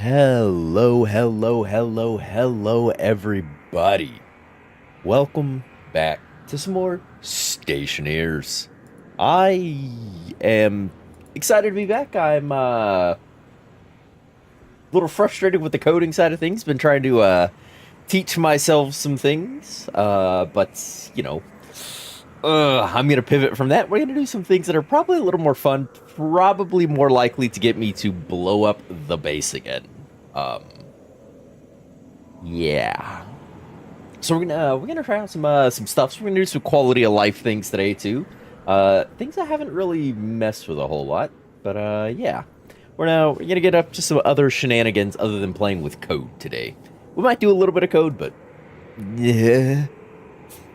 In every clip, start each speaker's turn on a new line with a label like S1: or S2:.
S1: Hello, everybody. Welcome back to some more Stationeers. I am excited to be back. I'm a little frustrated with the coding side of things. Been trying to teach myself some things, but I'm gonna pivot from that. We're gonna do some things that are probably a little more fun, probably more likely to get me to blow up the base again. Um, yeah. So we're gonna try out some stuff. So we're gonna do some quality of life things today too. Things I haven't really messed with a whole lot, but yeah. We're gonna get up to some other shenanigans other than playing with code today. We might do a little bit of code, but yeah.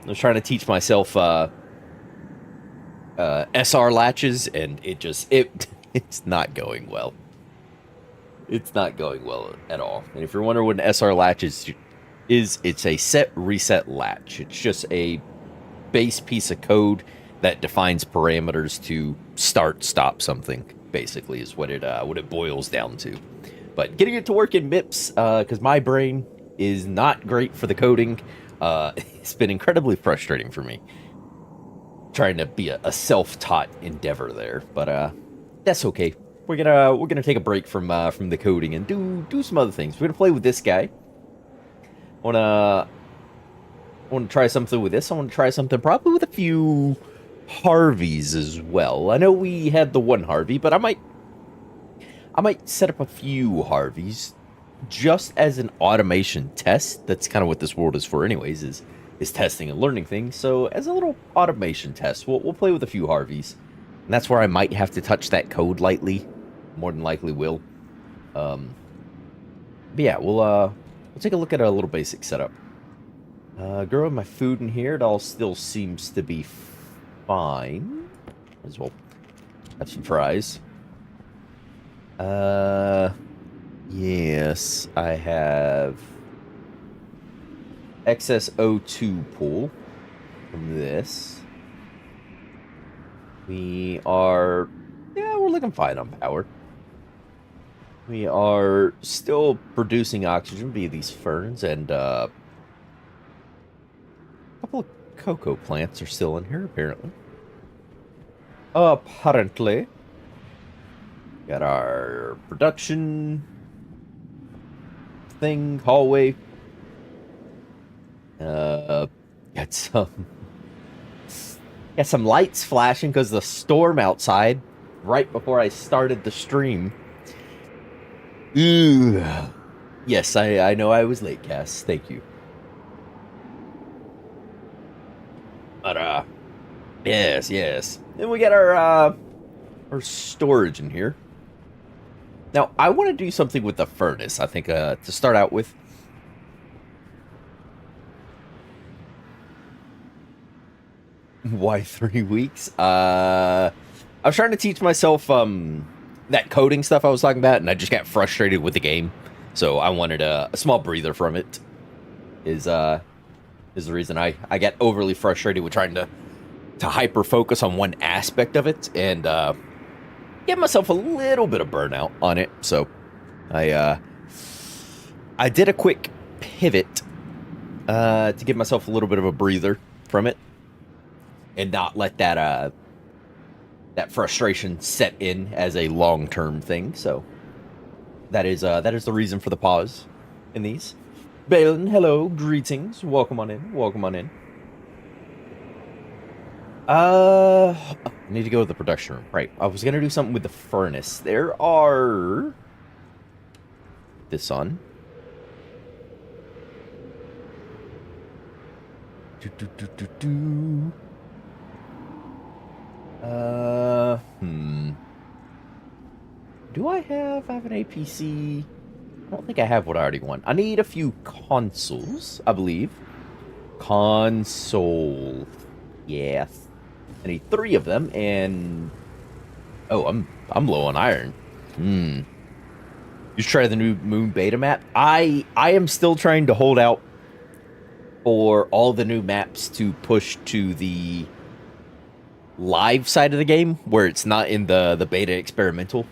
S1: I was trying to teach myself SR latches, and it's not going well. It's not going well at all. And if you're wondering what an SR latch is, it's a set reset latch. It's just a base piece of code that defines parameters to stop something. Basically, is what it boils down to. But getting it to work in MIPS, because my brain is not great for the coding. It's been incredibly frustrating for me trying to be a self-taught endeavor there, but that's okay. We're gonna take a break from the coding and do some other things. We're gonna play with this guy. I wanna try something with this. I wanna try something probably with a few Harveys as well. I know we had the one Harvey, but I might set up a few Harveys just as an automation test. That's kind of what this world is for anyways, is testing and learning things. So as a little automation test, we'll play with a few Harveys. And that's where I might have to touch that code lightly. More than likely will. But yeah, we'll take a look at a little basic setup. Growing my food in here, it all still seems to be fine. As well have some fries. Yes, I have excess O2 pool from this. We're looking fine on power. We are still producing oxygen via these ferns, and a couple of cocoa plants are still in here, apparently. Apparently. Got our production thing, hallway. Got some lights flashing because the storm outside right before I started the stream. Ooh. Yes, I know I was late, Cass. Thank you. But yes. Then we got our storage in here. Now, I want to do something with the furnace, I think, to start out with. Why 3 weeks? I was trying to teach myself that coding stuff I was talking about, and I just got frustrated with the game. So I wanted a small breather from it. Is the reason I got overly frustrated with trying to hyper focus on one aspect of it, and get myself a little bit of burnout on it. So I did a quick pivot to give myself a little bit of a breather from it, and not let that frustration set in as a long-term thing. So that is the reason for the pause in these. Balin, hello, greetings, welcome on in. I need to go to the production room. Right, I was gonna do something with the furnace. There are this on. Do I have an APC? I don't think I have what I already want. I need a few consoles, I believe. Console. Yes. I need 3 of them, and oh, I'm low on iron. You should try the new Moon beta map. I am still trying to hold out for all the new maps to push to the live side of the game, where it's not in the beta experimental.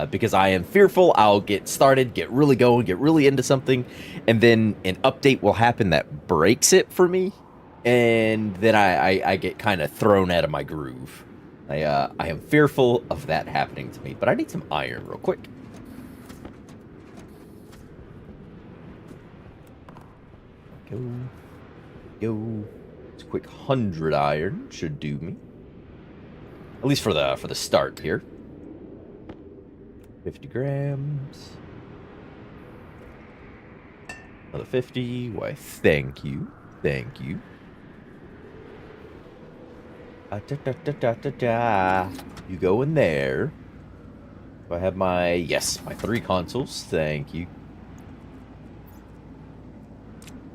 S1: because I am fearful I'll get started, get really going, get really into something, and then an update will happen that breaks it for me, and then I get kind of thrown out of my groove. I am fearful of that happening to me, but I need some iron real quick. Go, go. It's a quick 100 iron should do me, at least for the start here. 50 grams. Another 50. Why, thank you. Thank you. You go in there. Do I have my... Yes, my 3 consoles. Thank you.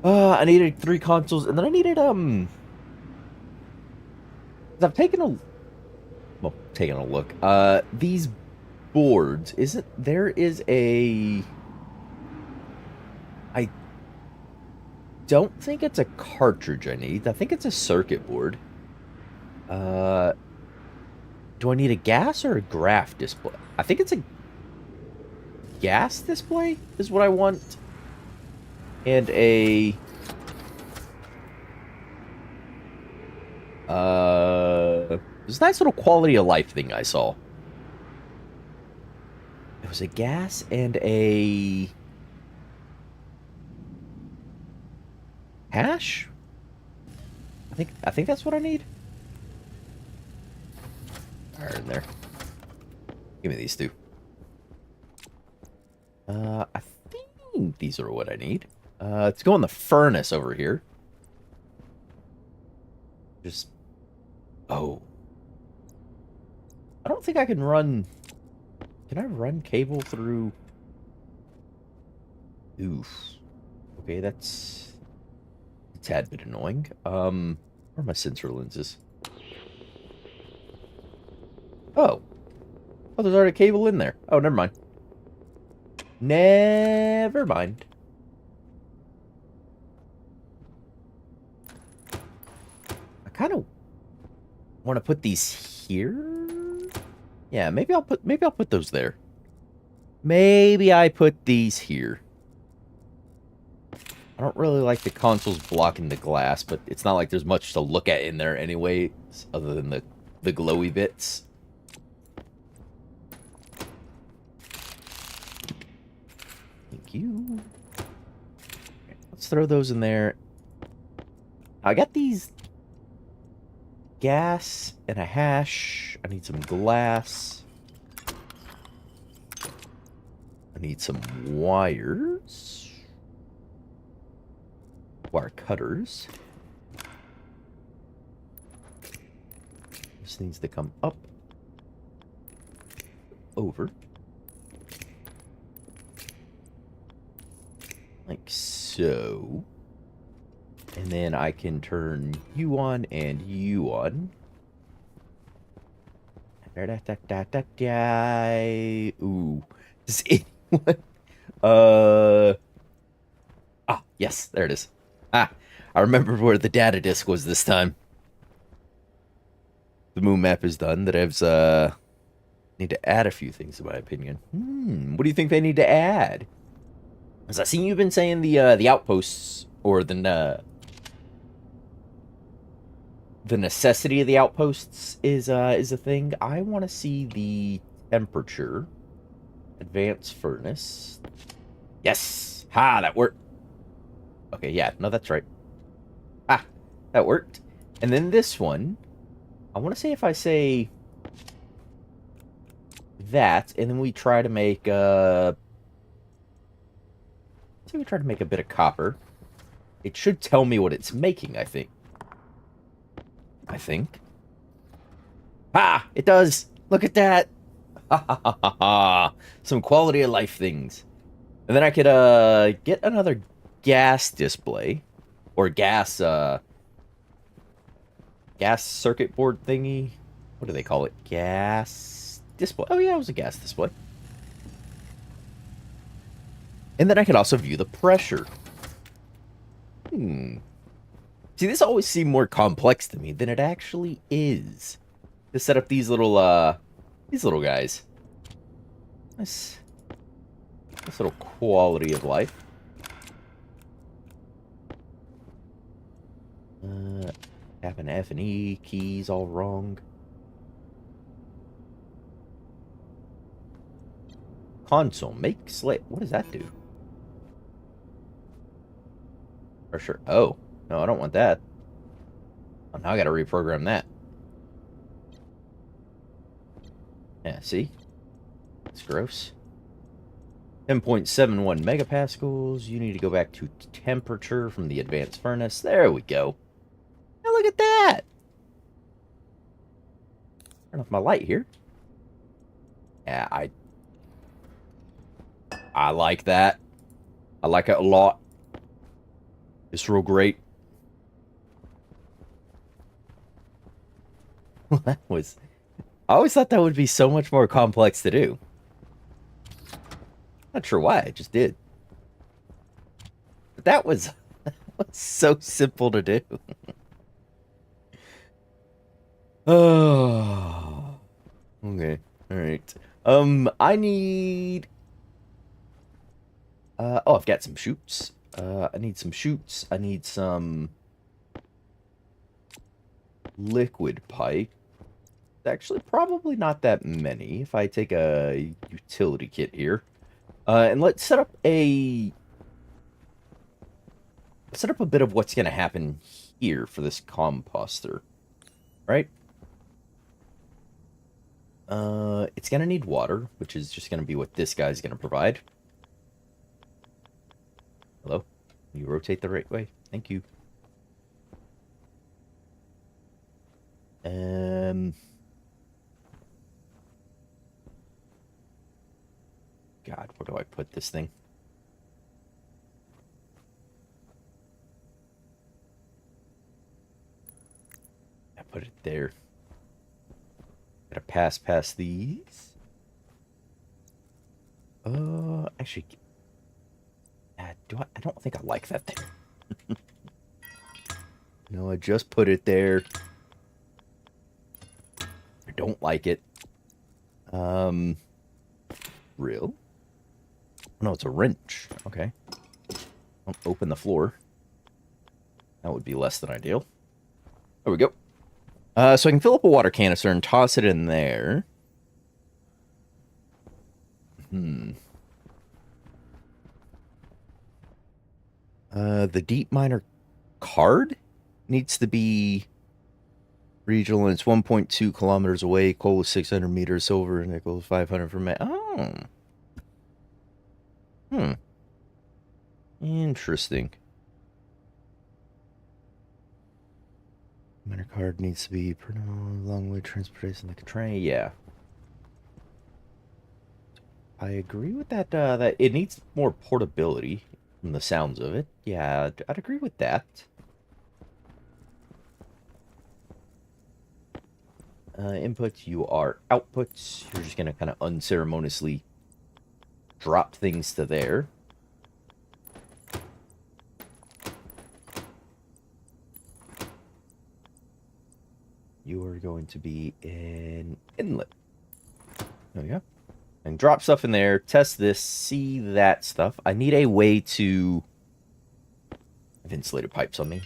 S1: I needed 3 consoles, and then I needed, I've taken a... Well, taking a look. These boards, there is a... I don't think it's a cartridge I need. I think it's a circuit board. Do I need a gas or a graph display? I think it's a gas display is what I want. And a... There's a nice little quality of life thing I saw. It was a gas and a... hash? I think that's what I need. Alright, in there. Give me these 2. I think these are what I need. Let's go in the furnace over here. Just... Oh. I don't think I can run... Can I run cable through... Oof. Okay, that's... a tad bit annoying. Where are my sensor lenses? Oh. Oh, there's already a cable in there. Oh, never mind. Never mind. I kind of want to put these here. Yeah, maybe I'll put those there. Maybe I put these here. I don't really like the consoles blocking the glass, but it's not like there's much to look at in there anyway, other than the glowy bits. Thank you. Let's throw those in there. I got these gas and a hash. I need some glass. I need some wires. Wire cutters. This needs to come up. Over. Like so. And then I can turn you on and you on. Ooh. Does anyone... Ah, yes, there it is. Ah, I remembered where the data disk was this time. The moon map is done. The devs, need to add a few things, in my opinion. What do you think they need to add? Because I seen you've been saying the outposts, or the necessity of the outposts is a thing. I want to see the temperature. Advanced furnace. Yes! Ha! That worked. Okay, yeah. No, that's right. Ah! That worked. And then this one. I want to say if I say... that, and then we try to make, say we try to make a bit of copper. It should tell me what it's making, I think. Ah! It does! Look at that! Ha ha ha ha ha! Some quality of life things. And then I could, get another gas display. Or gas circuit board thingy. What do they call it? Gas display. Oh yeah, it was a gas display. And then I could also view the pressure. See, this always seemed more complex to me than it actually is. To set up these little guys. Nice little quality of life. Tapping F and E keys all wrong. Console, make slate. What does that do? Pressure. Oh, no, I don't want that. Oh, now I gotta reprogram that. Yeah, see? It's gross. 10.71 megapascals. You need to go back to temperature from the advanced furnace. There we go. Now look at that. Turn off my light here. Yeah, I like that. I like it a lot. It's real great. That was... I always thought that would be so much more complex to do. Not sure why, I just did. But that was so simple to do. Oh. Okay. Alright. I need... oh, I've got some chutes. I need some chutes. I need some liquid pipe. Actually, probably not that many if I take a utility kit here. And let's set up a bit of what's going to happen here for this composter. Right? It's going to need water, which is just going to be what this guy's going to provide. Hello? You rotate the right way? Thank you. God, where do I put this thing? I put it there. Gotta pass past these. Actually, I don't think I like that thing. No, I just put it there. I don't like it. Real? No, it's a wrench. Okay. Don't open the floor. That would be less than ideal. There we go. So I can fill up a water canister and toss it in there. The deep miner card needs to be regional, and it's 1.2 kilometers away. Coal is 600 meters. Silver and nickel is 500 from it. Oh. Interesting. Miner card needs to be per long way transportation like a train. Yeah. I agree with that, that it needs more portability from the sounds of it. Yeah, I'd agree with that. Inputs, you are outputs. You're just going to kind of unceremoniously drop things to there. You are going to be an inlet. There we go. And drop stuff in there, test this, see that stuff. I need a way to... I have insulated pipes on me.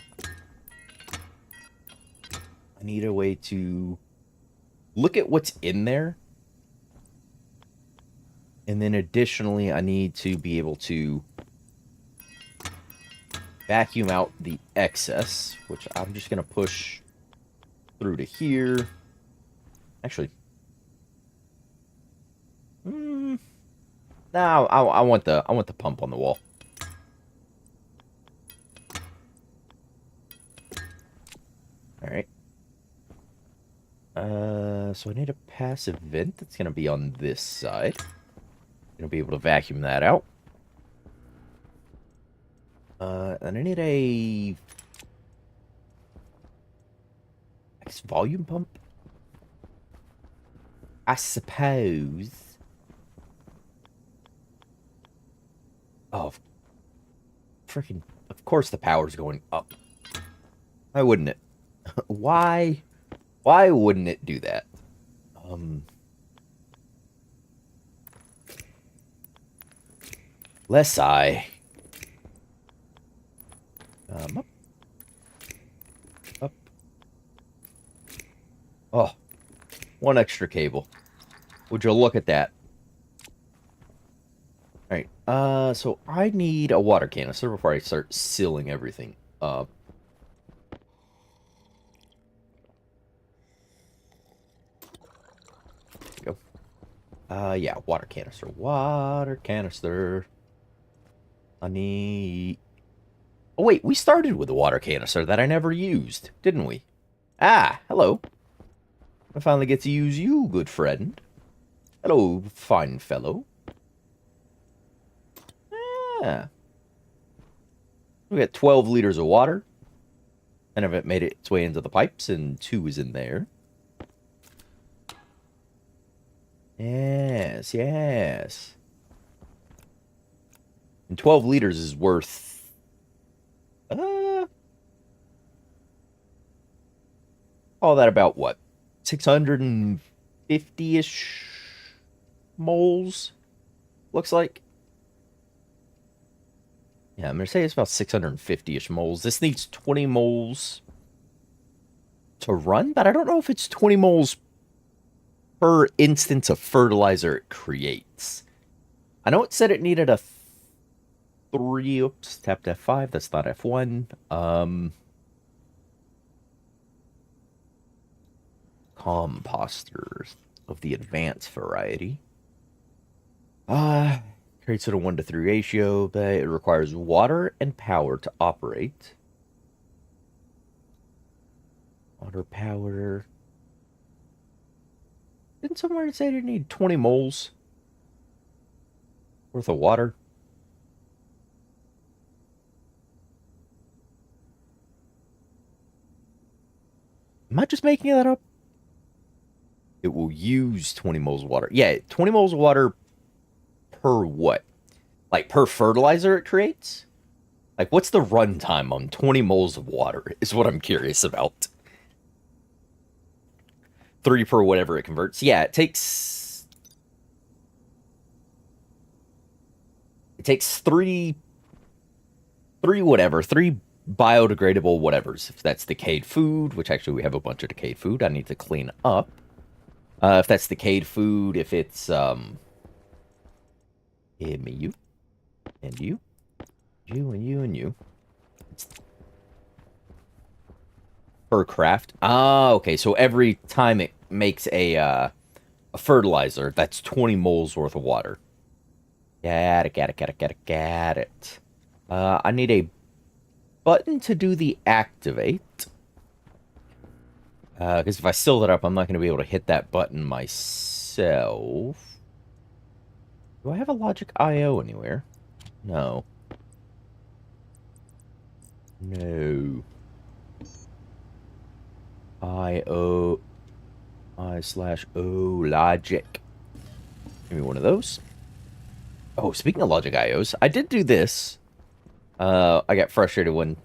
S1: I need a way to look at what's in there. And then additionally, I need to be able to vacuum out the excess, which I'm just going to push through to here. Actually... No, I want the pump on the wall. All right. So I need a passive vent that's gonna be on this side. Gonna be able to vacuum that out. And I need a volume pump, I suppose. Oh, freaking! Of course, the power's going up. Why wouldn't it? Why wouldn't it do that? Less I. Up, up. Oh, one extra cable. Would you look at that? All right. So I need a water canister before I start sealing everything up. There we go. Yeah, water canister. Water canister. I need... Oh, wait, we started with a water canister that I never used, didn't we? Ah, hello. I finally get to use you, good friend. Hello, fine fellow. Yeah. We got 12 liters of water. And of it made its way into the pipes, and 2 is in there. Yes, yes. And 12 liters is worth... all that about what? 650-ish moles? Looks like. Yeah, I'm going to say it's about 650-ish moles. This needs 20 moles to run, but I don't know if it's 20 moles per instance of fertilizer it creates. I know it said it needed a 3. Oops, tapped F5. That's not F1. Composters of the advanced variety. Creates at a 1-to-3 ratio, but it requires water and power to operate. Water power. Didn't somewhere say you need 20 moles worth of water? Am I just making that up? It will use 20 moles of water. Yeah, 20 moles of water per what? Like per fertilizer it creates? Like what's the runtime on 20 moles of water is what I'm curious about. 3 per whatever it converts. Yeah, it takes 3 whatever, 3 biodegradable whatevers. If that's decayed food, which actually we have a bunch of decayed food I need to clean up. If that's decayed food, if it's me, you, and you, and you, and you. Per craft. Ah, okay. So every time it makes a fertilizer, that's 20 moles worth of water. Got it, got it, got it, got it, got it. I need a button to do the activate. Because if I seal it up, I'm not going to be able to hit that button myself. Do I have a logic I/O anywhere? No. No. I/O. I/O logic. Give me one of those. Oh, speaking of logic I/Os, I did do this. I got frustrated when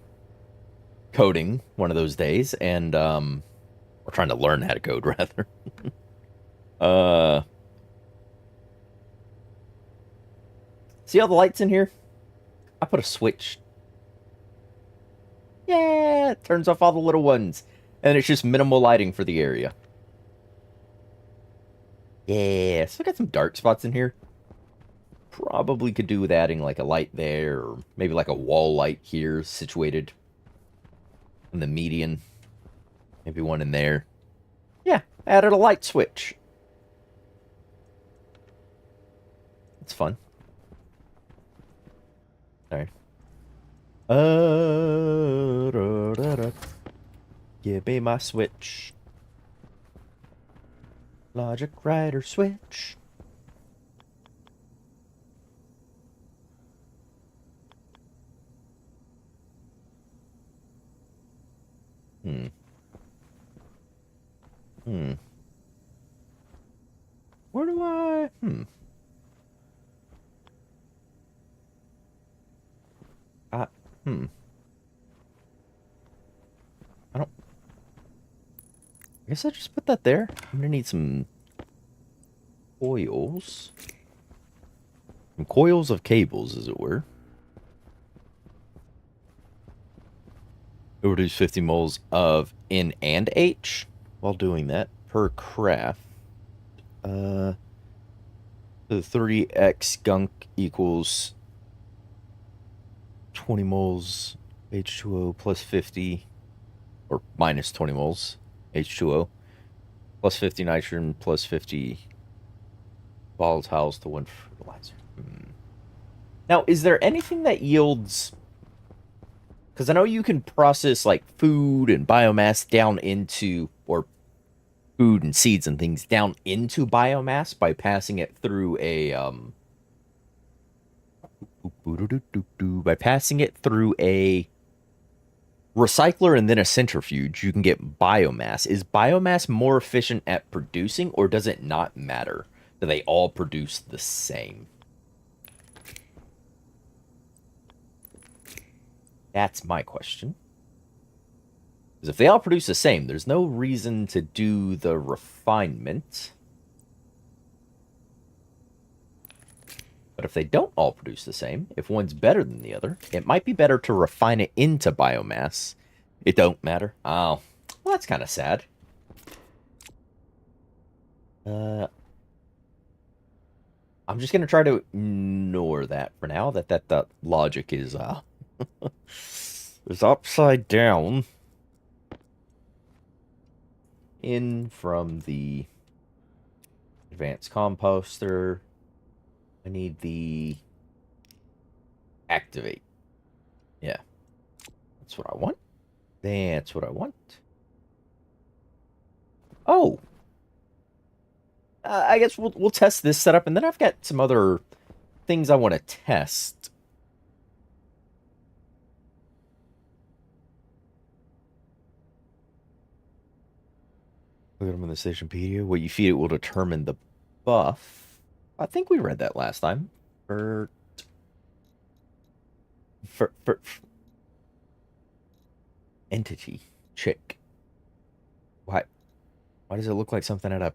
S1: coding one of those days, and or trying to learn how to code rather. See all the lights in here? I put a switch. Yeah, it turns off all the little ones, and it's just minimal lighting for the area. Yeah, so I got some dark spots in here. Probably could do with adding like a light there, or maybe like a wall light here situated in the median. Maybe one in there. Yeah, added a light switch. It's fun. Alright. Give me my switch. Logic writer switch. Where do I... I don't... I guess I just put that there. I'm gonna need some oils. Some coils of cables, as it were. It will reduce 50 moles of N and H while doing that per craft. The 3x gunk equals 20 moles H2O plus 50, or minus 20 moles H2O plus 50 nitrogen plus 50 volatiles to 1 fertilizer. Now, is there anything that yields... Because I know you can process, like, food and biomass down into... Or food and seeds and things down into biomass by passing it through a... By passing it through a recycler and then a centrifuge, you can get biomass. Is biomass more efficient at producing, or does it not matter? Do they all produce the same? That's my question. Because if they all produce the same, there's no reason to do the refinement. But if they don't all produce the same, if one's better than the other, it might be better to refine it into biomass. It don't matter. Oh, well, that's kind of sad. I'm just going to try to ignore that for now, that logic is upside down. In from the advanced composter. I need the activate. Yeah. That's what I want. That's what I want. Oh. I guess we'll test this setup, and then I've got some other things I want to test. Look at them in the Stationepedia. What you feed it will determine the buff. I think we read that last time. For entity chick. Why does it look like something out of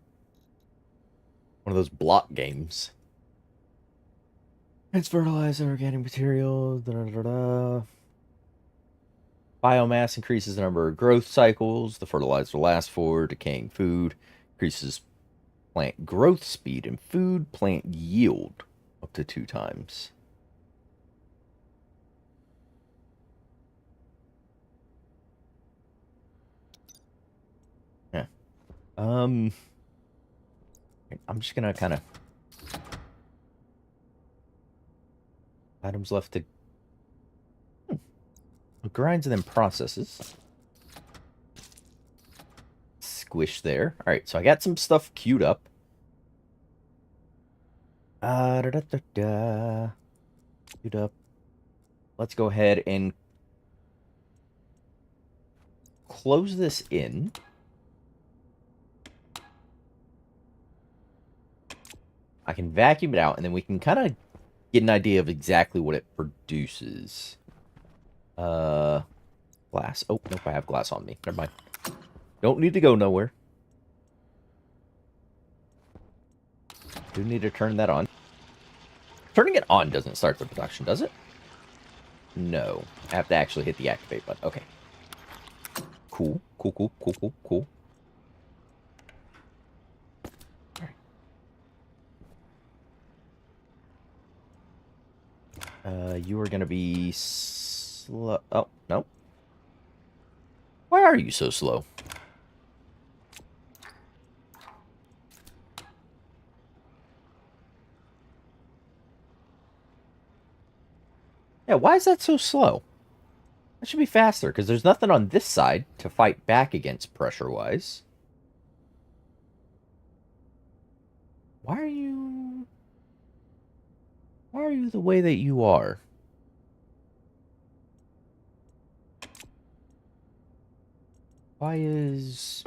S1: one of those block games? It's fertilizer, organic material, Biomass increases the number of growth cycles the fertilizer lasts for. Decaying food increases plant growth speed and food plant yield up to 2 times. Yeah. I'm just gonna kind of... Items left to... Grinds and then processes. Squish there. Alright, so I got some stuff queued up. Queued up. Let's go ahead and close this in. I can vacuum it out, and then we can kind of get an idea of exactly what it produces. Glass. Oh, nope, I have glass on me. Never mind. Don't need to go nowhere. Do need to turn that on. Turning it on doesn't start the production, does it? No. I have to actually hit the activate button. Okay. Cool. Cool. You are gonna be slow. Oh, no. Why are you so slow? Yeah, why is that so slow? That should be faster, because there's nothing on this side to fight back against pressure-wise. Why are you the way that you are? Why is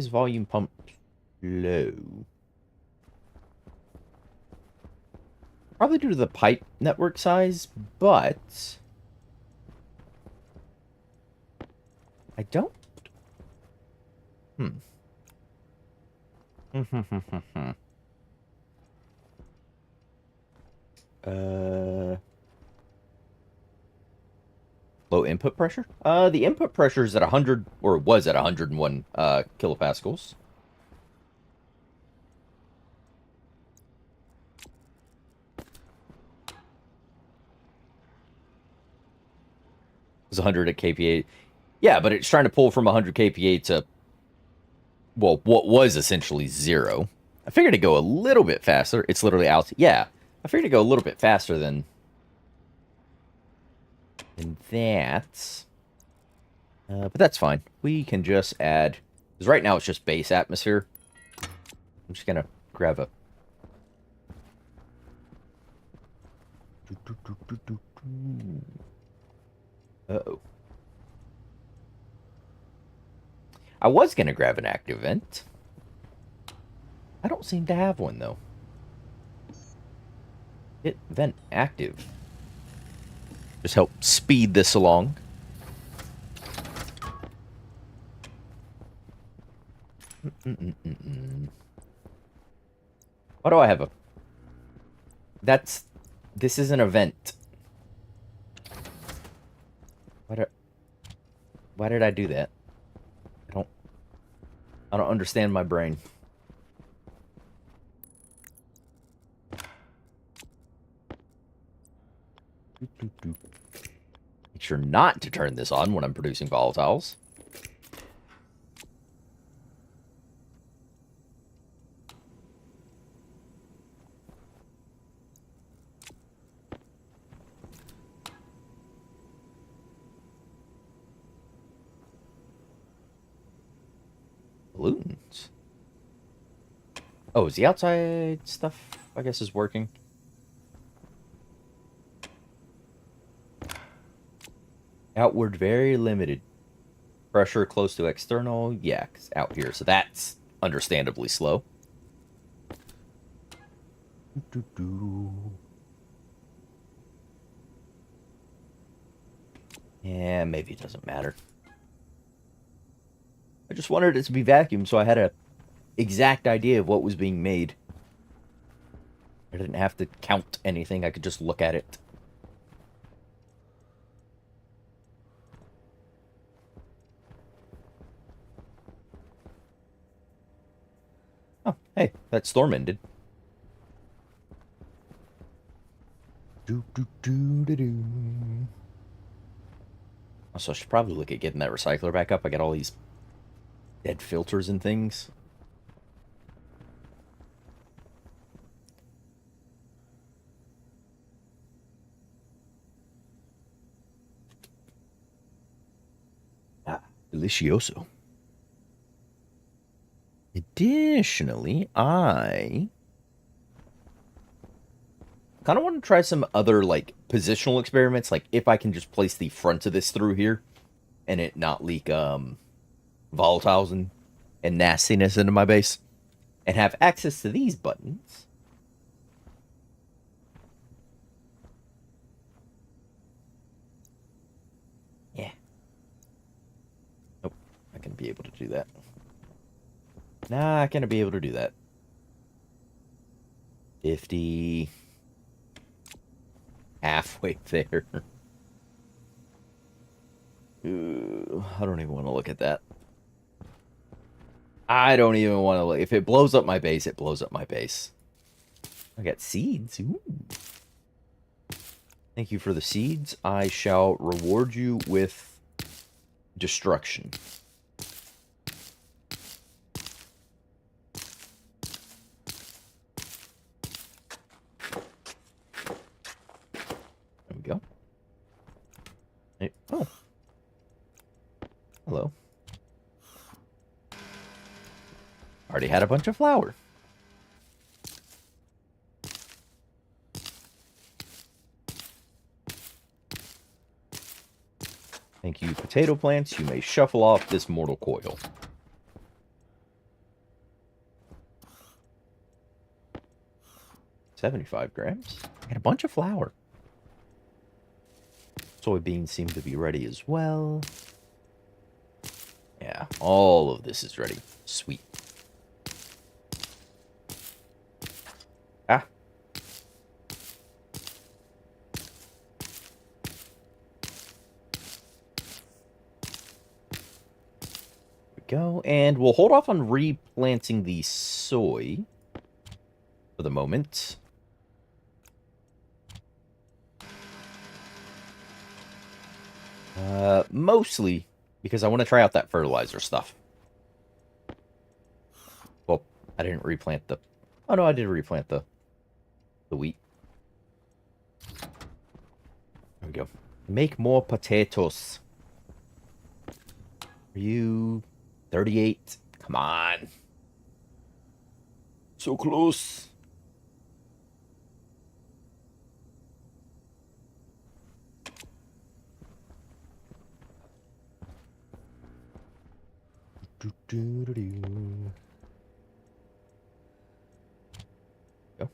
S1: volume pump low? Probably due to the pipe network size, but I don't. Uh, Low input pressure? The input pressure is at 100, or was at 101 kilopascals. It's 100 at kPa. Yeah, but it's trying to pull from 100 kPa to, well, what was essentially 0. I figured it'd go a little bit faster. It's literally out. Yeah, I figured it'd go a little bit faster than that. But that's fine. We can just add, because right now it's just base atmosphere. I'm just gonna grab a. Uh-oh. I was gonna grab an active vent. I don't seem to have one though. Hit vent active. Just help speed this along. Why do I have a... This is an event. Why did I do that? I don't understand my brain. Make sure not to turn this on when I'm producing volatiles. Balloons. Oh, is the outside stuff, I guess, is working? Outward, very limited. Pressure close to external. Yeah, 'cause out here. So that's understandably slow. Yeah, maybe it doesn't matter. I just wanted it to be vacuumed so I had a exact idea of what was being made. I didn't have to count anything. I could just look at it. Oh, hey, that storm ended. Also, I should probably look at getting that recycler back up. I got all these dead filters and things. Ah, delicioso. Additionally, I kind of want to try some other, like, positional experiments. Like, if I can just place the front of this through here and it not leak, volatiles and nastiness into my base. And have access to these buttons. Yeah. Nope. Not gonna be able to do that. Not gonna be able to do that. 50. Halfway there. Ooh, I don't even want to look at that. I don't even want to look. If it blows up my base, it blows up my base. I got seeds. Ooh. Thank you for the seeds. I shall reward you with destruction. There we go. Hey, oh. Hello. Already had a bunch of flour. Thank you, potato plants. You may shuffle off this mortal coil. $75 grams. And a bunch of flour. Soybeans seem to be ready as well. Yeah, all of this is ready. Sweet. Ah. go. And we'll hold off on replanting the soy for the moment. Mostly because I want to try out that fertilizer stuff. Well, I didn't replant the... Oh, no, I did replant the wheat. There we go. Make more potatoes. Are you 38? Come on. So close. Go.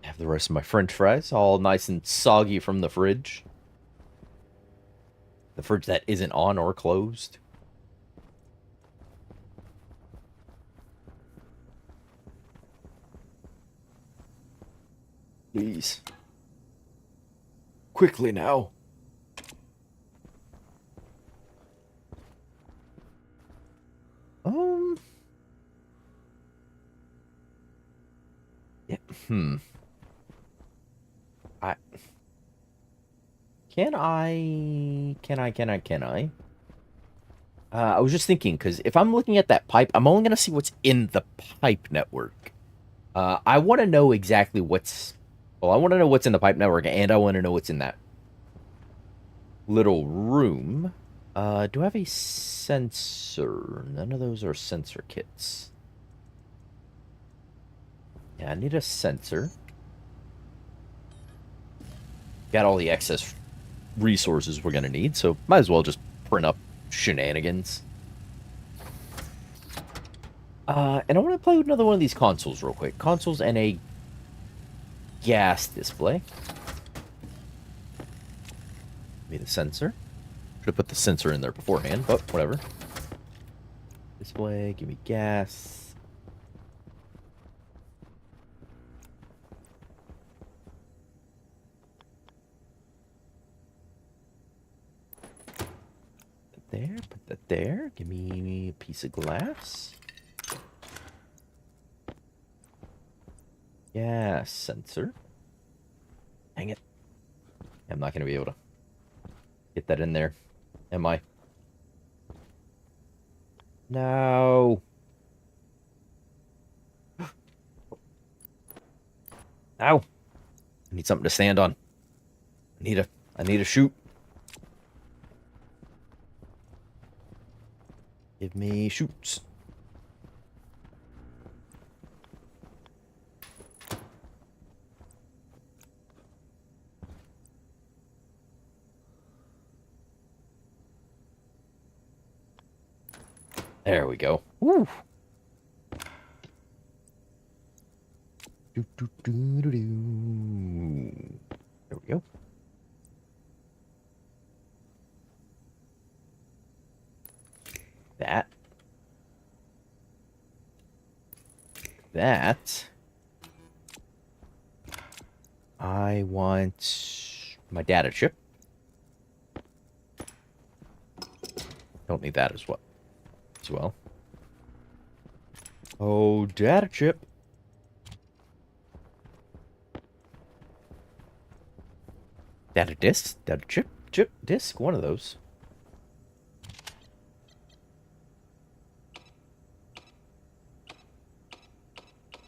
S1: Have the rest of my French fries all nice and soggy from the fridge. The fridge that isn't on or closed. Please. Quickly now. Yeah, Can I? I was just thinking, because if I'm looking at that pipe, I'm only going to see what's in the pipe network. I want to know exactly what's... Well, I want to know what's in the pipe network, and I want to know what's in that little room. Do I have a sensor? None of those are sensor kits. Yeah, I need a sensor. Got all the excess resources we're going to need, so might as well just print up shenanigans. And I want to play with another one of these consoles real quick. Consoles and a gas display. Give me the sensor. Should have put the sensor in there beforehand, but whatever. Display, give me gas. There, put that there. Give me a piece of glass. Yeah, sensor. Dang it. I'm not going to be able to get that in there, am I? No. Ow. I need something to stand on. I need a shoot. Give me shoots. There we go. Woo. There we go. That. I want my data chip. Don't need that as well. Oh, data chip. Data disk? Data chip disk? One of those.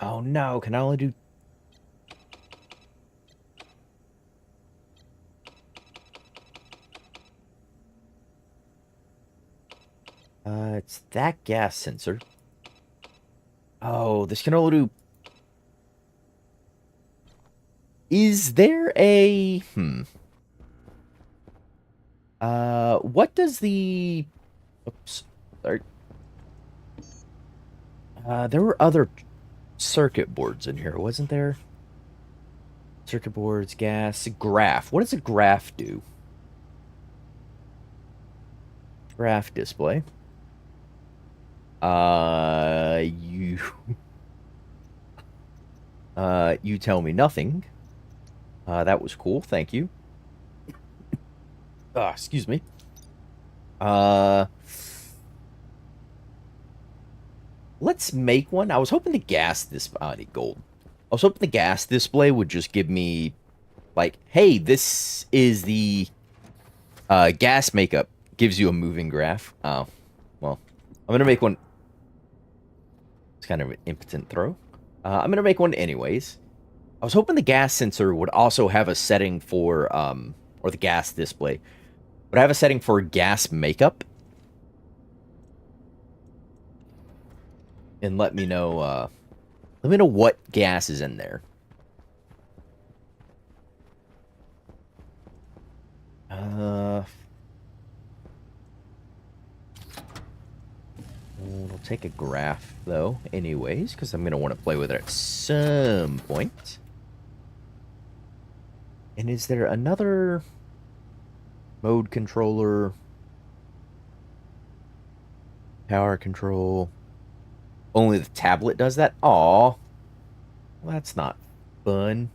S1: Oh no, can I only do... It's that gas sensor. Oh, this can only do... Is there a... what does the... Oops. Sorry. There were other circuit boards in here, wasn't there? Circuit boards, gas, graph. What does a graph do? Graph display. You... you tell me nothing. That was cool, thank you. Excuse me. Uh, let's make one. I was hoping the gas display. I need gold. I was hoping the gas display would just give me, like, hey, this is the gas makeup. Gives you a moving graph. Oh, well, I'm gonna make one. It's kind of an impotent throw. I'm gonna make one anyways. I was hoping the gas sensor would also have a setting for, or the gas display would have a setting for gas makeup. And let me know what gas is in there. We'll take a graph, though, anyways, because I'm going to want to play with it at some point. And is there another mode controller? Power control. Only the tablet does that? Aw. Well, that's not fun.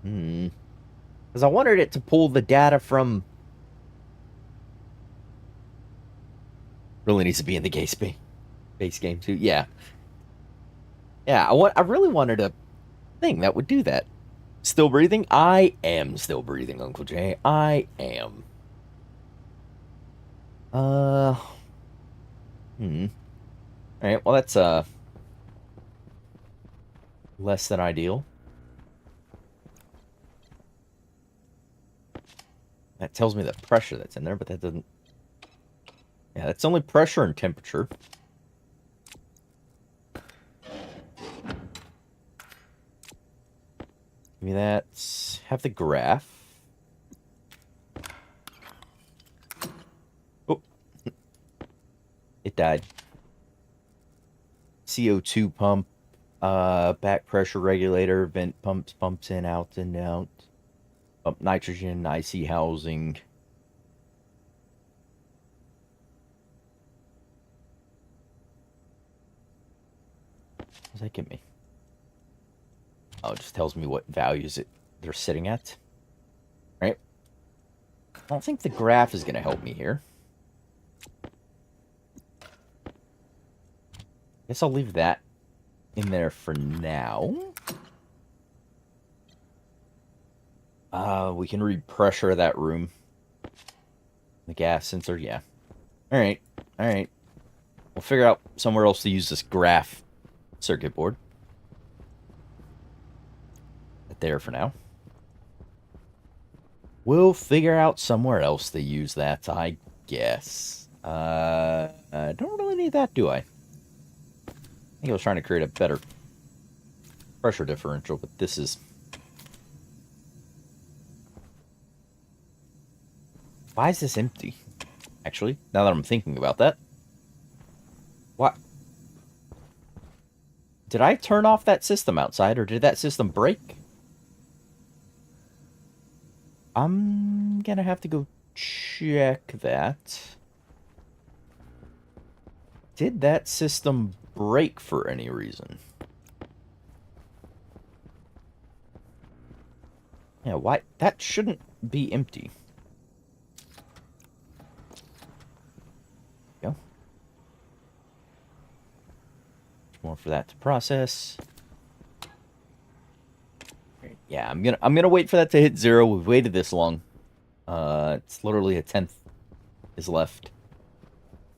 S1: Because I wanted it to pull the data from... Really needs to be in the base game too. Yeah. Yeah, I really wanted a thing that would do that. Still breathing? I am still breathing, Uncle Jay. I am. Alright, well that's less than ideal. That tells me the pressure that's in there, but that doesn't... Yeah, that's only pressure and temperature. Give me that. Have the graph. Oh. It died. CO2 pump. Back pressure regulator. Vent pumps in, out, and out. Pump nitrogen, IC housing. What does that give me? Oh, it just tells me what values they're sitting at. Right? I don't think the graph is going to help me here. Guess I'll leave that in there for now. We can read pressure of that room. The gas sensor, yeah. Alright, alright. We'll figure out somewhere else to use this graph circuit board. There for now. We'll figure out somewhere else to use that, I guess. I don't really need that, do I? I think I was trying to create a better pressure differential, but this is... Why is this empty? Actually, now that I'm thinking about that. What? Did I turn off that system outside, or did that system break? I'm gonna have to go check that. Did that system break for any reason? Yeah, why? That shouldn't be empty. Go. More for that to process. Yeah, I'm gonna wait for that to hit 0. We've waited this long. It's literally a 10th is left.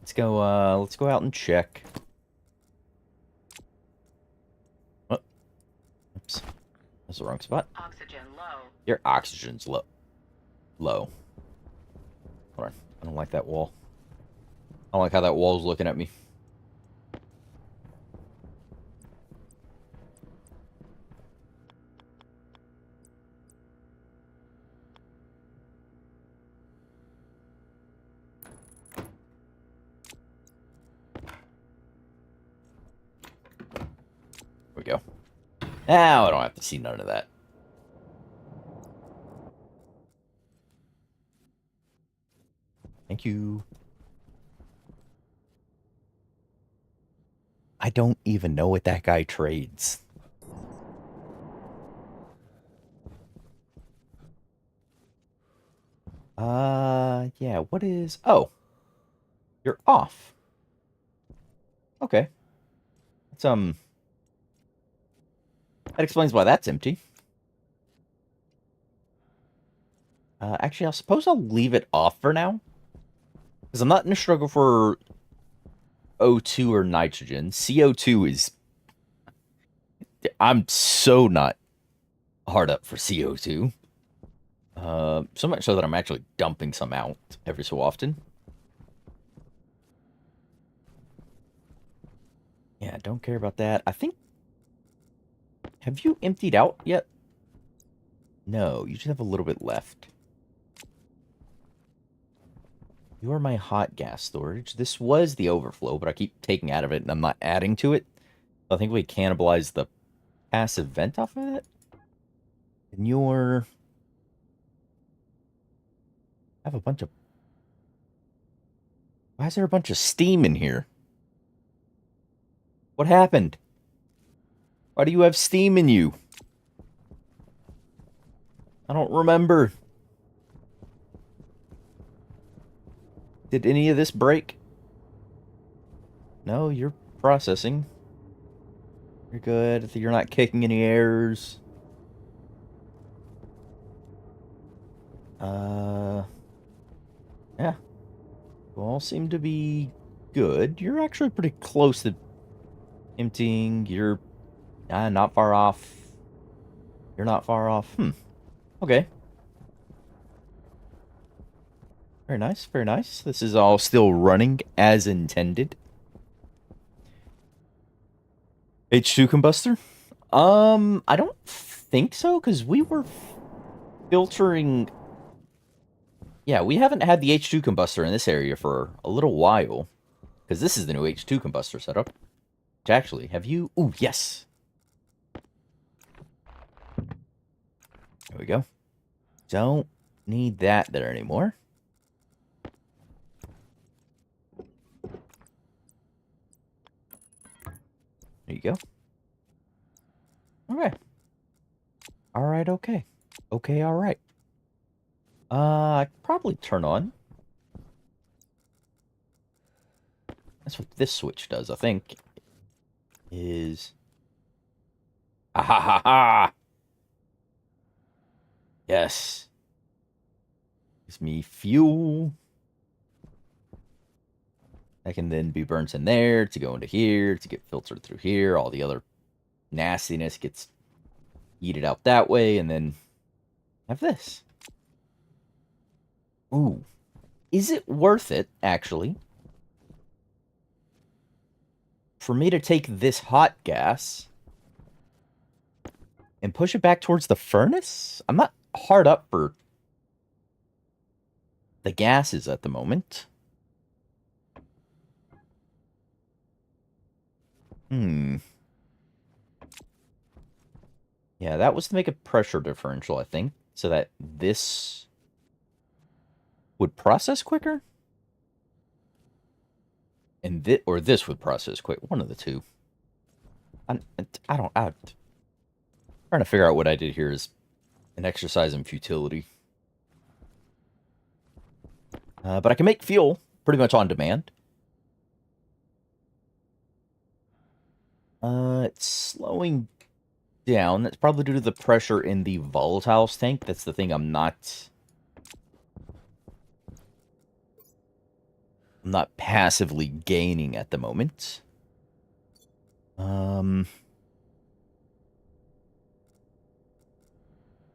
S1: Let's go out and check. Oh. Oops. That's the wrong spot.
S2: Oxygen low.
S1: Your oxygen's low. Hold on. I don't like that wall. I don't like how that wall's looking at me. There we go. Now I don't have to see none of that. Thank you. I don't even know what that guy trades. Yeah, what is... Oh, you're off. Okay. That's, that explains why that's empty. Actually, I suppose I'll leave it off for now. Because I'm not in a struggle for O2 or nitrogen. CO2 is... I'm so not hard up for CO2. So much so that I'm actually dumping some out every so often. Yeah, don't care about that. I think... Have you emptied out yet? No, you just have a little bit left. You are my hot gas storage. This was the overflow, but I keep taking out of it and I'm not adding to it. I think we cannibalize the passive vent off of it. And you're... I have a bunch of... Why is there a bunch of steam in here? What happened? Why do you have steam in you? I don't remember. Did any of this break? No, you're processing. You're good. You're not kicking any errors. Yeah. You all seem to be good. You're actually pretty close to emptying. You're not far off. You're not far off. Okay. Very nice, very nice. This is all still running as intended. H2 combustor? I don't think so, because we were filtering... Yeah, we haven't had the H2 combustor in this area for a little while. Because this is the new H2 combustor setup. Which actually, have you... Ooh, yes! There we go. Don't need that there anymore. There you go. Okay. Alright, okay. Okay, alright. I could probably turn on. That's what this switch does, I think. Is... Ah ha ha ha! Yes. Gives me fuel. That can then be burnt in there to go into here, to get filtered through here. All the other nastiness gets yeeted out that way, and then have this. Ooh. Is it worth it, actually, for me to take this hot gas and push it back towards the furnace? I'm not hard up for the gases at the moment. Yeah, that was to make a pressure differential, I think, so that this would process quicker. And this would process quick. One of the two. I'm trying to figure out what I did here is an exercise in futility. But I can make fuel pretty much on demand. It's slowing down. That's probably due to the pressure in the volatiles tank. That's the thing I'm not passively gaining at the moment. I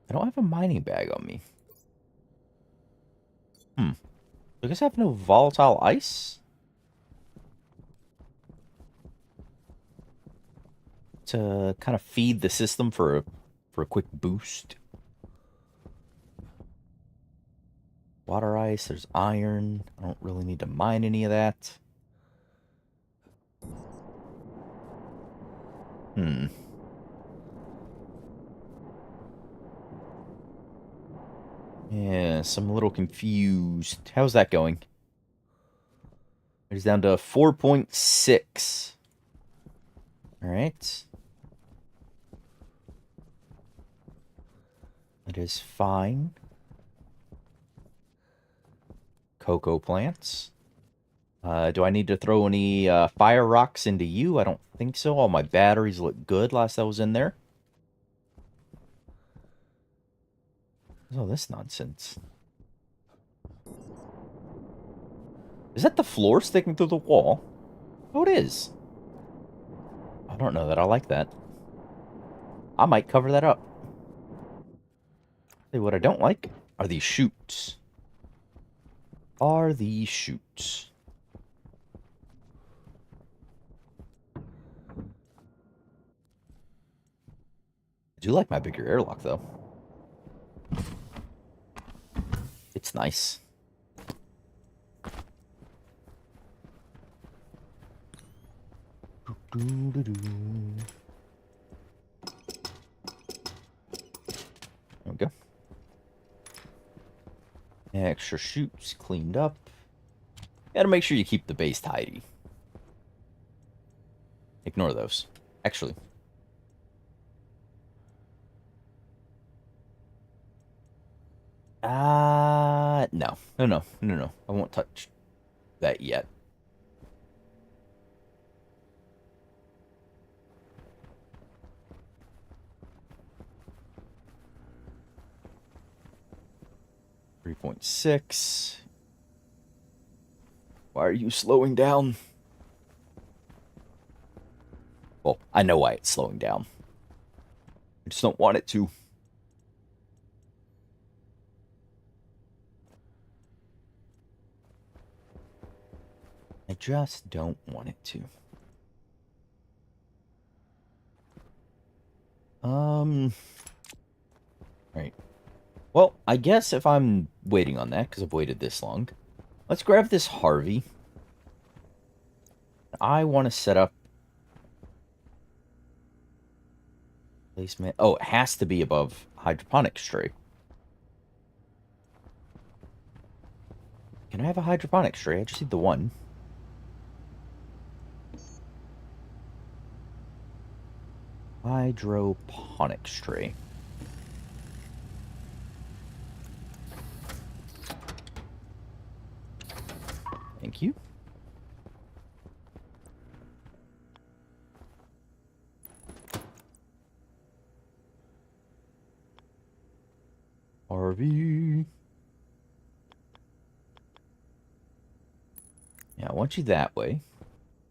S1: don't have a mining bag on me. I guess I have no volatile ice? To kind of feed the system for a quick boost. Water ice, there's iron. I don't really need to mine any of that. Yeah, I'm a little confused. How's that going? It's down to 4.6. Alright. That is fine. cocoa plants. Do I need to throw any fire rocks into you? I don't think so. All my batteries look good last I was in there. What's all this nonsense? Is that the floor sticking through the wall? Oh, it is. I don't know that I like that. I might cover that up. Hey, what I don't like are these chutes. Are these chutes. I do like my bigger airlock, though. It's nice. There we go. Extra chutes cleaned up. Gotta make sure you keep the base tidy. Ignore those. Actually. No. No. I won't touch that yet. .6. Why are you slowing down? Well, I know why it's slowing down. I just don't want it to. I just don't want it to. Right. Well, I guess if I'm waiting on that, because I've waited this long, let's grab this Harvey. I want to set up placement. Oh, it has to be above hydroponics tray. Can I have a hydroponics tray? I just need the one. Hydroponics tray. Thank you. RV. Yeah, I want you that way.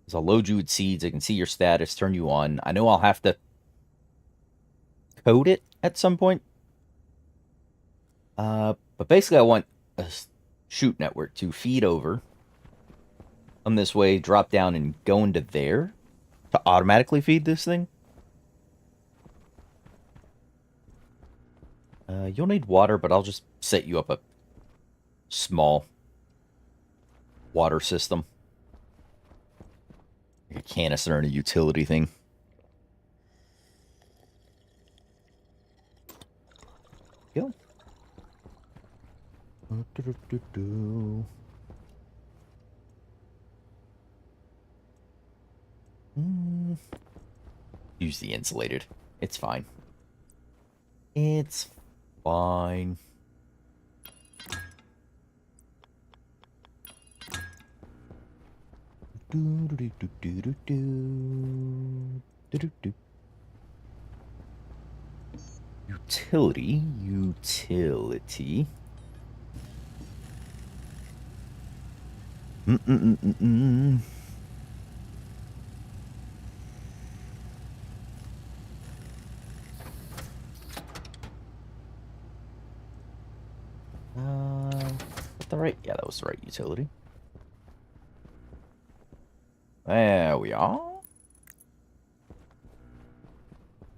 S1: Because I'll load you with seeds. I can see your status, turn you on. I know I'll have to code it at some point. But basically I want a chute network to feed over. Come this way, drop down, and go into there to automatically feed this thing. You'll need water, but I'll just set you up a small water system. Like a canister and a utility thing. Go. Use the insulated. It's fine. It's fine. Utility. Yeah, that was the right utility. There we are.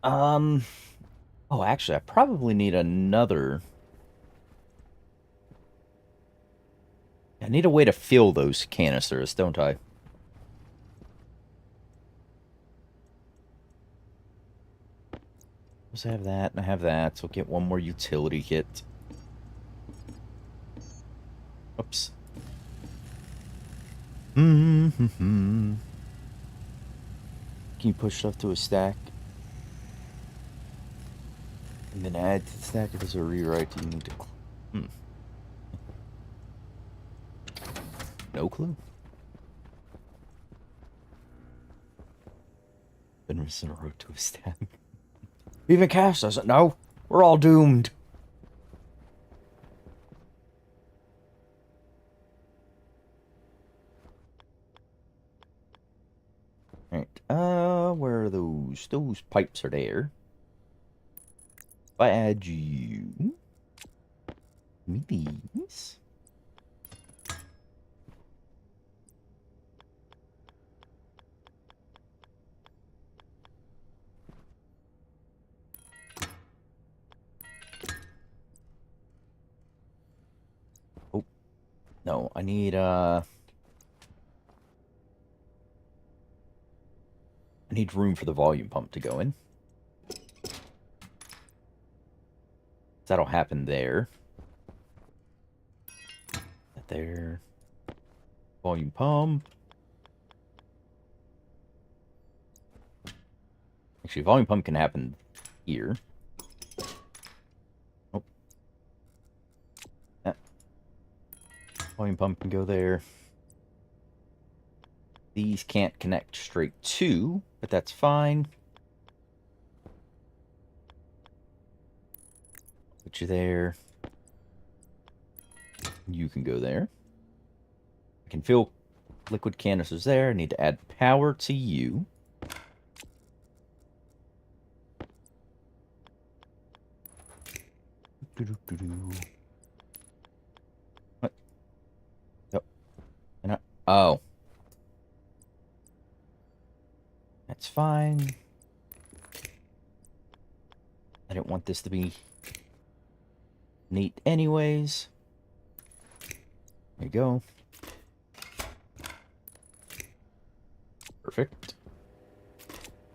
S1: Oh, actually, I probably need another. I need a way to fill those canisters, don't I? Let's have that, and I have that, so I'll get one more utility kit. Oops. Can you push stuff to a stack? And then add to the stack if there's a rewrite you need to... no clue. Fenris in a road to a stab. Even Cass doesn't know. We're all doomed. Alright, where are those? Those pipes are there. If I add you... Give me these. Oh. No, I need, I need room for the volume pump to go in. That'll happen there. There. Volume pump. Actually, volume pump can happen here. Oh. That. Volume pump can go there. These can't connect straight to, but that's fine. Put you there. You can go there. I can fill liquid canisters there. I need to add power to you. What? Oh. Oh. That's fine. I didn't want this to be neat anyways. There you go. Perfect.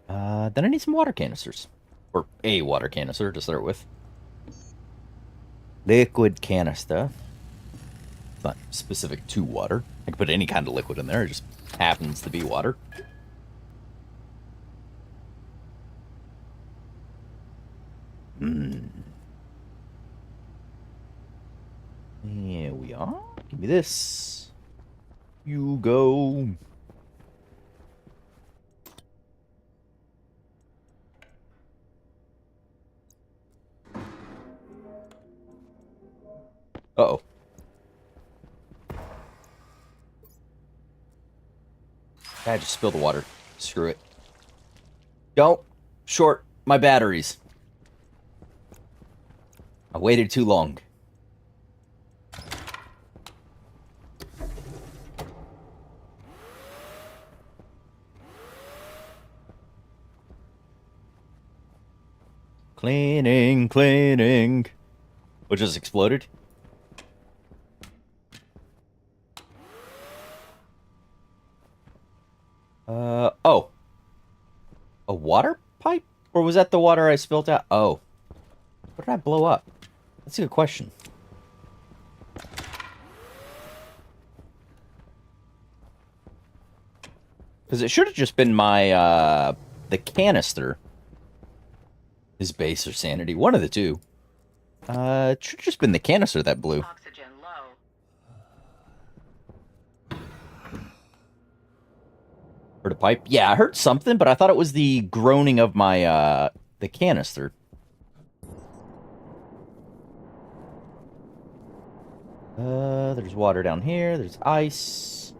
S1: Then I need some water canisters. Or a water canister to start with. Liquid canister. It's not specific to water. I can put any kind of liquid in there. It just happens to be water. Here we are. Give me this. You go. Uh-oh. I just spilled the water. Screw it. Don't short my batteries. I waited too long. Cleaning, cleaning. What just exploded? Oh. A water pipe? Or was that the water I spilled out? Oh. What did I blow up? That's a good question. Because it should have just been my, the canister. His base or sanity. One of the two. It should have just been the canister that blew.
S2: Oxygen low.
S1: Heard a pipe? Yeah, I heard something, but I thought it was the groaning of my, the canister. There's water down here. There's ice.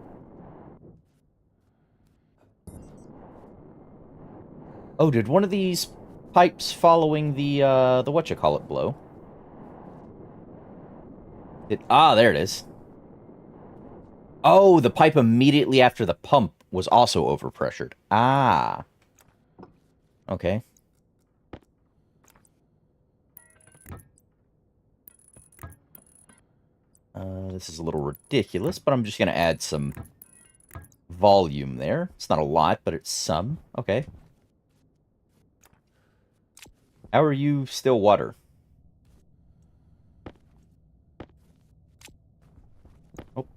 S1: Oh, did one of these pipes following the whatchamacallit blow? There it is. Oh, the pipe immediately after the pump was also overpressured. Ah. Okay. This is a little ridiculous, but I'm just going to add some volume there. It's not a lot, but it's some. Okay. How are you still water? Oh.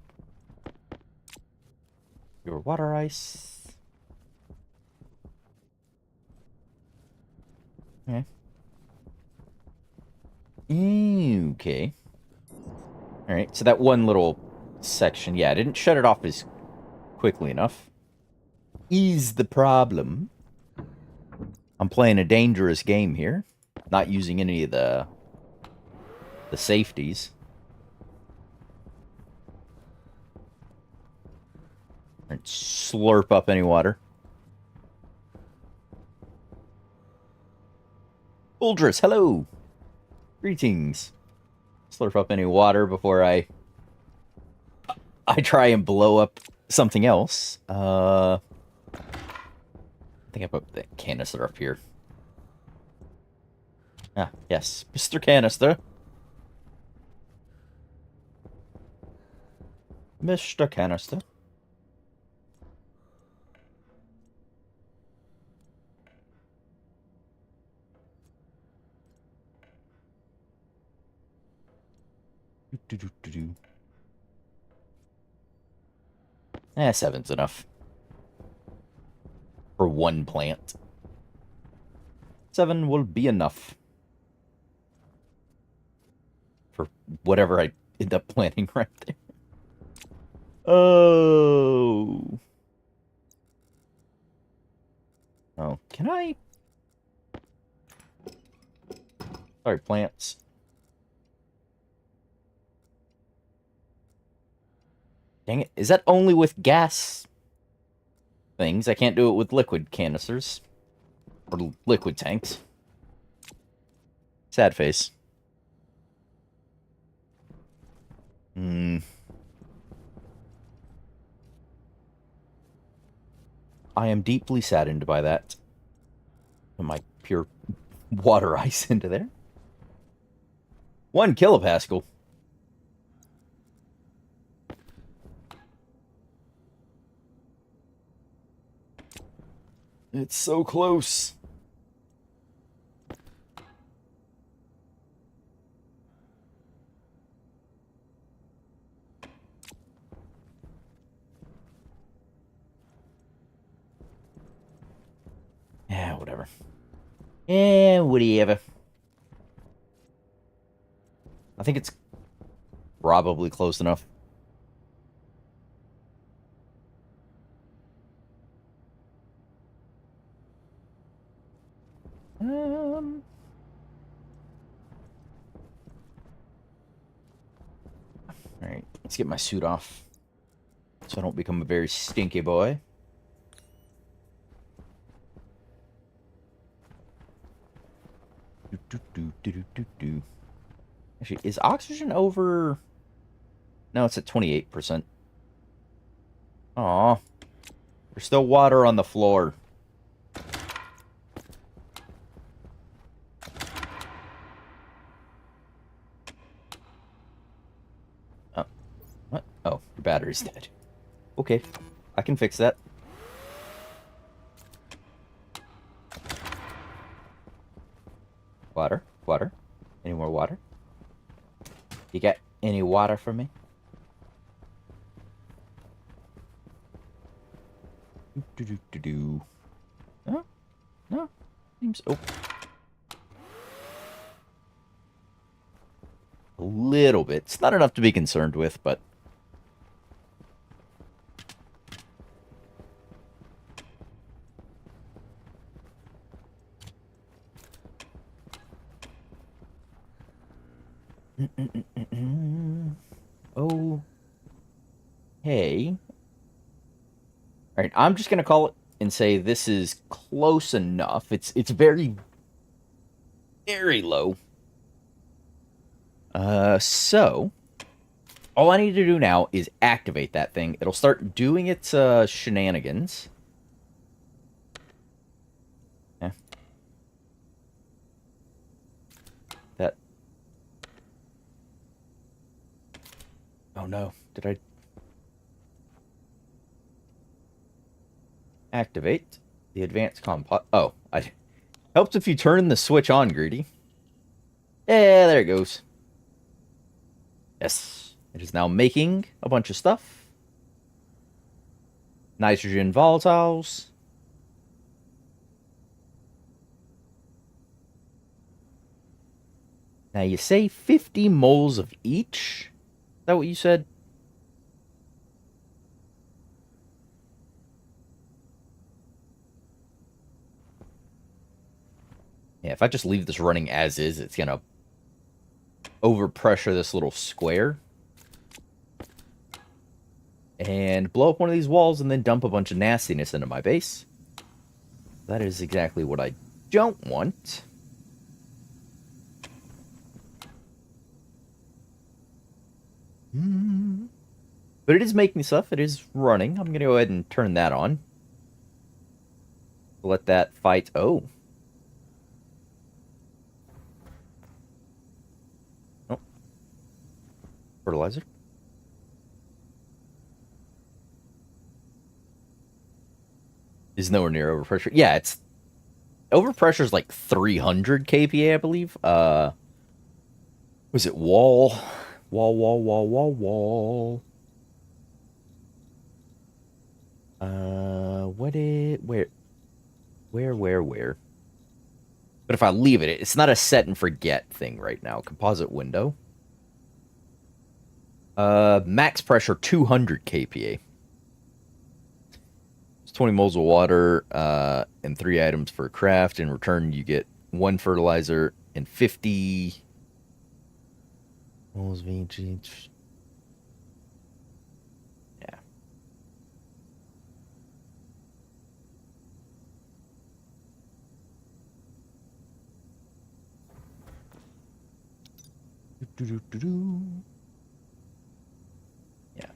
S1: Your water ice. Okay. Okay. Alright, so that one little section. Yeah, I didn't shut it off as quickly enough. Is the problem. I'm playing a dangerous game here. Not using any of the safeties. And slurp up any water. Uldris, hello! Greetings. Slurp up any water before I try and blow up something else. I think I put that canister up here. Ah, yes. Mr. Canister. Mr. Canister. Do-do-do-do-do. 7's enough. For one plant. 7 will be enough. For whatever I end up planting right there. Oh. Oh, can I? Sorry, plants. Dang it. Is that only with gas things? I can't do it with liquid canisters. Or liquid tanks. Sad face. I am deeply saddened by that. Put my pure water ice into there. 1 kilopascal. It's so close. Yeah, whatever. Yeah, whatever. I think it's probably close enough. Alright, let's get my suit off. So I don't become a very stinky boy. Actually, is oxygen over... No, it's at 28%. Aw. There's still water on the floor. Oh. What? Oh, your battery's dead. Okay. I can fix that. Water? Water? Any more water? You got any water for me? Do-do-do-do-do. No? No? Seems... Oh. A little bit. It's not enough to be concerned with, but... Oh. Hey. Alright, I'm just gonna call it and say this is close enough. It's very, very low. So... All I need to do now is activate that thing. It'll start doing its, shenanigans. Yeah. That... Oh no, did I... Activate the advanced compot... Oh, I... Helps if you turn the switch on, Greedy. Yeah, there it goes. Yes. It is now making a bunch of stuff. Nitrogen volatiles. Now you say 50 moles of each? Is that what you said? Yeah, if I just leave this running as is, it's gonna overpressure this little square and blow up one of these walls and then dump a bunch of nastiness into my base. That is exactly what I don't want. But it is making stuff. It is running. I'm going to go ahead and turn that on. Let that fight. Oh. Oh. Fertilizer. Is nowhere near overpressure. Yeah, it's overpressure is like 300 kPa, I believe. Was it wall? Wall. What it? Where? But if I leave it, it's not a set and forget thing right now. Composite window. Max pressure 200 kPa. It's 20 moles of water, and 3 items for craft. In return, you get 1 fertilizer and 50 moles of each. Yeah. Yeah.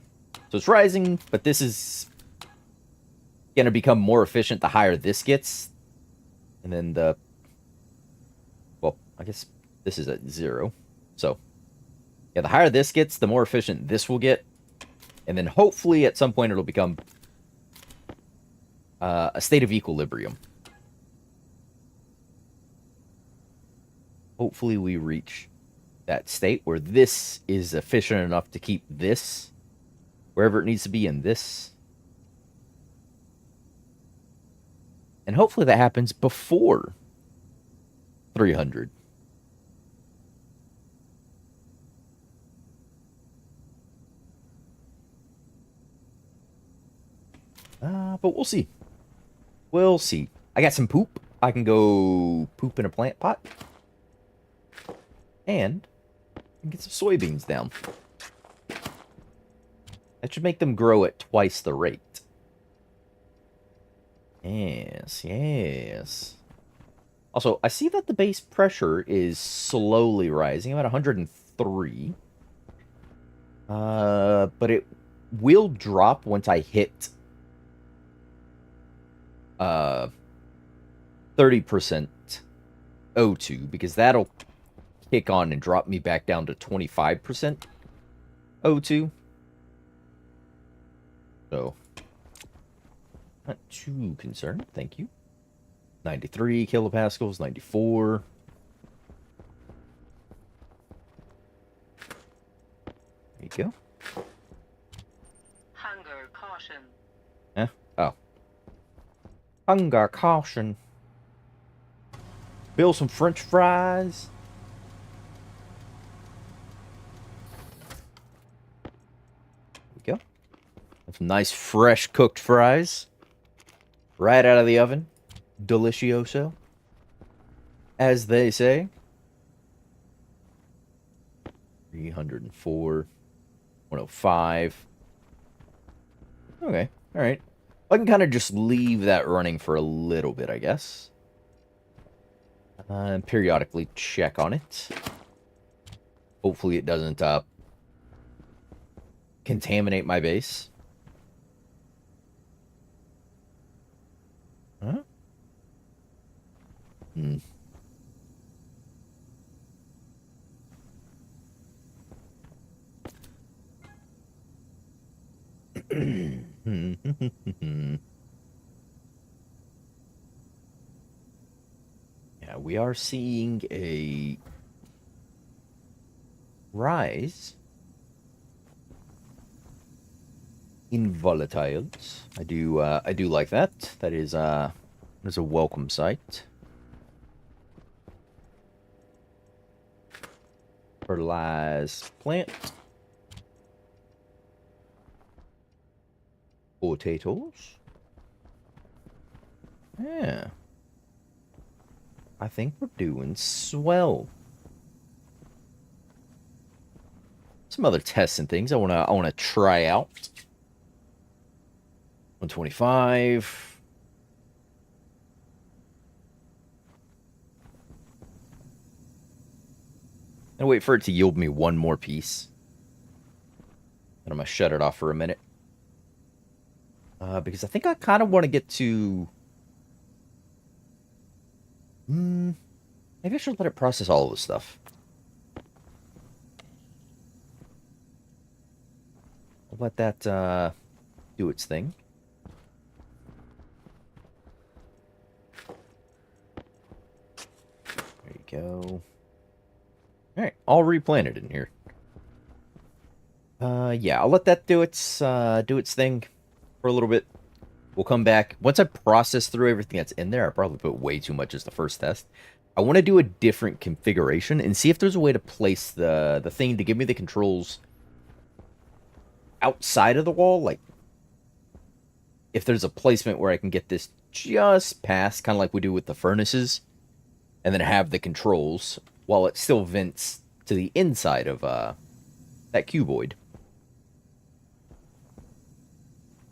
S1: So it's rising, but this is going to become more efficient the higher this gets. And then well, I guess this is at 0. So, yeah, the higher this gets, the more efficient this will get. And then hopefully at some point it'll become a state of equilibrium. Hopefully we reach that state where this is efficient enough to keep this wherever it needs to be in this. And hopefully that happens before 300. But we'll see. We'll see. I got some poop. I can go poop in a plant pot. And get some soybeans down. That should make them grow at twice the rate. Yes. Also, I see that the base pressure is slowly rising. I'm at 103. But it will drop once I hit 30% O2, because that'll kick on and drop me back down to 25% O2. So, not too concerned. Thank you. 93 kilopascals, 94. There you go.
S2: Hunger caution.
S1: Eh? Oh. Hunger caution. Build some French fries. There we go. Some nice fresh cooked fries. Right out of the oven. Delicioso. As they say. 304. 105. Okay. Alright. I can kind of just leave that running for a little bit, I guess. And periodically check on it. Hopefully it doesn't contaminate my base. Huh? Hmm. Yeah, we are seeing a rise in volatiles. I do like that. That is a welcome sight. Fertilize plant. Potatoes. Yeah. I think we're doing swell. Some other tests and things I wanna try out. 125. And wait for it to yield me one more piece. And I'm gonna shut it off for a minute. Because I think I kind of want to get to... maybe I should let it process all of this stuff. I'll let that do its thing. There you go. Alright, all replanted in here. Yeah, I'll let that do its thing for a little bit. We'll come back. Once I process through everything that's in there, I probably put way too much as the first test. I want to do a different configuration and see if there's a way to place the thing to give me the controls outside of the wall. Like, if there's a placement where I can get this just past, kind of like we do with the furnaces, and then have the controls while it still vents to the inside of that cuboid.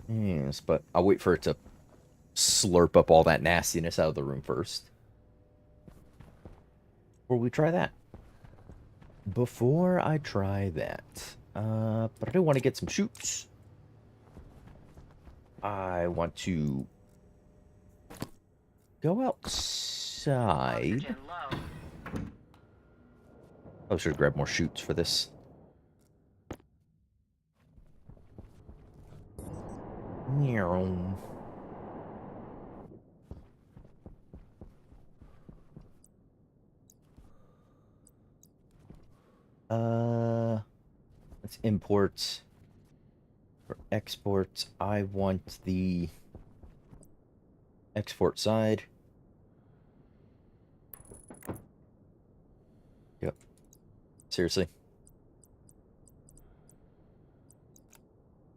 S1: Yes, but I'll wait for it to slurp up all that nastiness out of the room first. Before we try that. Before I try that. But I do want to get some chutes. I want to go outside. I should grab more chutes for this. Let's import. For export, I want the export side. Yep. Seriously.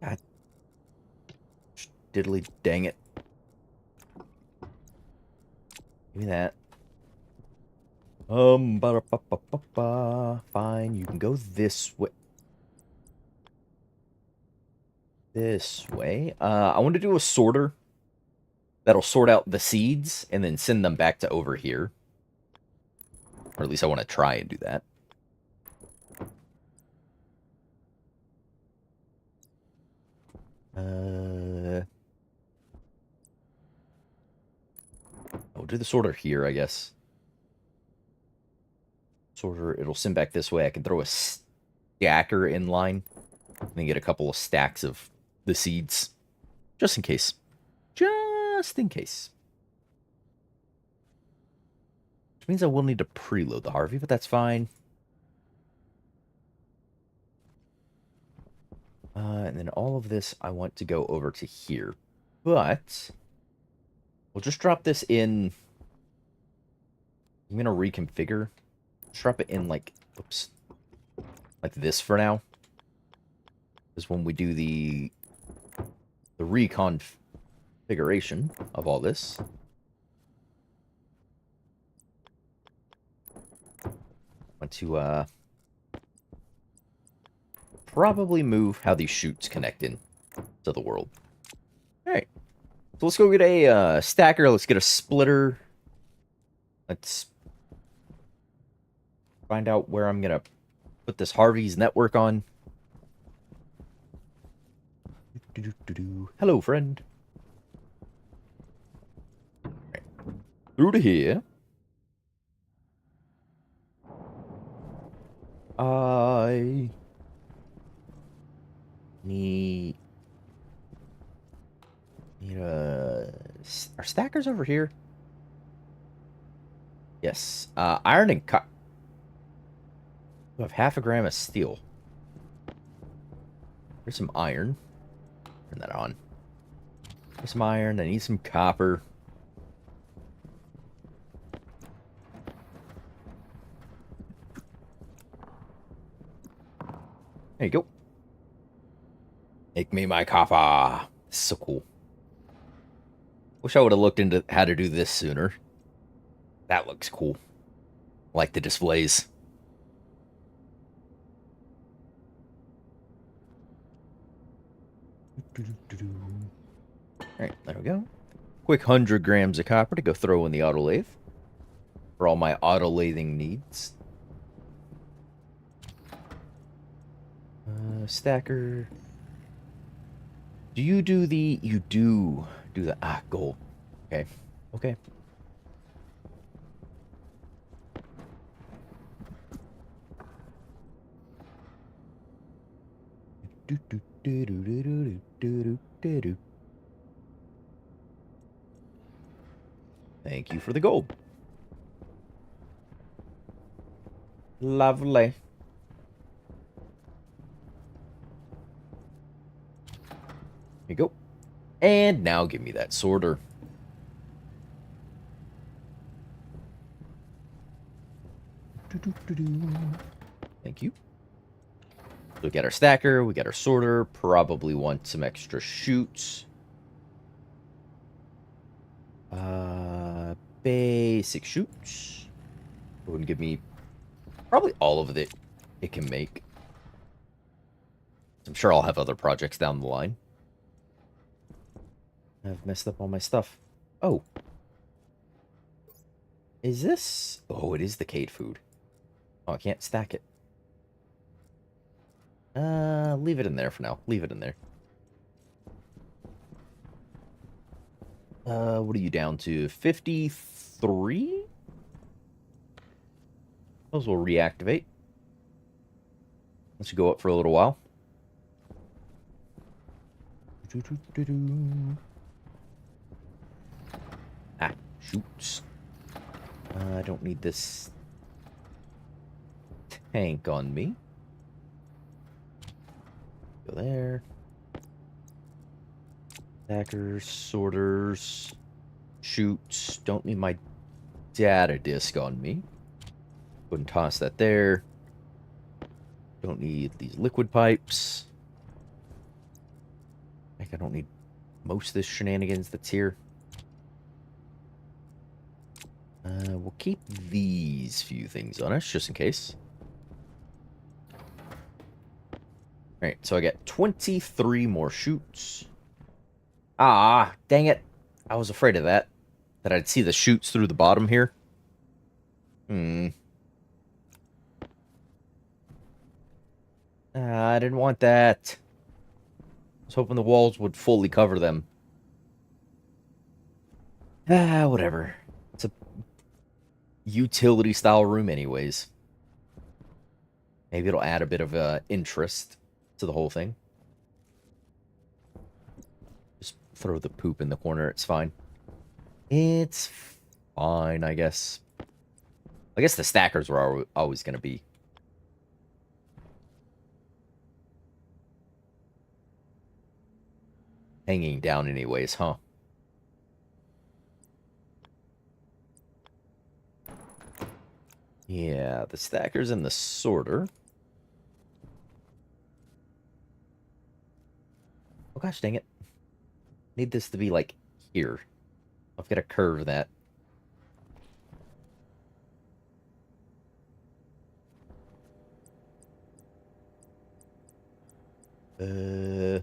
S1: God. Diddly dang it. Give me that. Fine, you can go this way. This way. I want to do a sorter that'll sort out the seeds and then send them back to over here. Or at least I want to try and do that. I'll do the sorter here, I guess. Sorter, it'll send back this way. I can throw a stacker in line and then get a couple of stacks of the seeds. Just in case. Just in case. Which means I will need to preload the Harvey, but that's fine. And then all of this I want to go over to here. But we'll just drop this in. I'm going to reconfigure. Just drop it in like, oops, like this for now. Because when we do the reconfiguration of all this, I want to probably move how these chutes connect in to the world. Alright. So let's go get a stacker. Let's get a splitter. Let's find out where I'm going to put this Harvey's network on. Hello, friend. Right. Through to here. I need are stackers over here? Yes. Iron and cut. We have half a gram of steel. There's some iron. Turn that on. There's some iron. I need some copper. There you go. Make me my copper. This is so cool. Wish I would have looked into how to do this sooner. That looks cool. I like the displays. Alright, there we go. Quick 100 grams of copper to go throw in the autolathe. For all my autolathing needs. Stacker. Do you do the... You do the... Ah, gold. Okay. Okay. Thank you for the gold. Lovely. Here you go. And now give me that sorter. Thank you. So we got our stacker, we got our sorter, probably want some extra chutes. Basic chutes. It would give me probably all of it can make. I'm sure I'll have other projects down the line. I've messed up all my stuff. Oh. Is this... Oh, it is the Cade food. Oh, I can't stack it. Leave it in there for now. Leave it in there. What are you down to? 53? Those will reactivate. Let's go up for a little while. Ah, shoots. I don't need this tank on me. Go there. Stackers, sorters, chutes. Don't need my data disk on me. Go and toss that there. Don't need these liquid pipes. I don't need most of this shenanigans that's here. We'll keep these few things on us, just in case. Alright, so I got 23 more chutes. Ah, dang it. I was afraid of that. That I'd see the chutes through the bottom here. I didn't want that. I was hoping the walls would fully cover them. Ah, whatever. It's a utility style room anyways. Maybe it'll add a bit of interest to the whole thing. Just throw the poop in the corner, it's fine. It's fine, I guess. I guess the stackers were always going to be. Hanging down anyways, huh? Yeah, the stackers and the sorter. Oh gosh, dang it. Need this to be like here. I've got to curve that. I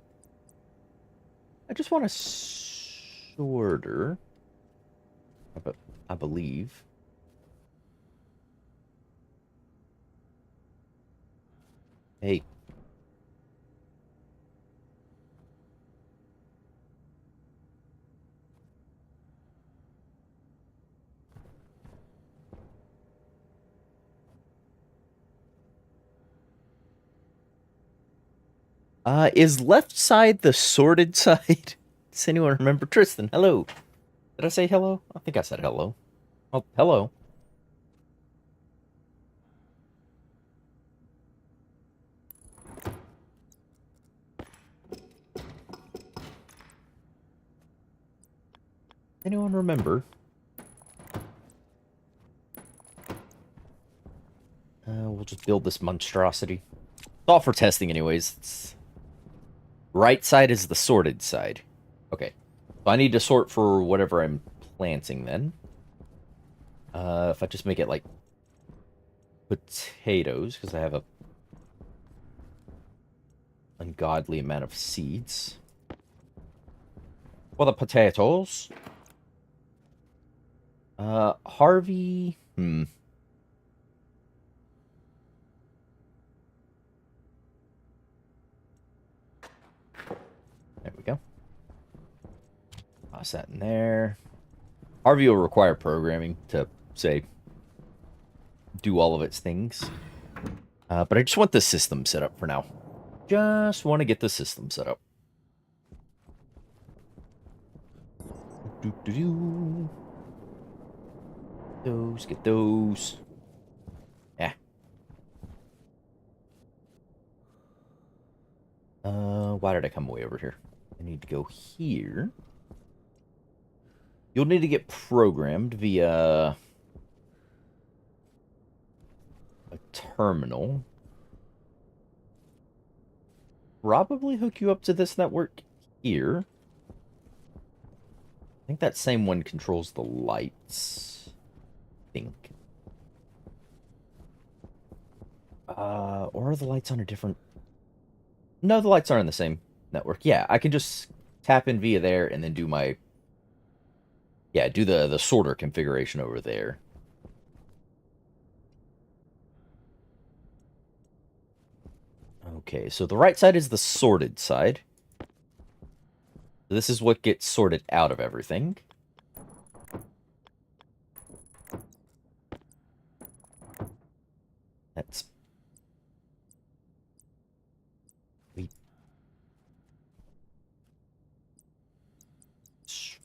S1: just want a sorter. I believe. Hey. Is left side the sorted side? Does anyone remember? Tristan, hello. Did I say hello? I think I said hello. Oh, hello. Anyone remember? We'll just build this monstrosity. It's all for testing anyways. It's... Right side is the sorted side. Okay. So I need to sort for whatever I'm planting then. If I just make it like potatoes, because I have a ungodly amount of seeds. Well, the potatoes. Harvey. There we go. Toss that in there. Harvey will require programming to, say, do all of its things. But I just want the system set up for now. Just want to get the system set up. Those, get those. Yeah. Why did I come way over here? I need to go here. You'll need to get programmed via a terminal. Probably hook you up to this network here. I think that same one controls the lights. I think. Or are the lights on a different... No, the lights aren't in the same network. Yeah, I can just tap in via there and then do my... Yeah, do the sorter configuration over there. Okay, so the right side is the sorted side. This is what gets sorted out of everything. That's...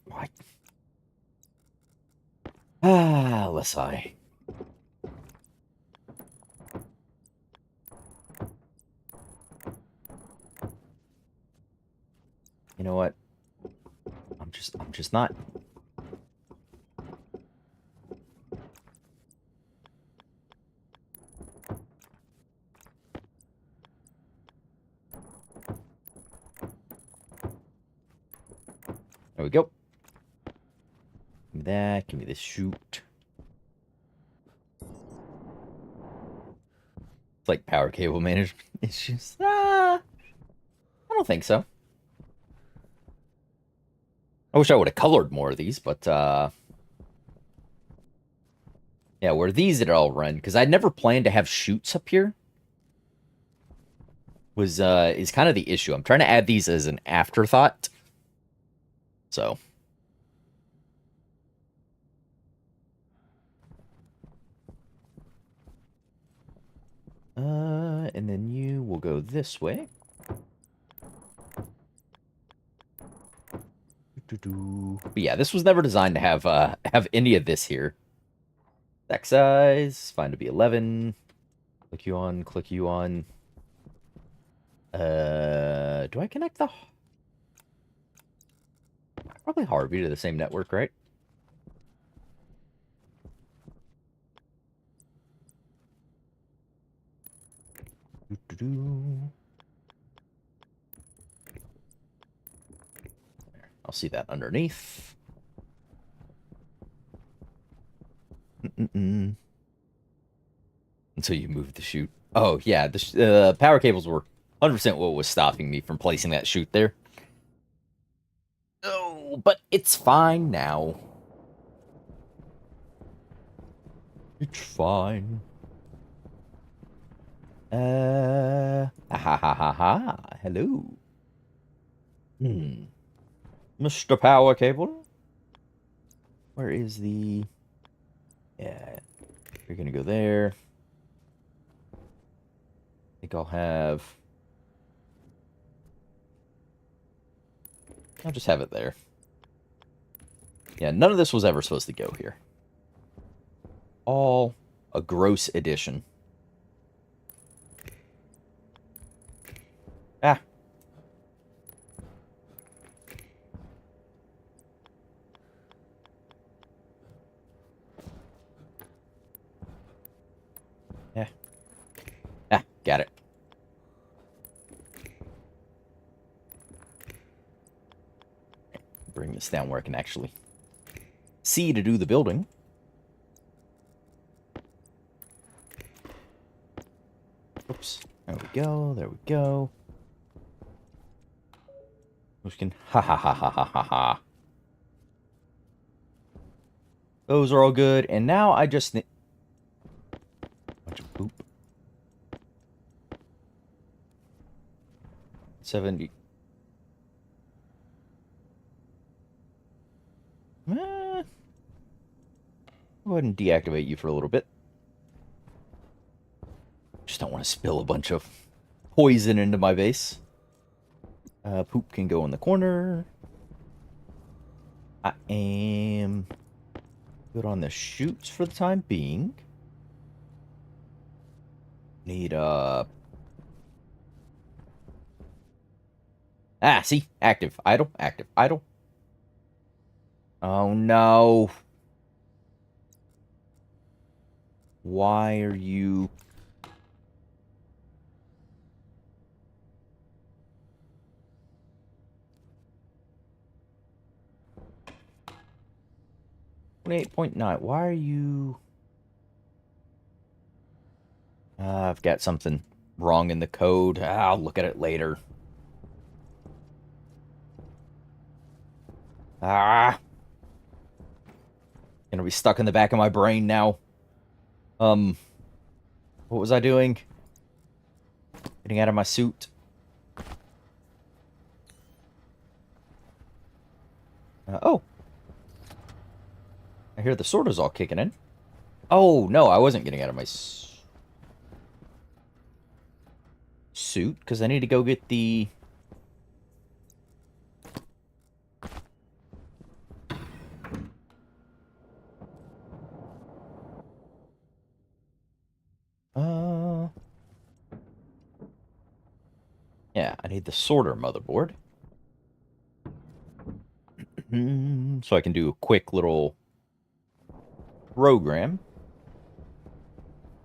S1: What? Let's see. You know what? I'm just not... There we go. Give me that. Give me this chute. It's like power cable management issues. I don't think so. I wish I would have colored more of these, but yeah, where these had all run, because I never planned to have chutes up here. Is kind of the issue. I'm trying to add these as an afterthought. So. And then you will go this way. But yeah, this was never designed to have any of this here. Stack size, find to be 11. Click you on, click you on. Do I connect the... Probably Harvey to the same network, right? I'll see that underneath. Until you move the chute. Oh, yeah, the power cables were 100% what was stopping me from placing that chute there. Oh, but it's fine now. It's fine. Ha ha ha ha ha. Hello. Mr. Power Cable? Where is the... Yeah. You're gonna go there. I think I'll have... I'll just have it there. Yeah, none of this was ever supposed to go here. All a gross addition. Ah. Yeah. Ah, got it. Bring this down where I can actually see to do the building. go. There we go. We can. Ha ha ha ha ha ha ha. Those are all good. And now I just need. Bunch of poop. 70. Go ahead and deactivate you for a little bit. Just don't want to spill a bunch of poison into my base. Poop can go in the corner. I am good on the chutes for the time being. Need see, active, idle, active, idle. Oh no. Why are you... .8.9. Why are you... I've got something wrong in the code. I'll look at it later. Gonna be stuck in the back of my brain now. What was I doing? Getting out of my suit. Oh. I hear the sorters all kicking in. Oh, no, I wasn't getting out of my suit, because I need to go get the... Yeah, I need the sorter motherboard. So I can do a quick little program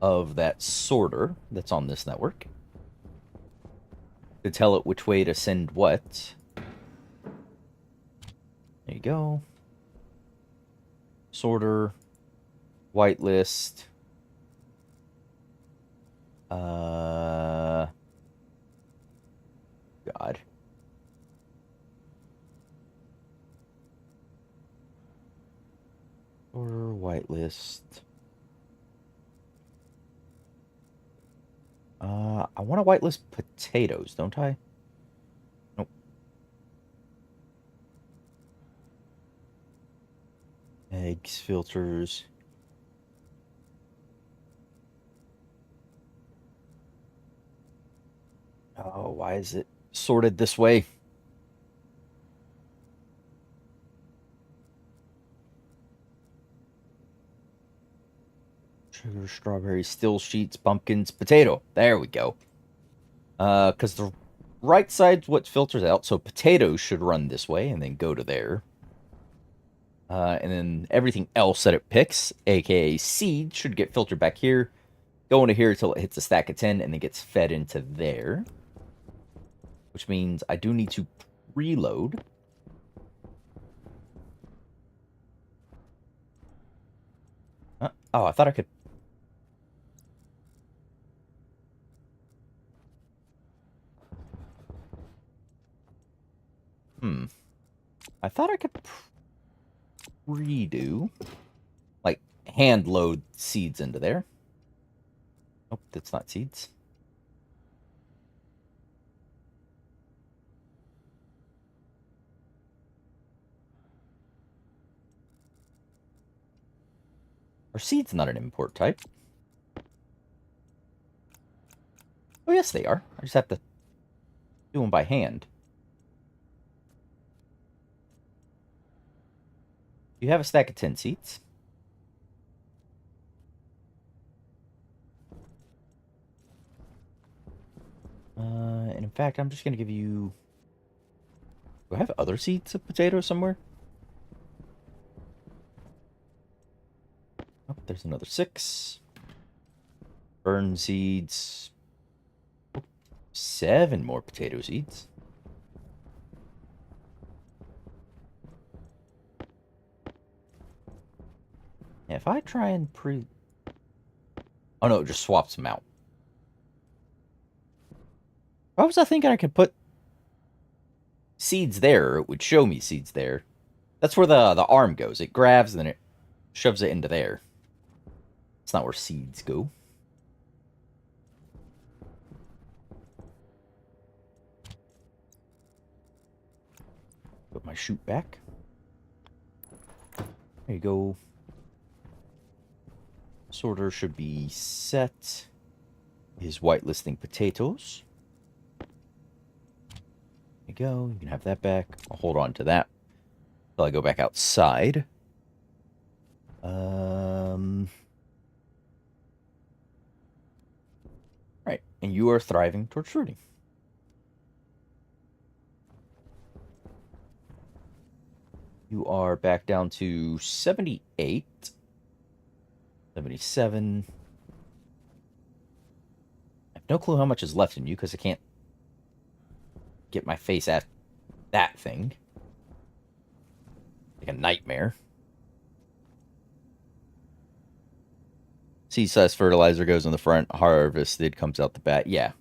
S1: of that sorter that's on this network to tell it which way to send what. There you go. Sorter, whitelist. God. Sorter, whitelist. I want to whitelist potatoes, don't I? Nope. Eggs, filters. Oh, why is it sorted this way? Sugar, strawberries, still sheets, pumpkins, potato. There we go. Because the right side's what filters out, so potatoes should run this way and then go to there. And then everything else that it picks, aka seed, should get filtered back here, go into here until it hits a stack of 10, and then gets fed into there. Which means I do need to reload. Oh, I thought I could... I thought I could redo, like, hand load seeds into there. Nope, that's not seeds. Are seeds not an import type? Oh, yes, they are. I just have to do them by hand. You have a stack of 10 seeds. And in fact, I'm just going to give you... Do I have other seeds of potatoes somewhere? Oh, there's another 6. Burn seeds. 7 more potato seeds. Yeah, if I try and Oh no, it just swaps them out. Why was I thinking I could put seeds there? It would show me seeds there. That's where the arm goes. It grabs and then it shoves it into there. It's not where seeds go. Put my chute back. There you go. Sorter should be set. Is whitelisting potatoes. There you go. You can have that back. I'll hold on to that until I go back outside. Right. And you are thriving towards fruiting. You are back down to 78. 77. I have no clue how much is left in you because I can't get my face at that thing. Like a nightmare. Seed-sized fertilizer goes in the front. Harvested comes out the back. Yeah.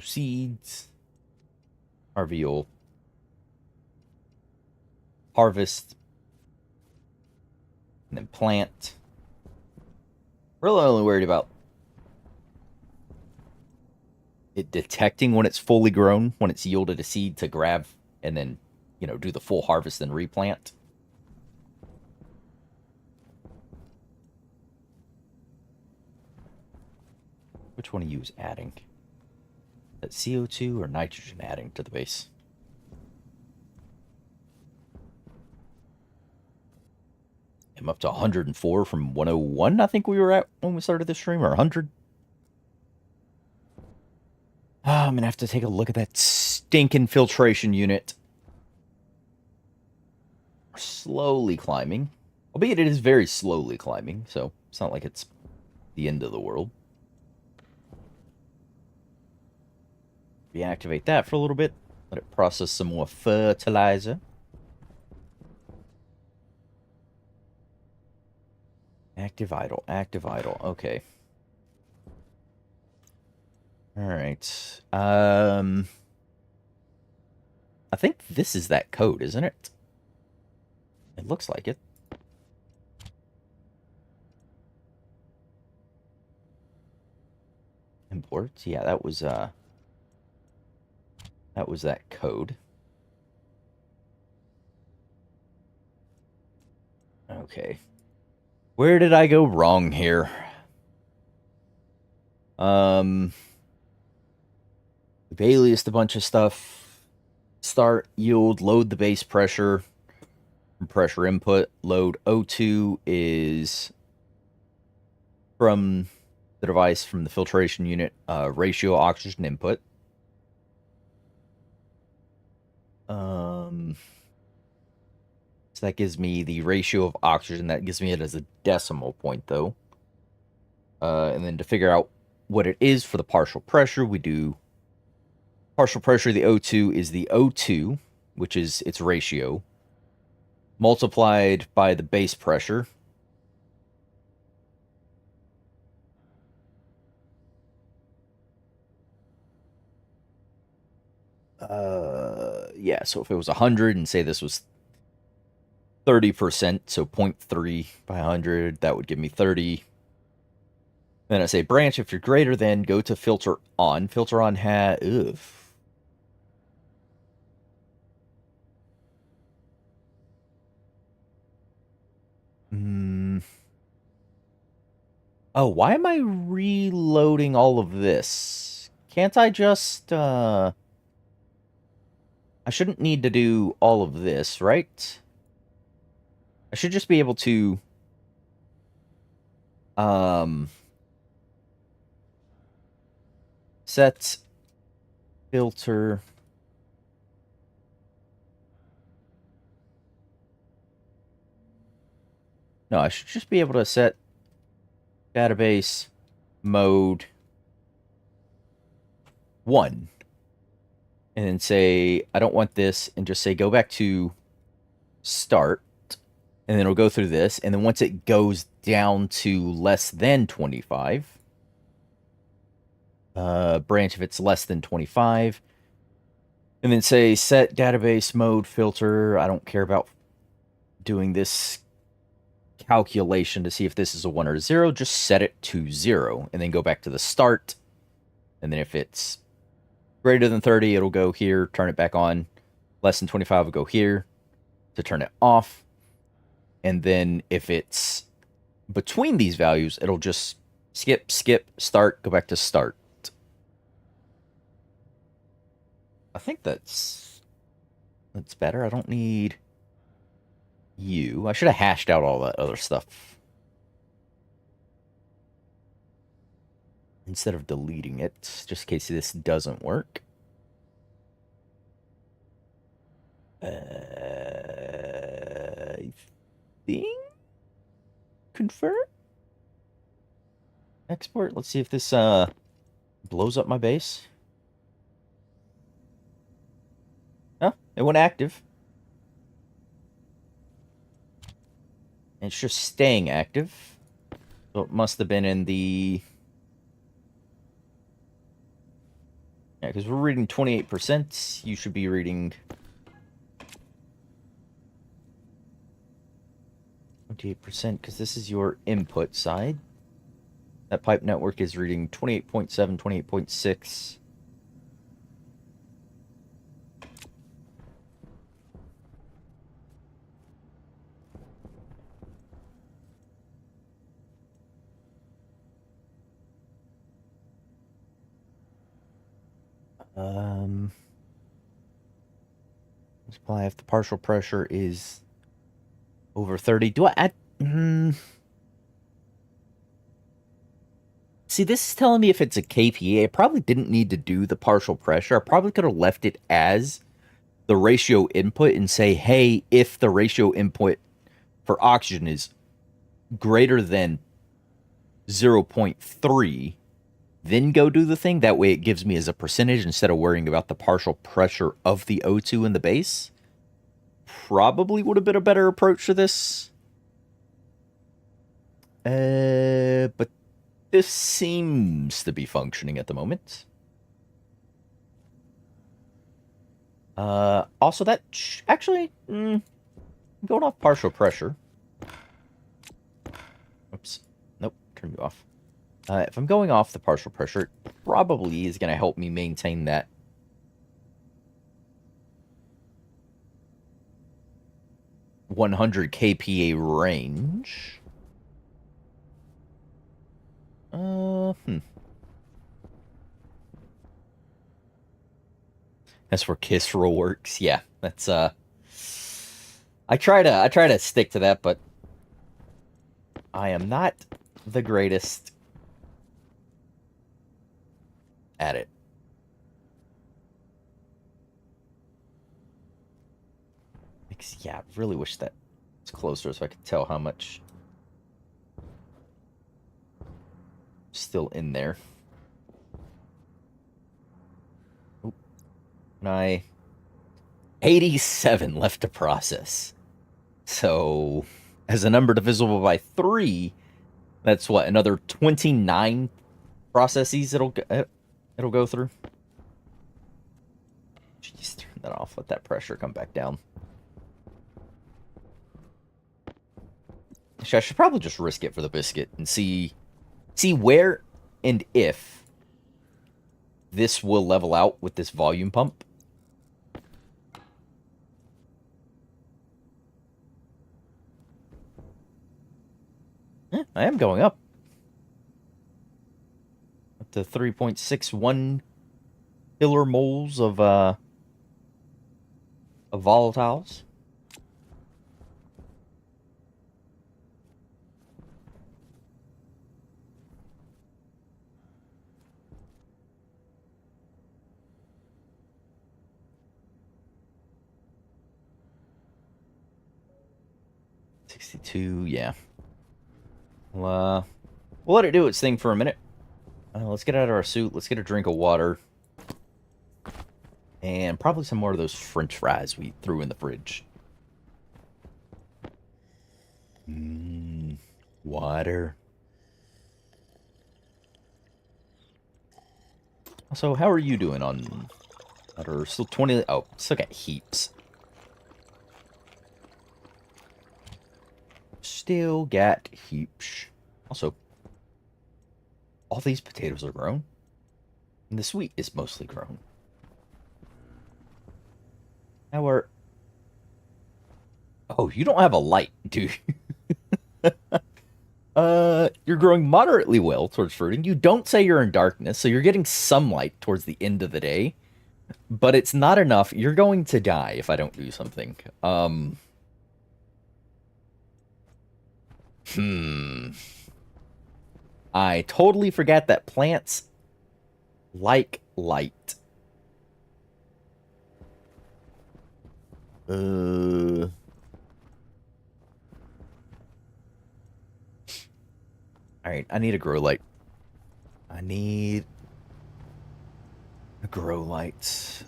S1: Seeds. Harvey will harvest. And then plant. Really only worried about it detecting when it's fully grown, when it's yielded a seed to grab and then, you know, do the full harvest and replant. Which one of you is adding? That CO2 or nitrogen adding to the base? I'm up to 104 from 101, I think we were at when we started the stream, or 100. I'm gonna have to take a look at that stinking filtration unit. We're slowly climbing. Albeit it is very slowly climbing, so it's not like it's the end of the world. Reactivate that for a little bit. Let it process some more fertilizer. Active idle, active idle. Okay. Alright. I think this is that code, isn't it? It looks like it. Imports. Yeah, that was that code. Okay. Where did I go wrong here? We've aliased a bunch of stuff. Start, yield, load the base pressure. Pressure input. Load O2 is from the device, from the filtration unit. Ratio oxygen input. So that gives me the ratio of oxygen. That gives me it as a decimal point, though. And then to figure out what it is for the partial pressure, we do partial pressure. The O2 is the O2, which is its ratio, multiplied by the base pressure. Yeah, so if it was 100 and say this was 30%, so 0.3 by 100, that would give me 30. Then I say branch, if you're greater than, go to filter on. Filter on ugh. Oh, why am I reloading all of this? Can't I just, I shouldn't need to do all of this, right? I should just be able to, set filter. No, I should just be able to set database mode 1. And then say, I don't want this, and just say, go back to start. And then it'll go through this. And then once it goes down to less than 25. Branch if it's less than 25. And then say set database mode filter. I don't care about doing this calculation to see if this is a 1 or a 0. Just set it to 0 and then go back to the start. And then if it's greater than 30, it'll go here, turn it back on. Less than 25 will go here to turn it off. And then if it's between these values, it'll just skip, start, go back to start. I think that's better. I don't need you. I should have hashed out all that other stuff instead of deleting it, just in case this doesn't work. I think confirm export. Let's see if this blows up my base. Oh, it went active. It's just staying active. So it must have been in the... Yeah, because we're reading 28%. You should be reading 28%, because this is your input side. That pipe network is reading 28.7, 28.6. Supply if the partial pressure is over 30. Do I add... See, this is telling me if it's a kPa. I probably didn't need to do the partial pressure. I probably could have left it as the ratio input and say, hey, if the ratio input for oxygen is greater than 0.3, then go do the thing. That way it gives me as a percentage instead of worrying about the partial pressure of the O2 in the base. Probably would have been a better approach to this. But this seems to be functioning at the moment. Also, that actually, going off partial pressure. Oops. Nope, turn you off. If I'm going off the partial pressure, it probably is going to help me maintain that 100 kPa range. That's where kiss roll works. Yeah, that's I try to stick to that, but I am not the greatest at it. Yeah, I really wish that was closer so I could tell how much still in there. Oop. And 87 left to process. So, as a number divisible by 3, that's what, another 29 processes it'll go through. Jeez, turn that off. Let that pressure come back down. Actually, I should probably just risk it for the biscuit and see where and if this will level out with this volume pump. I am going up to 3.61 killer moles of volatiles. Yeah. Well, we'll let it do its thing for a minute. Let's get out of our suit. Let's get a drink of water. And probably some more of those French fries we threw in the fridge. Water. So, how are you doing on water? Still 20. Oh, still got heaps. Still got heaps. Also, all these potatoes are grown. And the sweet is mostly grown. How are... Oh, you don't have a light, do you? You're growing moderately well towards fruiting. You don't say you're in darkness, so you're getting some light towards the end of the day. But it's not enough. You're going to die if I don't do something. I totally forgot that plants like light. Alright, I need a grow light. I need a grow light.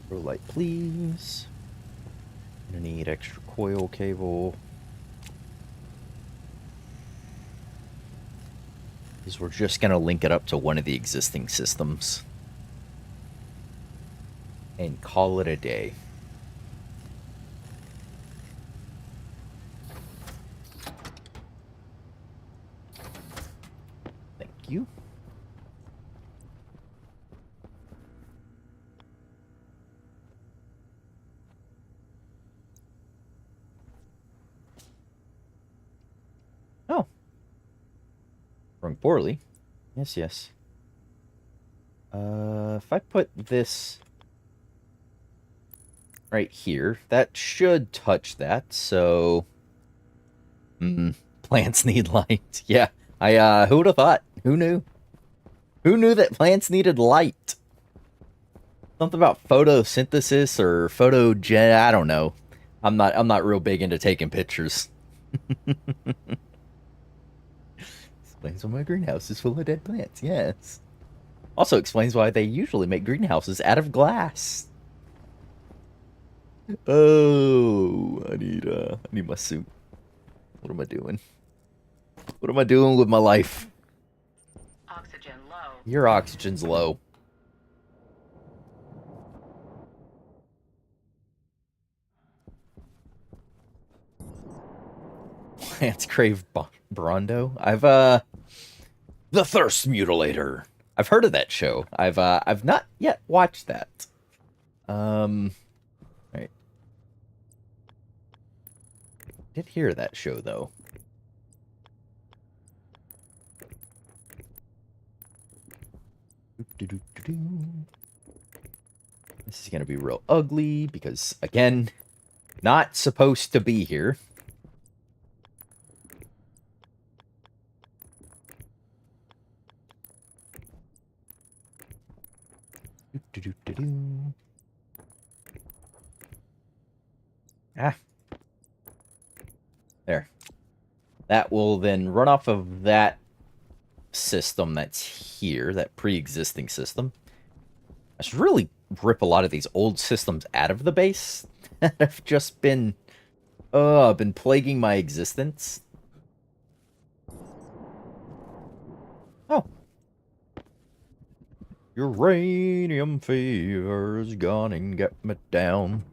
S1: Grow light, please. I need extra coil cable. Because we're just going to link it up to one of the existing systems. And call it a day. Thank you. Oh. Growing poorly. Yes, yes. If I put this right here, that should touch that, so... plants need light. Yeah, who would have thought? Who knew? Who knew that plants needed light? Something about photosynthesis or photogen, I don't know. I'm not real big into taking pictures. Explains why my greenhouse is full of dead plants, yes. Also explains why they usually make greenhouses out of glass. Oh, I need my suit. What am I doing? What am I doing with my life?
S2: Oxygen low.
S1: Your oxygen's low. Plants crave Brondo. The Thirst Mutilator. I've heard of that show. I've not yet watched that. Right. Did hear that show though. This is gonna be real ugly because again, not supposed to be here. Ah. There. That will then run off of that system that's here, that pre-existing system. I should really rip a lot of these old systems out of the base that have just been plaguing my existence. Oh. Uranium fever's gone and got me down.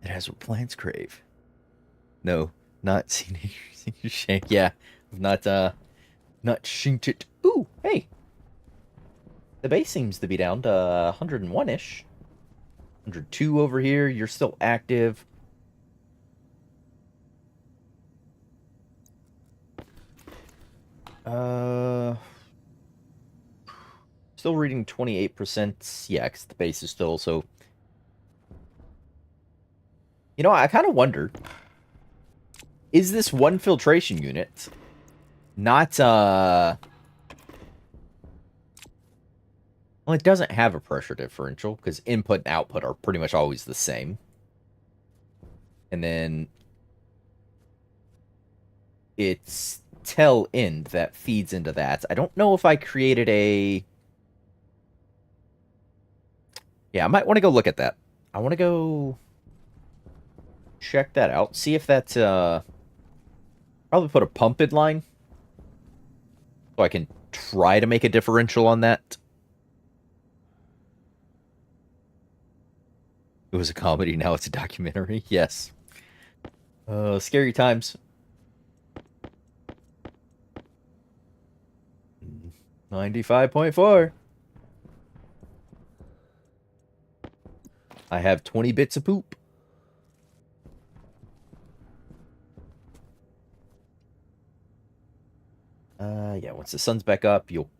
S1: It has what plants crave. No, not senior shank. Yeah, not shinked it. Ooh, hey. The base seems to be down to 101-ish. 102 over here. You're still active. Still reading 28%. Yeah, because the base is still so... You know, I kind of wonder, is this one filtration unit not, well, it doesn't have a pressure differential, because input and output are pretty much always the same. And then it's tail end that feeds into that. I don't know if I created a... Yeah, I might want to go look at that. I want to go check that out. See if that's, probably put a pump in line. So I can try to make a differential on that. It was a comedy, now it's a documentary. Yes. Scary times. 95.4. I have 20 bits of poop. Yeah, once the sun's back up, you'll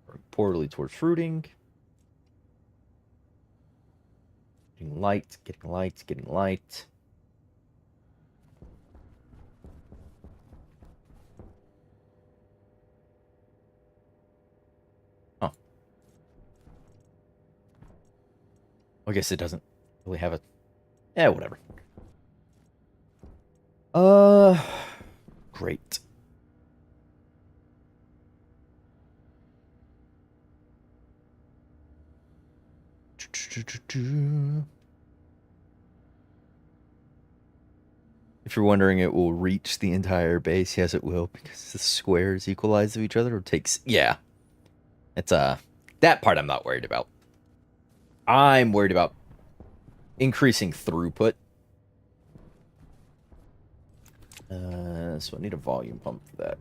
S1: work poorly towards fruiting. Getting light, getting light, getting light. Huh. I guess it doesn't really have a... Eh, whatever. Great. If you're wondering, it will reach the entire base. Yes, it will, because the squares equalize of each other. It takes... Yeah. It's, that part I'm not worried about. I'm worried about increasing throughput. So I need a volume pump for that.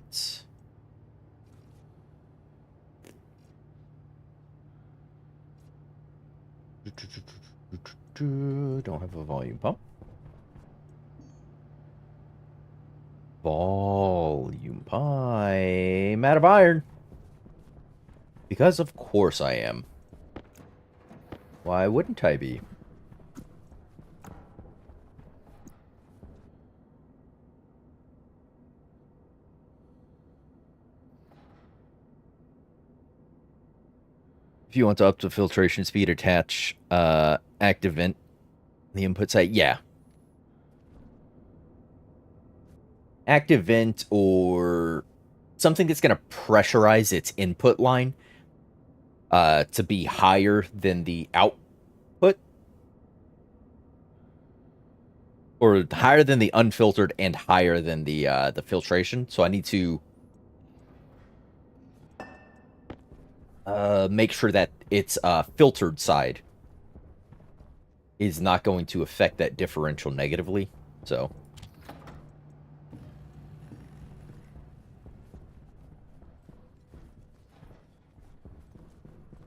S1: Don't have a volume pump. Volume pump. I'm out of iron. Because of course I am. Why wouldn't I be? If you want to up the filtration speed, attach active vent. The input side, yeah. Active vent or something that's going to pressurize its input line to be higher than the output. Or higher than the unfiltered and higher than the filtration. So I need to make sure that its filtered side is not going to affect that differential negatively. So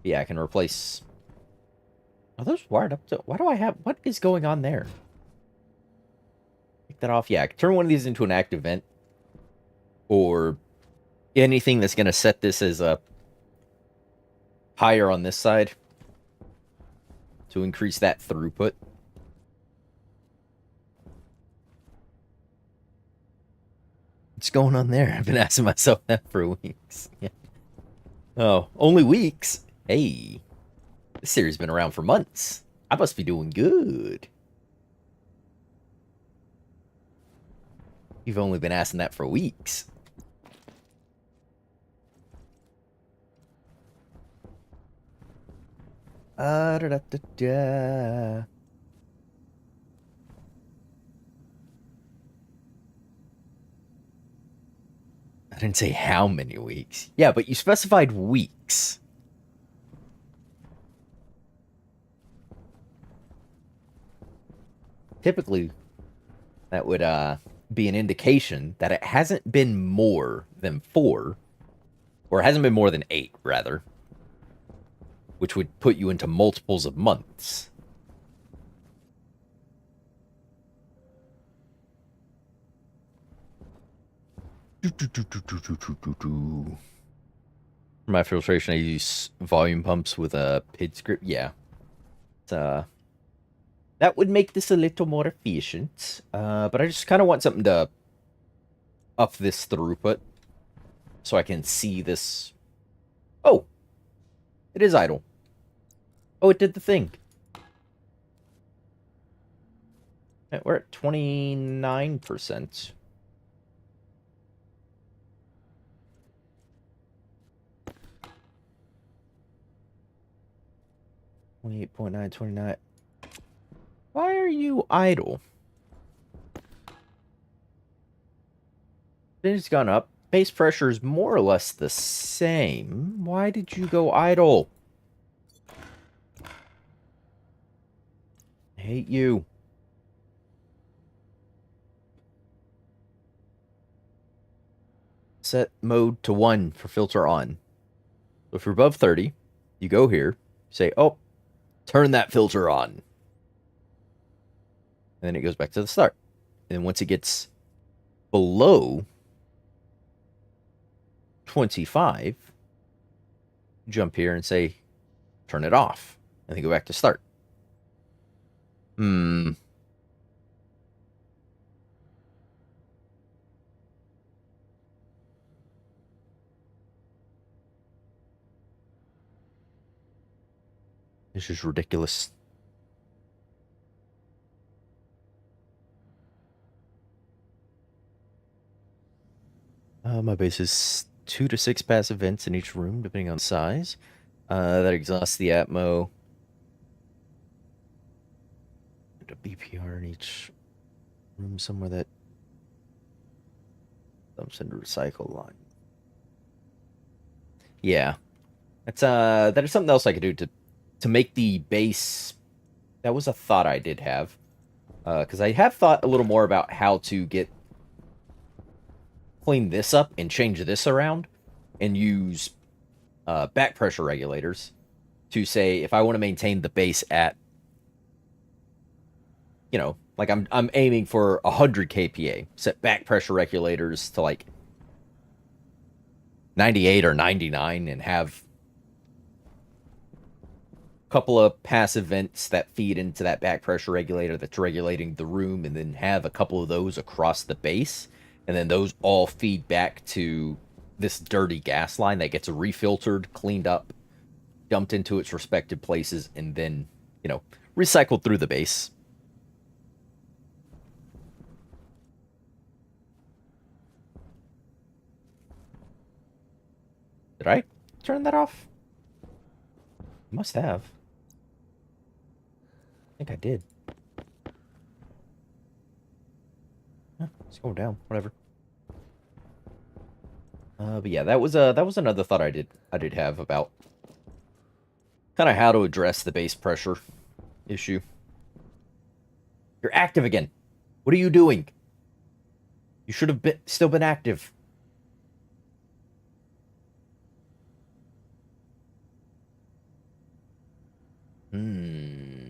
S1: yeah, I can replace... Are those wired up to... Why do I have... What is going on there? Take that off. Yeah, I can turn one of these into an active vent. Or anything that's going to set this as a higher on this side to increase that throughput. What's going on there? I've been asking myself that for weeks. Yeah. Oh, only weeks? Hey, this series has been around for months. I must be doing good. You've only been asking that for weeks. Da, da, da, da. I didn't say how many weeks. Yeah, but you specified weeks. Typically, that would be an indication that it hasn't been more than 4, or it hasn't been more than 8, rather, which would put you into multiples of months. For my filtration, I use volume pumps with a PID script. Yeah. That would make this a little more efficient. But I just kind of want something to up this throughput so I can see this. Oh, it is idle. Oh, it did the thing. We're at 29%. 28.9, 29. Why are you idle? It's gone up. Base pressure is more or less the same. Why did you go idle? I hate you. Set mode to 1 for filter on. So if you're above 30, you go here, say, oh, turn that filter on. And then it goes back to the start. And once it gets below 25, jump here and say, turn it off. And then go back to start. This is ridiculous. My base is 2 to 6 passive vents in each room, depending on size. That exhausts the Atmo. And a BPR in each room somewhere that dumps into recycle line. Yeah. That is something else I could do to make the base. That was a thought I did have. Because I have thought a little more about how to clean this up and change this around and use back pressure regulators to say if I want to maintain the base at, you know, like I'm aiming for 100 kPa, set back pressure regulators to like 98 or 99 and have a couple of passive vents that feed into that back pressure regulator that's regulating the room, and then have a couple of those across the base, and then those all feed back to this dirty gas line that gets refiltered, cleaned up, dumped into its respective places, and then, you know, recycled through the base. Did I turn that off? Must have. I think I did. It's going down. Whatever. But yeah, that was another thought I did have about kind of how to address the base pressure issue. You're active again. What are you doing? You should have still been active. Hmm.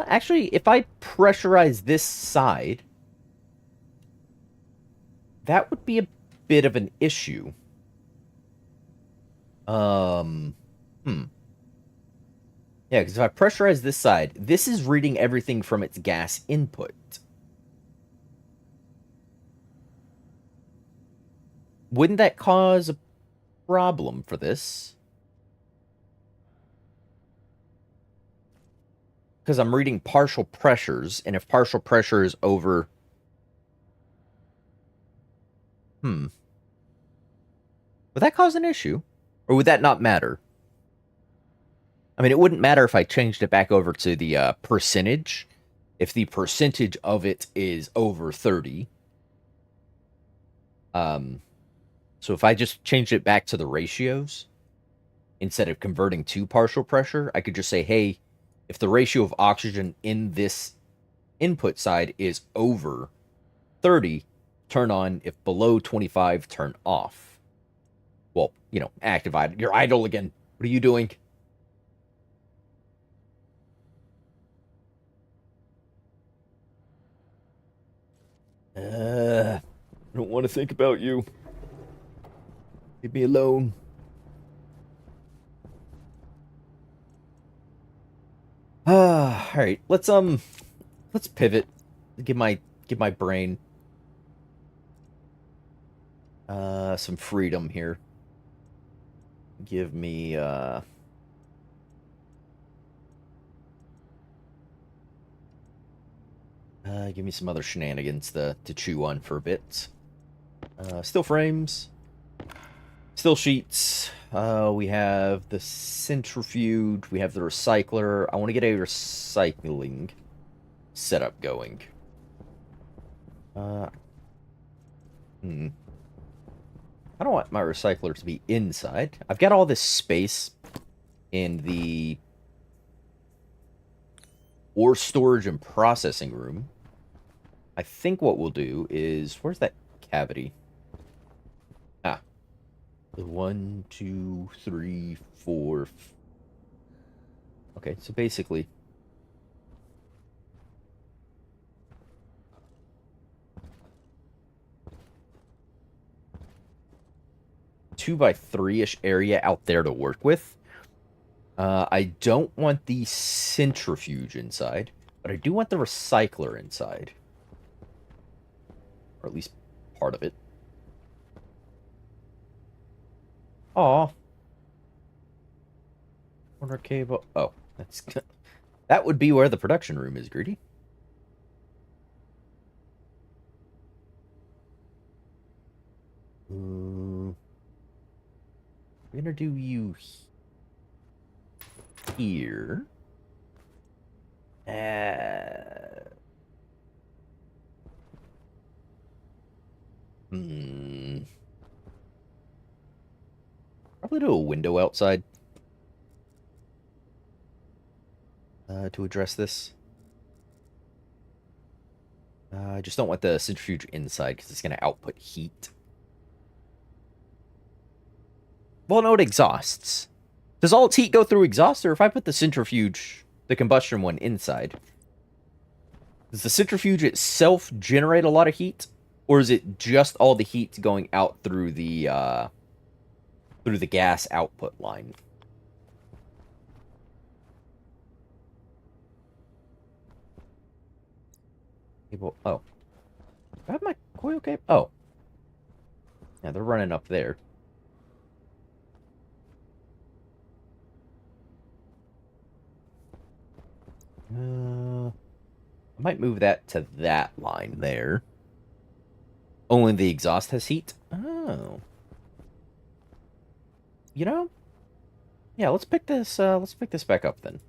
S1: Actually, if I pressurize this side, that would be a bit of an issue. Yeah, because if I pressurize this side, this is reading everything from its gas input. Wouldn't that cause a problem for this? Because I'm reading partial pressures, and if partial pressure is over... Would that cause an issue? Or would that not matter? I mean, it wouldn't matter if I changed it back over to the percentage. If the percentage of it is over 30. So if I just changed it back to the ratios, instead of converting to partial pressure, I could just say, hey, if the ratio of oxygen in this input side is over 30, turn on. If below 25, turn off. Well, you know, active idle. You're idle again. What are you doing? I don't want to think about you. Leave me alone. All right. Let's pivot. Give my brain some freedom here. Give me Give me some other shenanigans to chew on for a bit. Still frames. Still sheets. We have the centrifuge. We have the recycler. I want to get a recycling setup going. I don't want my recycler to be inside. I've got all this space in the ore storage and processing room. I think what we'll do is... Where's that cavity? Ah. The 1, 2, 3, 4... Okay, so basically... 2x3-ish area out there to work with. I don't want the centrifuge inside, but I do want the recycler inside. Or at least part of it. Aw. Corner cable. Oh, that's... That would be where the production room is, Greedy. We're gonna do you here. Probably do a window outside to address this. I just don't want the centrifuge inside because it's going to output heat. Well, no, it exhausts. Does all its heat go through exhaust, or if I put the centrifuge, the combustion one, inside, does the centrifuge itself generate a lot of heat, or is it just all the heat going out through the gas output line? Cable. Oh, do I have my coil cable? Oh, yeah, they're running up there. I might move that to that line there. Only the exhaust has heat? Oh. You know? Yeah, let's pick this back up then.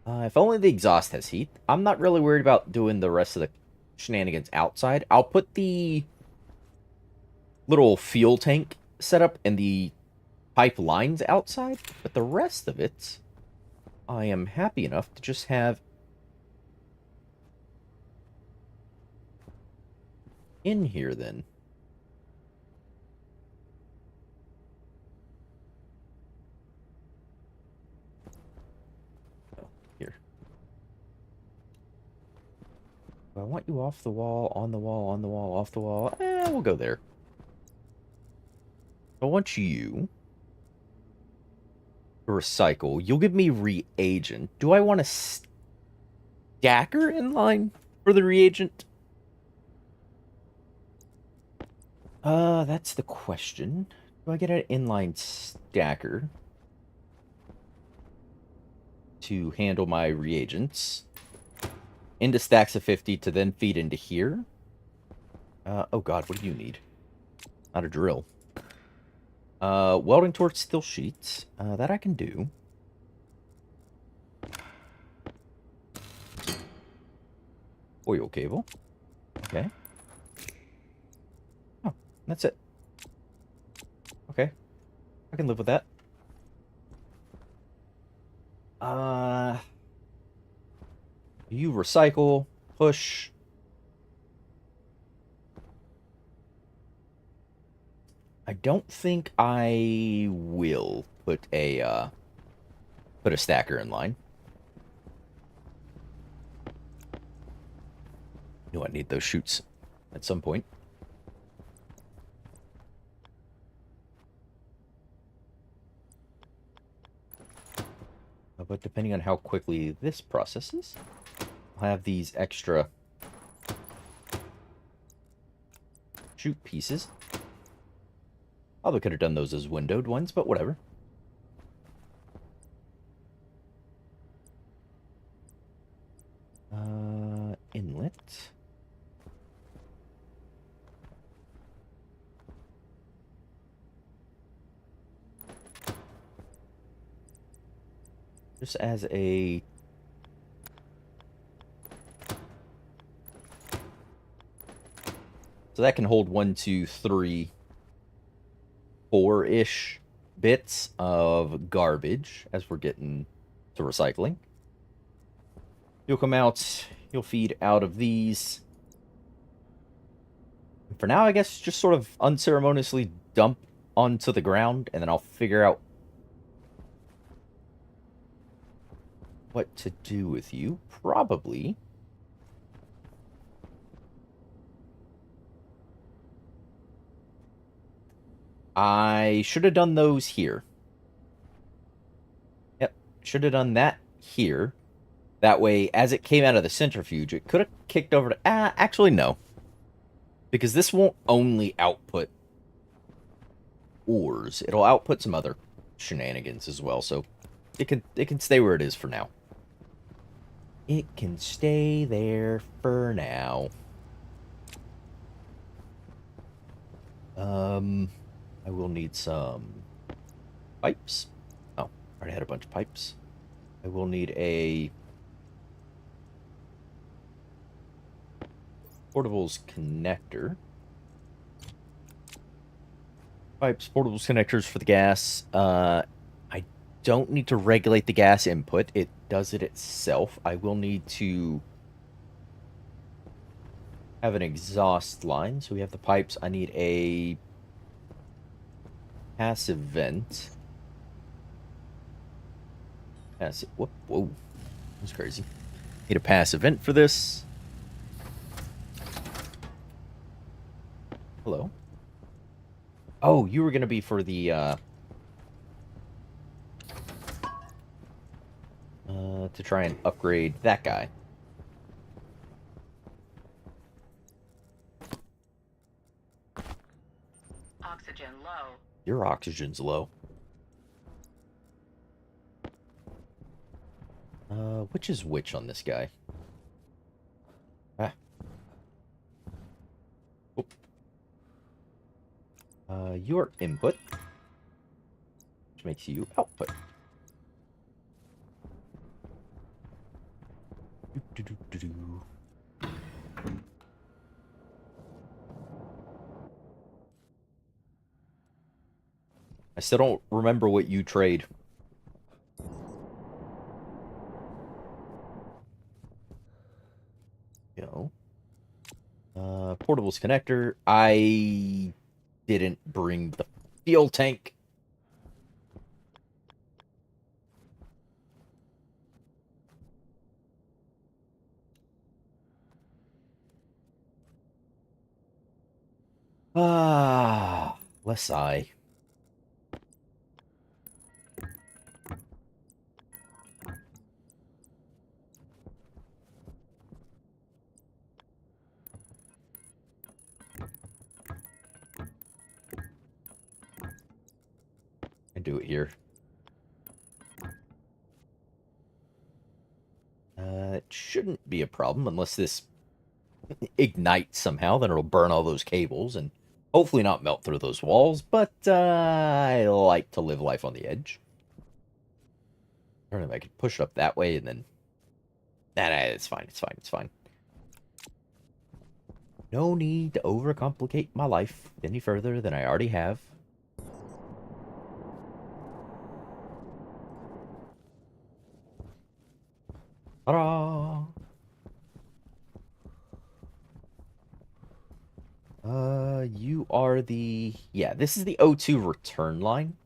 S1: If only the exhaust has heat. I'm not really worried about doing the rest of the shenanigans outside. I'll put the little fuel tank setup and the pipe lines outside, but the rest of it, I am happy enough to just have in here then. Oh, here. Do I want you off the wall, on the wall, on the wall, off the wall? We'll go there. I want you to recycle. You'll give me reagent. Do I want a stacker in line for the reagent? That's the question. Do I get an inline stacker to handle my reagents into stacks of 50 to then feed into here? Oh god, what do you need? Not a drill. Welding torch, steel sheets. That I can do. Oil cable. Okay. Oh, that's it. Okay. I can live with that. You recycle, push. I don't think I will put a stacker in line. You know I need those chutes at some point. But depending on how quickly this processes, I'll have these extra chute pieces. Probably could have done those as windowed ones, but whatever. it. Just as a... So that can hold 1, 2, 3, 4-ish bits of garbage as we're getting to recycling. You'll come out, you'll feed out of these. For now, I guess just sort of unceremoniously dump onto the ground, and then I'll figure out what to do with you. Probably. I should have done those here. Yep, should have done that here. That way, as it came out of the centrifuge, it could have kicked over to... actually, no. Because this won't only output ores. It'll output some other shenanigans as well, so it can stay where it is for now. It can stay there for now. I will need some pipes. Oh, I already had a bunch of pipes. I will need a portables connector. Pipes, portables, connectors for the gas. I don't need to regulate the gas input. It does it itself. I will need to have an exhaust line. So we have the pipes. I need a passive vent. Passive. Whoa. That was crazy. Need a passive vent for this. Hello. Oh, you were going to be for the, to try and upgrade that guy.
S2: Oxygen low.
S1: Your oxygen's low. Which is which on this guy? Ah. Your input, which makes you output. I still don't remember what you trade. You know. Portables connector. I didn't bring the fuel tank. Less I. I do it here. It shouldn't be a problem unless this ignites somehow. Then it'll burn all those cables and hopefully not melt through those walls. But I like to live life on the edge. I don't know if I could push it up that way and then... Nah, it's fine. It's fine. It's fine. No need to overcomplicate my life any further than I already have. Ta-da! You are the... Yeah, this is the O2 return line.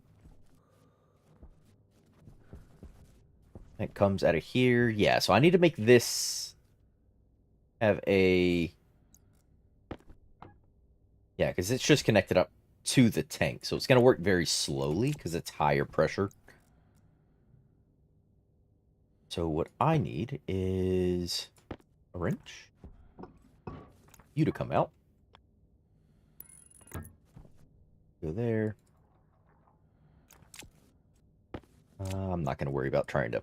S1: It comes out of here. Yeah, so I need to make this have a... Yeah, because it's just connected up to the tank. So it's going to work very slowly because it's higher pressure. So what I need is a wrench. You to come out. Go there. I'm not going to worry about trying to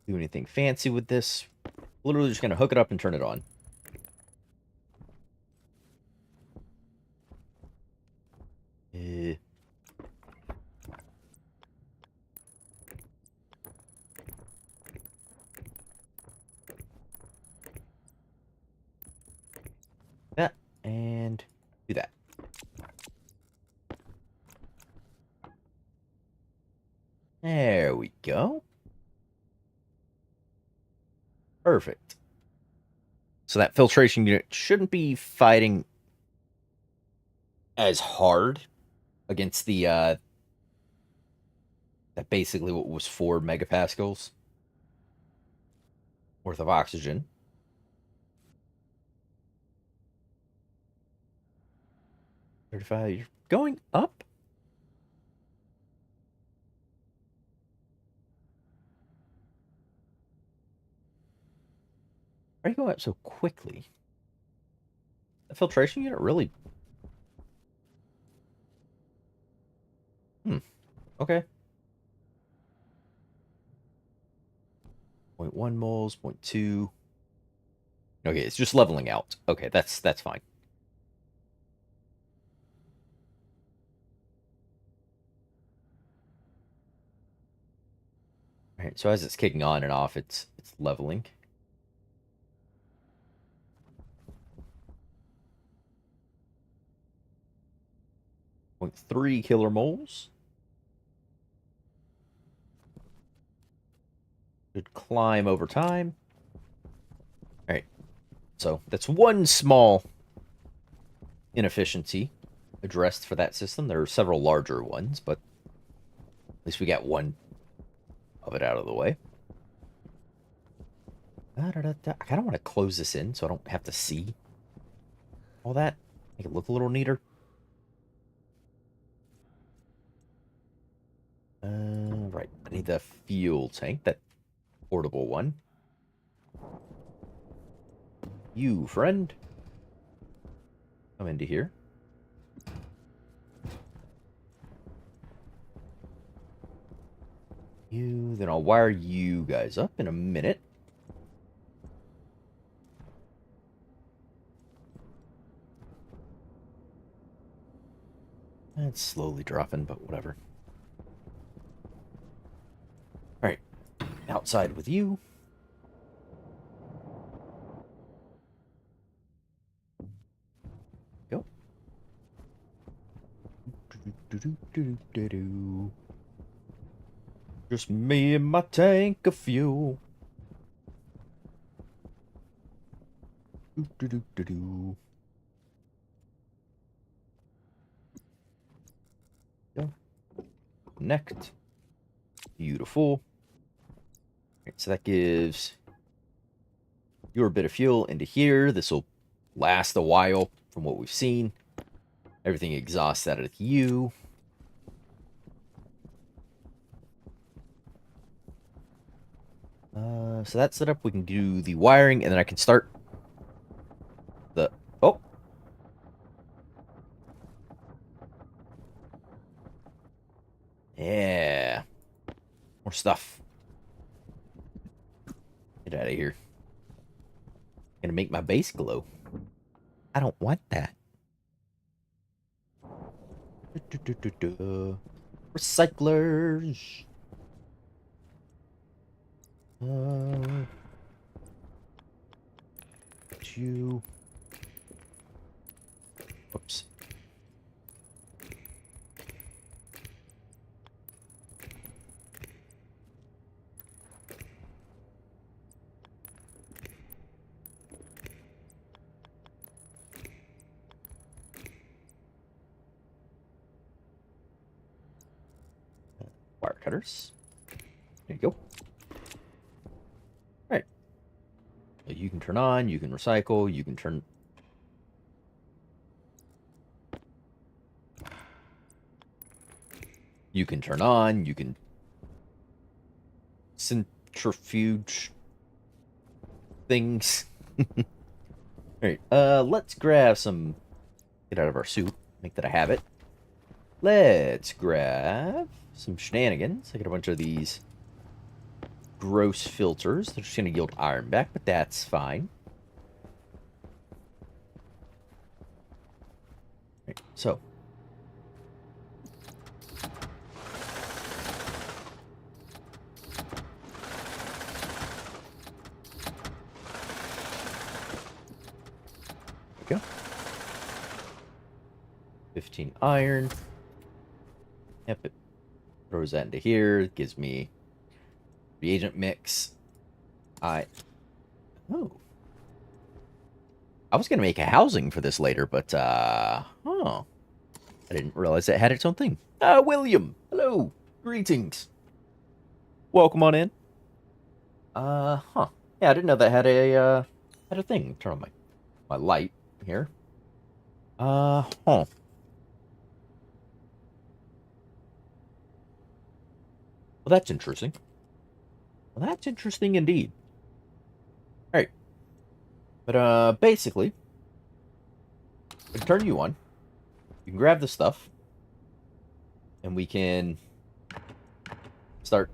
S1: do anything fancy with this. Literally just going to hook it up and turn it on. Uh, that and do that. There we go. Perfect. So that filtration unit shouldn't be fighting as hard against the that basically what was 4 megapascals worth of oxygen. 35. You're going up. Why are you going up so quickly? The filtration unit really. Okay. 0.1 moles, 0.2. Okay, it's just leveling out. Okay, that's fine. All right, so as it's kicking on and off, it's leveling. 0.3 killer moles. Should climb over time. All right, so that's one small inefficiency addressed for that system. There are several larger ones, but at least we got one of it out of the way. I kind of want to close this in so I don't have to see all that. Make it look a little neater. Right. I need the fuel tank, that portable one. You, friend. Come into here. You, then I'll wire you guys up in a minute. It's slowly dropping, but whatever. Alright. Outside with you. Go. Just me and my tank of fuel. Go. Connect. Beautiful. Right, so that gives your bit of fuel into here. This will last a while from what we've seen. Everything exhausts out of you. So that's set up. We can do the wiring, and then I can start the... Oh! Yeah. More stuff. Get out of here. Gonna make my base glow. I don't want that. Recyclers. You. Oops. Wire cutters. There you go. Right. So you can turn on, you can recycle, you can turn... You can turn on, you can centrifuge things. Alright, let's grab some... Get out of our suit. Make that a habit. Let's grab some shenanigans. I got a bunch of these gross filters. They're just going to yield iron back, but that's fine. Right, so, we go. 15 iron. Yep, it throws that into here. It gives me reagent mix. Oh. I was gonna make a housing for this later, but I didn't realize it had its own thing. William, hello, greetings, welcome on in. Yeah, I didn't know that had a thing. Turn on my light here. Well, that's interesting. Well, that's interesting indeed. All right, but basically, I can turn you on. You can grab the stuff, and we can start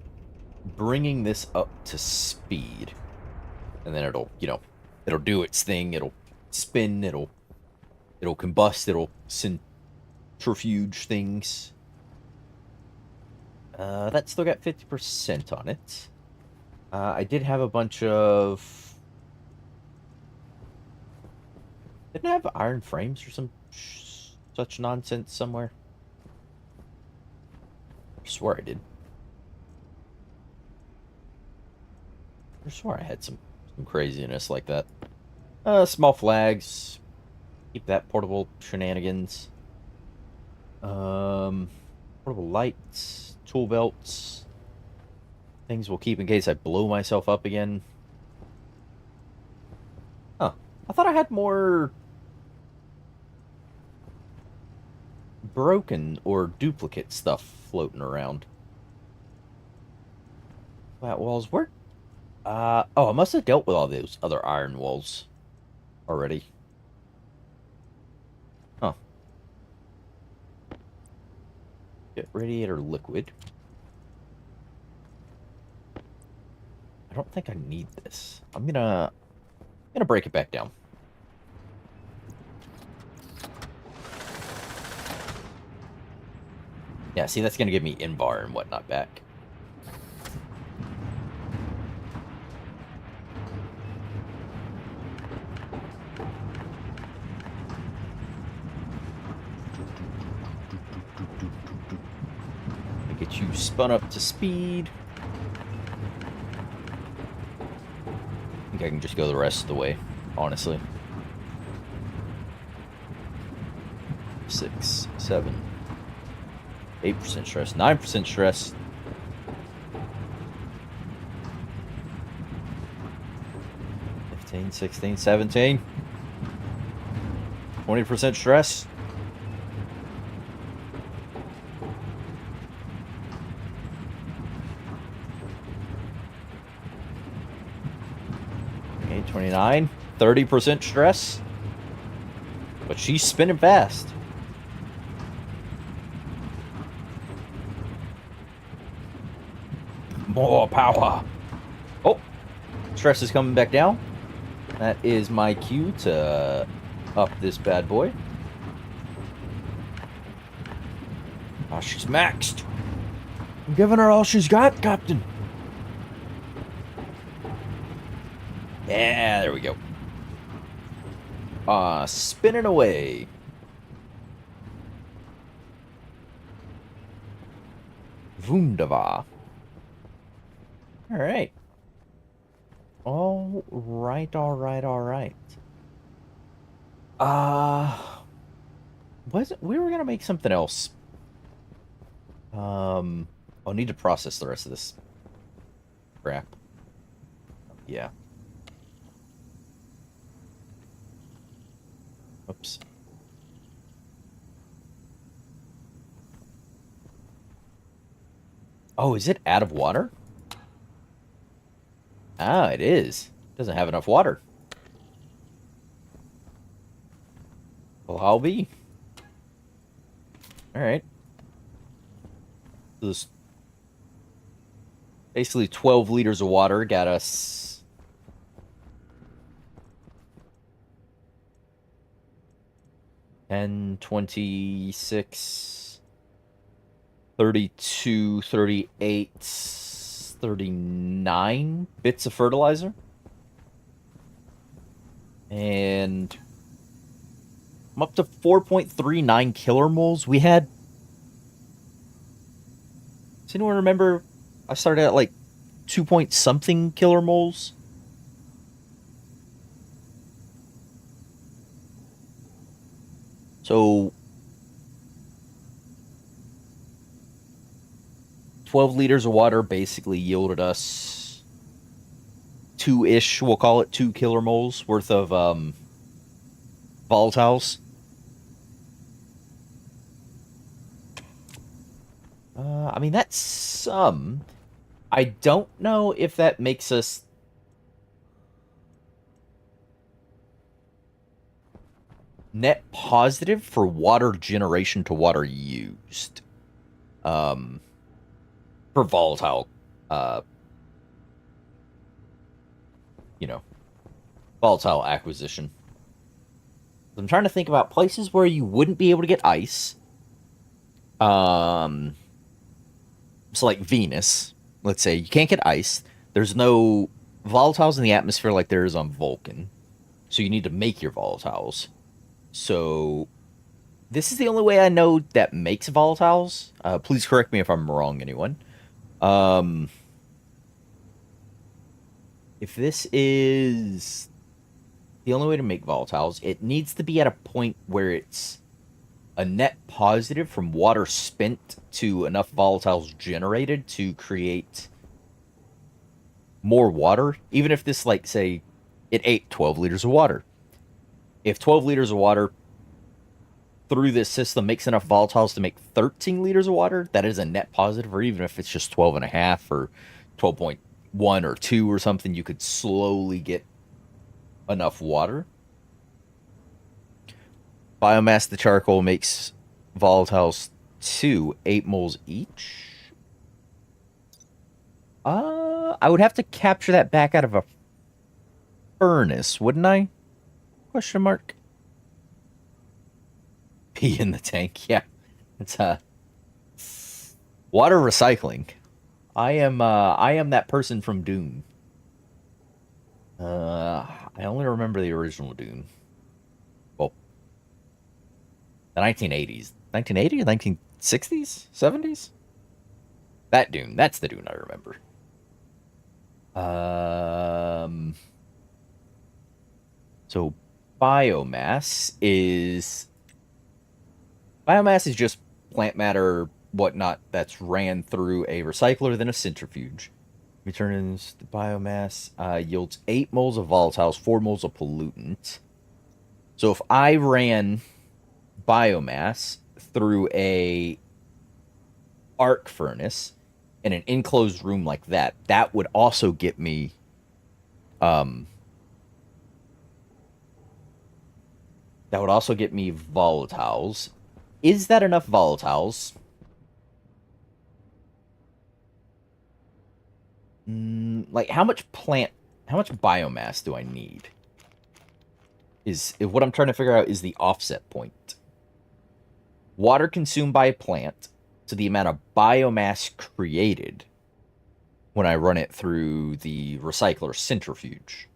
S1: bringing this up to speed. And then it'll, it'll do its thing. It'll spin. It'll combust. It'll centrifuge things. That's still got 50% on it. I did have a bunch of... Didn't I have iron frames or some such nonsense somewhere? I swear I did. I swear I had some craziness like that. Small flags. Keep that portable shenanigans. Portable lights, tool belts. Things we'll keep in case I blow myself up again. Huh. I thought I had more broken or duplicate stuff floating around. Flat walls. Where? Oh, I must have dealt with all those other iron walls already. Huh. Get radiator liquid. I don't think I need this. I'm gonna break it back down. Yeah, see, that's gonna give me in-bar and whatnot back. Get you spun up to speed. I think I can just go the rest of the way, honestly. 6, 7, 8% stress, 9% stress. 15, 16, 17. 20% stress. Okay, 29. 30% stress. But she's spinning fast. More power. Oh, stress is coming back down. That is my cue to up this bad boy. Oh, she's maxed. I'm giving her all she's got, Captain. Yeah, there we go. Spinning away. Wunderbar. All right. All right, all right, all right. We were gonna make something else. I'll need to process the rest of this crap. Yeah. Oops. Oh, is it out of water? Ah, it is. Doesn't have enough water. Well, I'll be. Alright. This basically 12 liters of water got us 10, 26, 32, 38, 39 bits of fertilizer. And I'm up to 4.39 killer moles. We had. Does anyone remember? I started at like 2 point something killer moles. So 12 liters of water basically yielded us two-ish, we'll call it 2 killer moles worth of volatiles. I mean, that's some. I don't know if that makes us net positive for water generation to water used. For volatile, uh, you know, volatile acquisition. I'm trying to think about places where you wouldn't be able to get ice. So like Venus, let's say you can't get ice. There's no volatiles in the atmosphere like there is on Vulcan. So you need to make your volatiles. So this is the only way I know that makes volatiles. Please correct me if I'm wrong, anyone. If this is the only way to make volatiles, it needs to be at a point where it's a net positive from water spent to enough volatiles generated to create more water. Even if this, like, say, it ate 12 liters of water. If 12 liters of water through this system makes enough volatiles to make 13 liters of water, that is a net positive. Or even if it's just 12 and a half or 12.1 or 2 or something, you could slowly get enough water. Biomass the charcoal makes volatiles 8 moles each. I would have to capture that back out of a furnace, wouldn't I? Question mark. Pee in the tank. Yeah, it's water recycling. I am that person from Dune. I only remember the original Dune. Well, the 1980s. 1980 or 1960s? 70s? That Dune. That's the Dune I remember. So biomass is just plant matter, whatnot, that's ran through a recycler, then a centrifuge. Returns the biomass, yields 8 moles of volatiles, 4 moles of pollutant. So if I ran biomass through a arc furnace in an enclosed room like that, that would also get me volatiles. Is that enough volatiles? Like, how much biomass do I need? Is what I'm trying to figure out is the offset point. Water consumed by a plant to the amount of biomass created when I run it through the recycler centrifuge.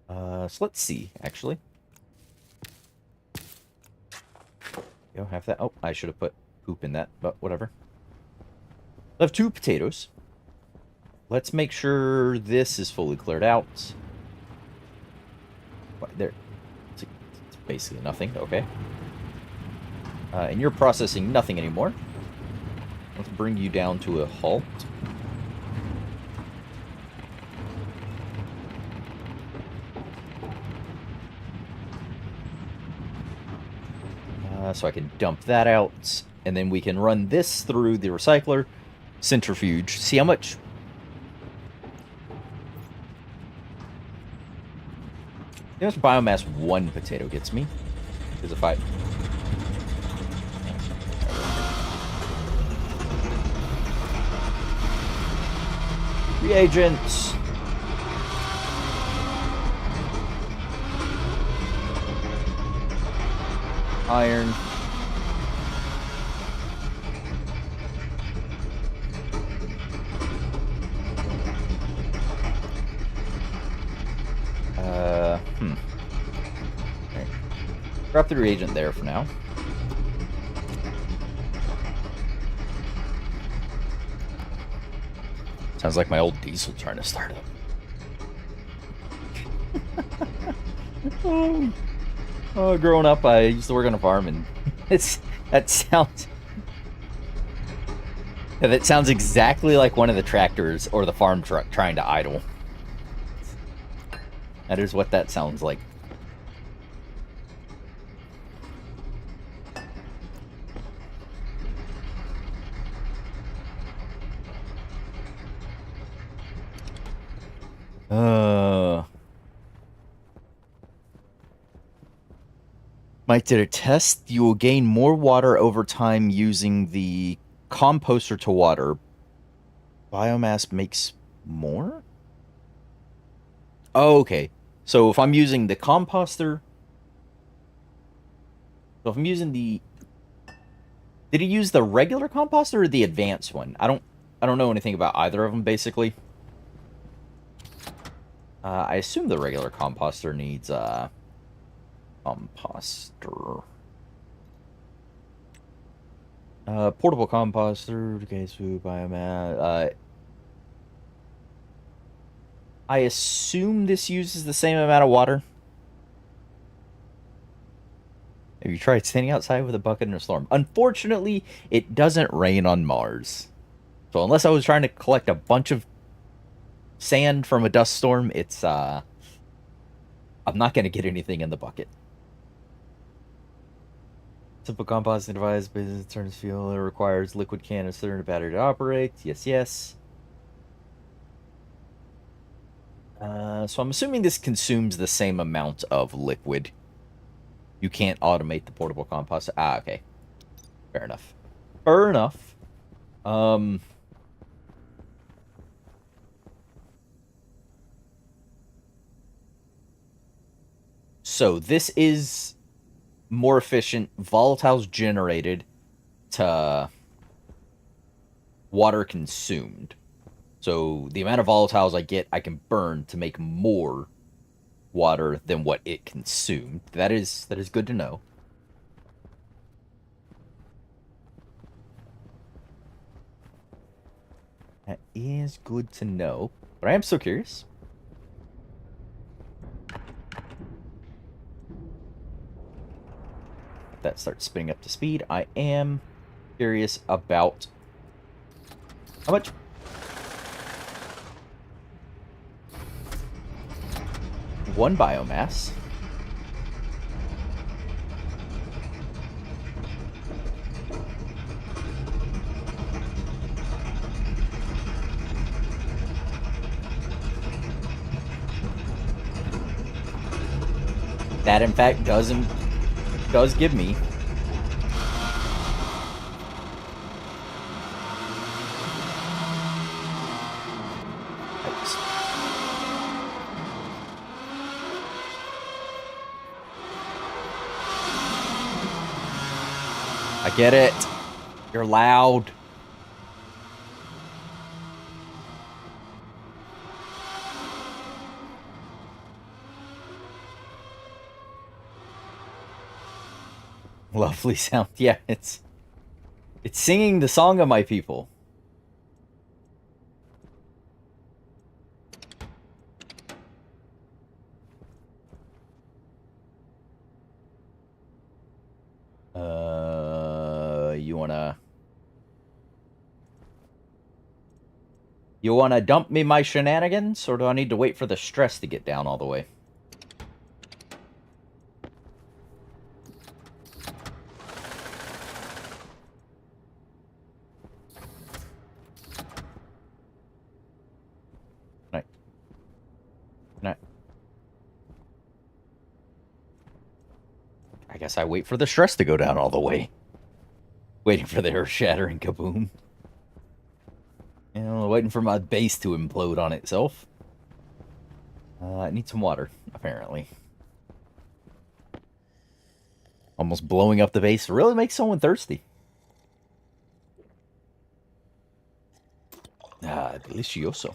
S1: So let's see, actually. You don't have that. Oh, I should have put poop in that, but whatever. I have 2 potatoes. Let's make sure this is fully cleared out. There. It's basically nothing. Okay. And you're processing nothing anymore. Let's bring you down to a halt. So I can dump that out, and then we can run this through the recycler centrifuge. See how much... how much biomass 1 potato gets me? Because if I... reagents! Iron. Right. Drop the reagent there for now. Sounds like my old diesel trying to start up. Growing up, I used to work on a farm, and that sounds exactly like one of the tractors or the farm truck trying to idle. That is what that sounds like. Mike did a test. You will gain more water over time using the composter to water. Biomass makes more? Oh, okay. So if I'm using the composter... So if I'm using the... Did he use the regular composter or the advanced one? I don't know anything about either of them, basically. I assume the regular composter needs, composter. Portable composter, okay, food, biomass. I assume this uses the same amount of water. Have you tried standing outside with a bucket in a storm? Unfortunately, it doesn't rain on Mars. So unless I was trying to collect a bunch of sand from a dust storm, it's, I'm not going to get anything in the bucket. Simple composting device, business turns fuel. It requires liquid canister and a battery to operate. Yes, yes. So I'm assuming this consumes the same amount of liquid. You can't automate the portable composter. Ah, okay. Fair enough. Fair enough. So this is more efficient. Volatiles generated to water consumed. So the amount of volatiles I get, I can burn to make more water than what it consumed. That is good to know. That is good to know. But I am so curious. If that starts spinning up to speed, I am curious about how much. One biomass. That in fact does give me I get it. You're loud. Lovely sound. Yeah, it's singing the song of my people. You wanna dump me my shenanigans, or do I need to wait for the stress to get down all the way? I guess I wait for the stress to go down all the way. Waiting for the earth-shattering kaboom. You know, waiting for my base to implode on itself. I need some water, apparently. Almost blowing up the base really makes someone thirsty. Ah, delicioso.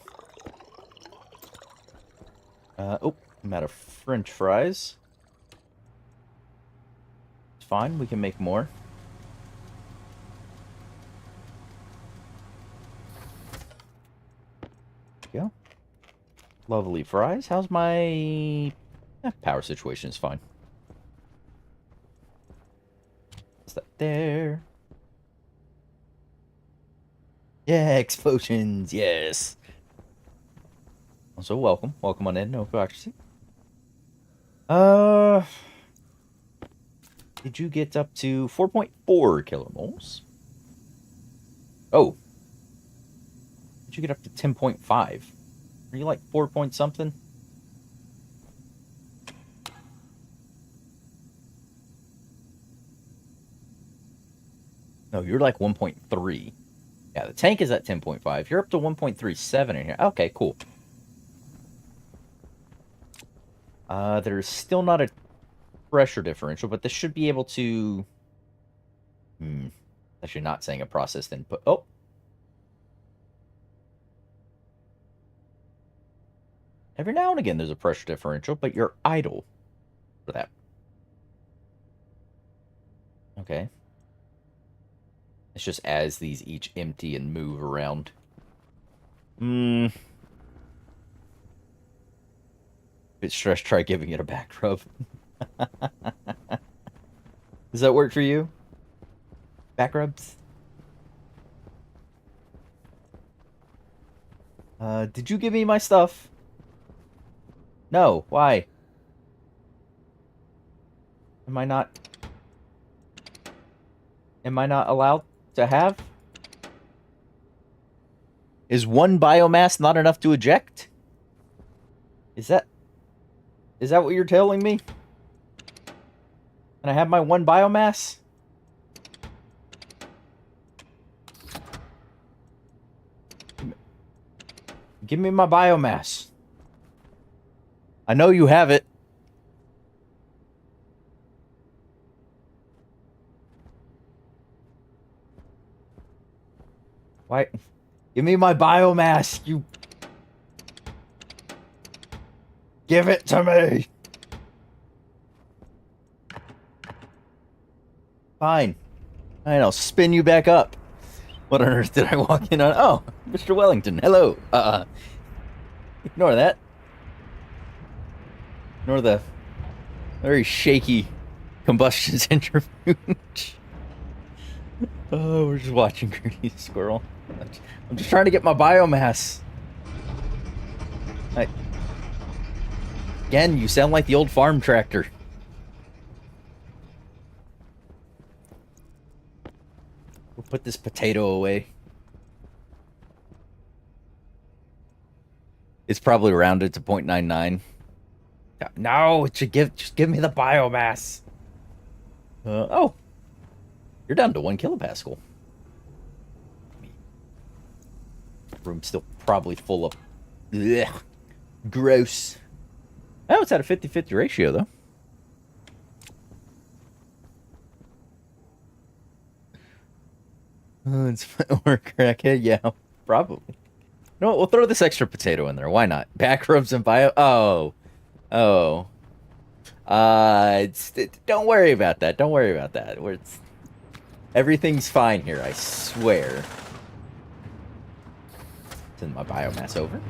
S1: Oh, I'm out of French fries. fine. We can make more. There we go. Lovely fries. How's my power situation? Is fine. Is that there? Yeah, explosions. Yes. Also, welcome. Welcome on in. No bureaucracy. Did you get up to 4.4 kilomoles? Oh. Did you get up to 10.5? Are you like 4 point something? No, you're like 1.3. Yeah, the tank is at 10.5. You're up to 1.37 in here. Okay, cool. There's still not a pressure differential, but this should be able to... Actually not saying a processed input. Oh! Every now and again there's a pressure differential, but you're idle for that. Okay. It's just as these each empty and move around. Bit stressed, try giving it a back rub. Does that work for you? Back rubs? Did you give me my stuff? No, why? Am I not allowed to have? Is one biomass not enough to eject? Is that what you're telling me? Can I have my one biomass? Give me my biomass. I know you have it. Why? Give me my biomass, you... Give it to me! Fine. Fine, I'll spin you back up. What on earth did I walk in on? Oh, Mr. Wellington, hello. Ignore that. Ignore the very shaky combustion centrifuge. Oh, we're just watching Greedy Squirrel. I'm just trying to get my biomass. Again, you sound like the old farm tractor. We'll put this potato away. It's probably rounded to 0.99. No, it should just give me the biomass. Oh. You're down to 1 kilopascal. Room's still probably full of... Ugh, gross. Oh, it's at a 50-50 ratio, though. Oh, it's or crackhead? Yeah, probably. No, we'll throw this extra potato in there. Why not? Back rubs and bio... Oh. Oh. Don't worry about that. Don't worry about that. Everything's fine here, I swear. Send my biomass over.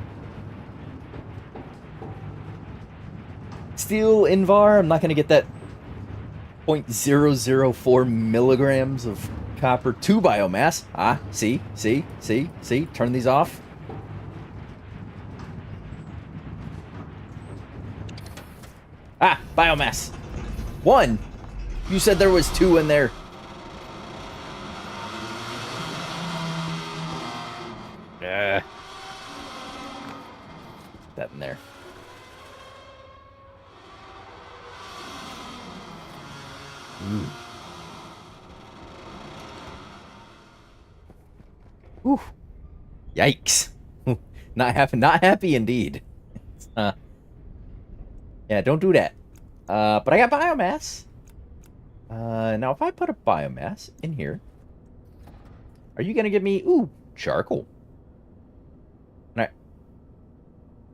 S1: Steel Invar, I'm not going to get that 0.004 milligrams of copper to biomass. Ah, see? Turn these off. Ah, biomass. 1. You said there was 2 in there. That in there. Ooh. Yikes. Not happy indeed. Yeah, don't do that. But I got biomass. Now if I put a biomass in here, are you gonna give me charcoal?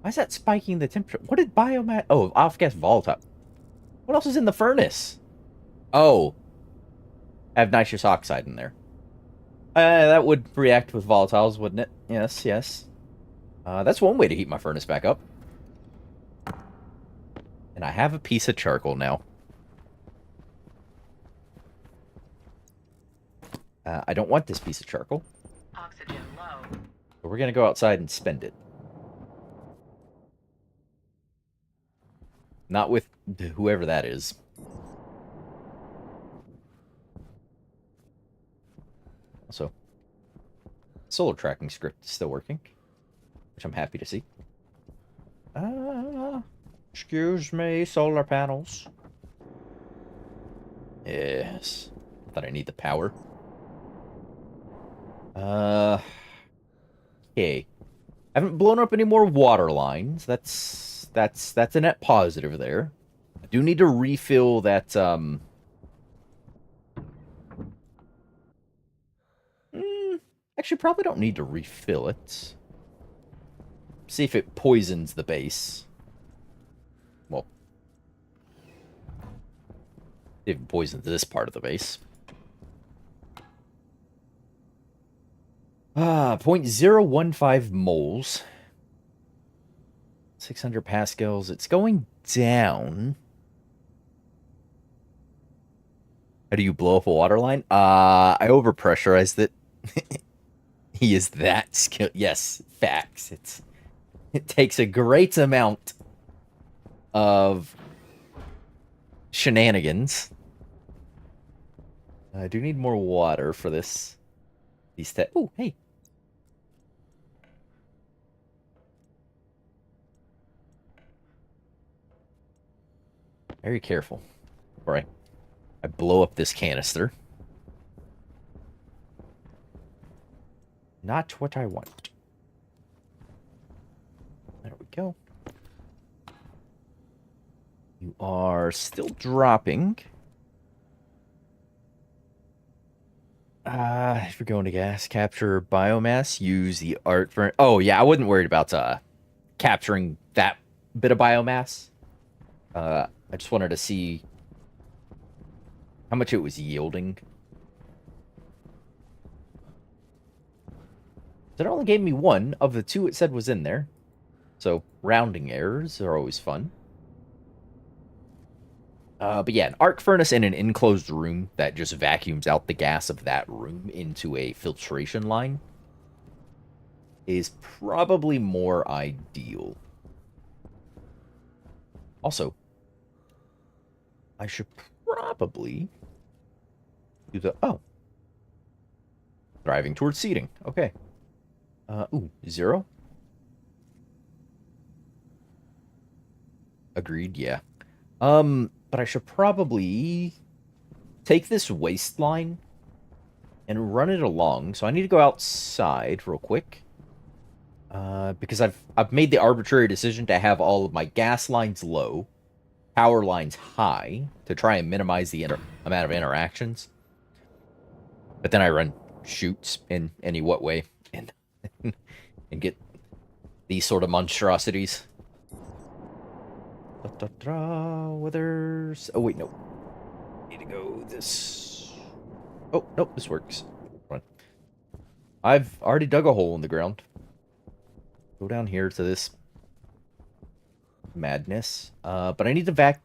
S1: Why is that spiking the temperature? What did biomass... Oh, off-gas volatile. What else is in the furnace? Oh. have nitrous oxide in there. That would react with volatiles, wouldn't it? Yes, yes. That's one way to heat my furnace back up. And I have a piece of charcoal now. I don't want this piece of charcoal.
S2: Oxygen low.
S1: But we're going to go outside and spend it. Not with whoever that is. Also, solar tracking script is still working, which I'm happy to see. Excuse me, solar panels. Yes. Thought I need the power. Okay. I haven't blown up any more water lines. That's a net positive there. I do need to refill that, actually, probably don't need to refill it. See if it poisons the base. Well, see if it poisons this part of the base. 0.015 moles. 600 pascals. It's going down. How do you blow up a water line? I overpressurized it. He is that skilled. Yes, facts. It takes a great amount of shenanigans. I do need more water for this. Oh, hey. Very careful. All right. I blow up this canister. Not what I want. There we go. You are still dropping. If you're going to gas capture biomass, use the art for. Oh yeah, I wasn't worried about capturing that bit of biomass. I just wanted to see how much it was yielding. It only gave me one of the two it said was in there. So rounding errors are always fun. But yeah, an arc furnace in an enclosed room that just vacuums out the gas of that room into a filtration line is probably more ideal. Also, I should probably do the... Oh. Driving towards seating. Okay. Ooh, 0? Agreed, yeah. But I should probably take this waste line and run it along. So I need to go outside real quick. Because I've made the arbitrary decision to have all of my gas lines low, power lines high, to try and minimize the amount of interactions. But then I run chutes in any what way and and get these sort of monstrosities. Withers. Oh wait, no. Need to go this. Oh nope, this works. Run. I've already dug a hole in the ground. Go down here to this madness. But I need to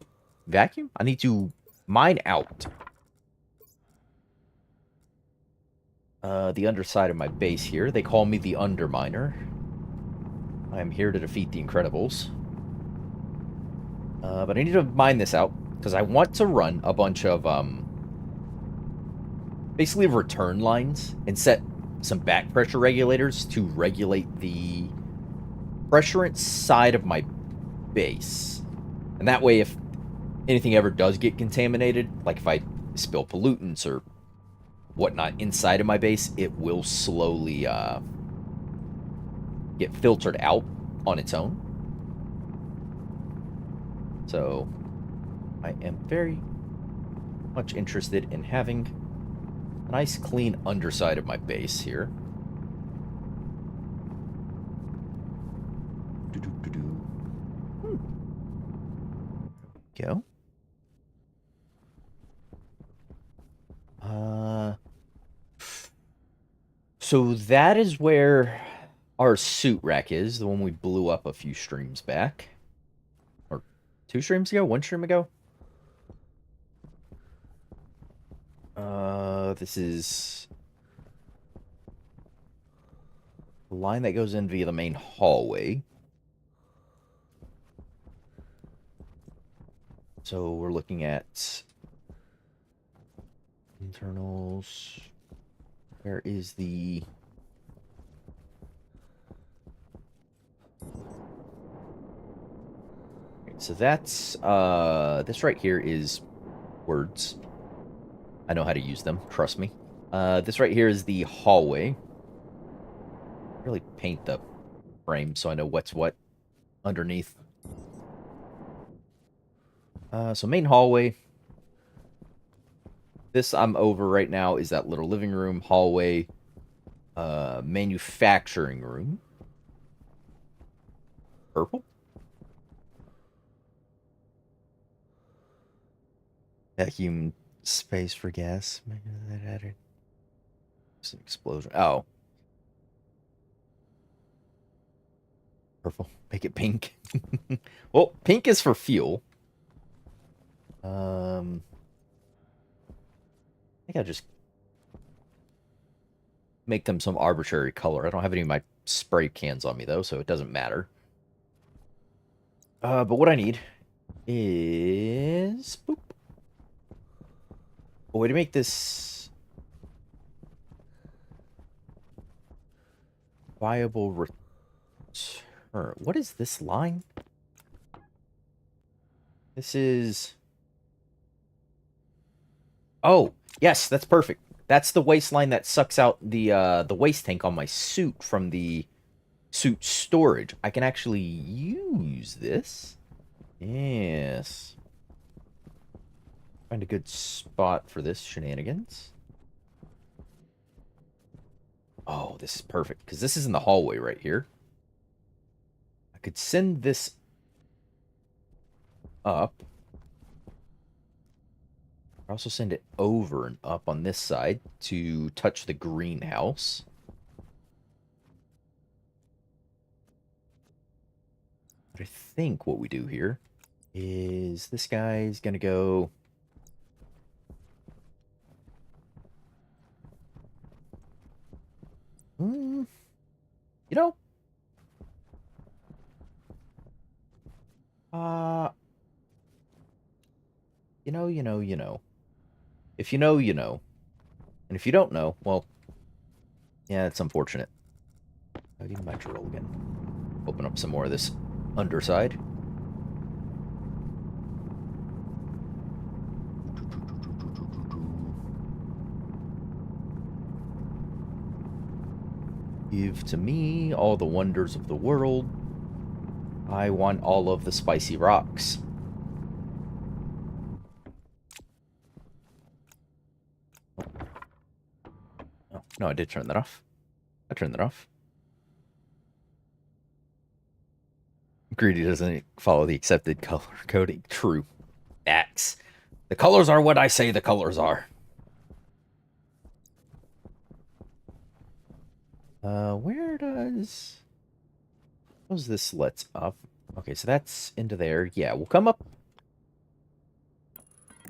S1: vacuum. I need to mine out the underside of my base here. They call me the Underminer. I am here to defeat the Incredibles. But I need to mine this out because I want to run a bunch of basically return lines and set some back pressure regulators to regulate the pressure inside of my base. And that way, if anything ever does get contaminated, like if I spill pollutants or whatnot inside of my base, it will slowly get filtered out on its own. So I am very much interested in having a nice clean underside of my base here. Go. So that is where our suit rack is, the one we blew up a few streams back. Or 2 streams ago? 1 stream ago? This is the line that goes in via the main hallway. So we're looking at internals. Where is the... So that's, this right here is words. I know how to use them, trust me. This right here is the hallway. Really paint the frame so I know what's what underneath. So main hallway. This I'm over right now is that little living room, hallway, manufacturing room. Purple? Vacuum space for gas. It's an explosion. Oh. Purple. Make it pink. Well, pink is for fuel. I think I'll just make them some arbitrary color. I don't have any of my spray cans on me, though, so it doesn't matter. But what I need is... Boop. A way to make this viable return. What is this line? This is... Oh, yes, that's perfect. That's the waste line that sucks out the waste tank on my suit from the suit storage. I can actually use this. Yes. Find a good spot for this shenanigans. Oh, this is perfect, because this is in the hallway right here. I could send this up. I also send it over and up on this side to touch the greenhouse. But I think what we do here is this guy's going to go... you know... you know. If you know, you know. And if you don't know, well, yeah, it's unfortunate. I need my drill again. Open up some more of this underside. Give to me all the wonders of the world. I want all of the spicy rocks. Oh, no, I did turn that off. I turned that off. Greedy doesn't follow the accepted color coding. True. X. The colors are what I say the colors are. Where does this let's up? Okay, so that's into there. Yeah, we'll come up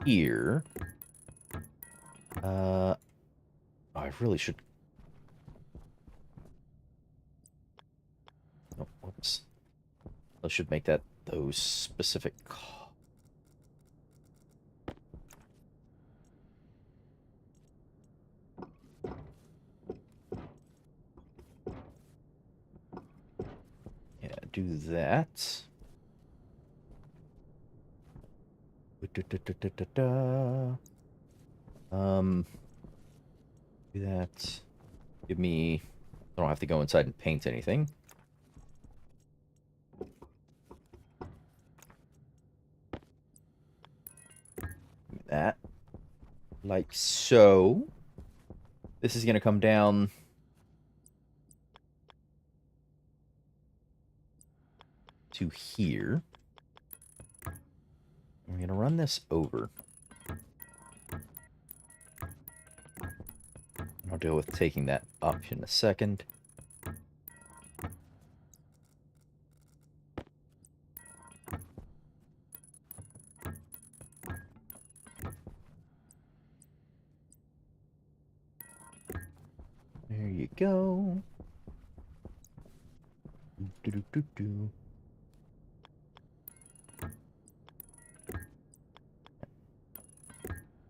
S1: here. Oh, I really should... Oh, whoops. I should make that those specific... Yeah, do that. Do that. Give me... I don't have to go inside and paint anything. That. Like so. This is going to come down... to here. I'm going to run this over. I'll deal with taking that up in a second. There you go. Do.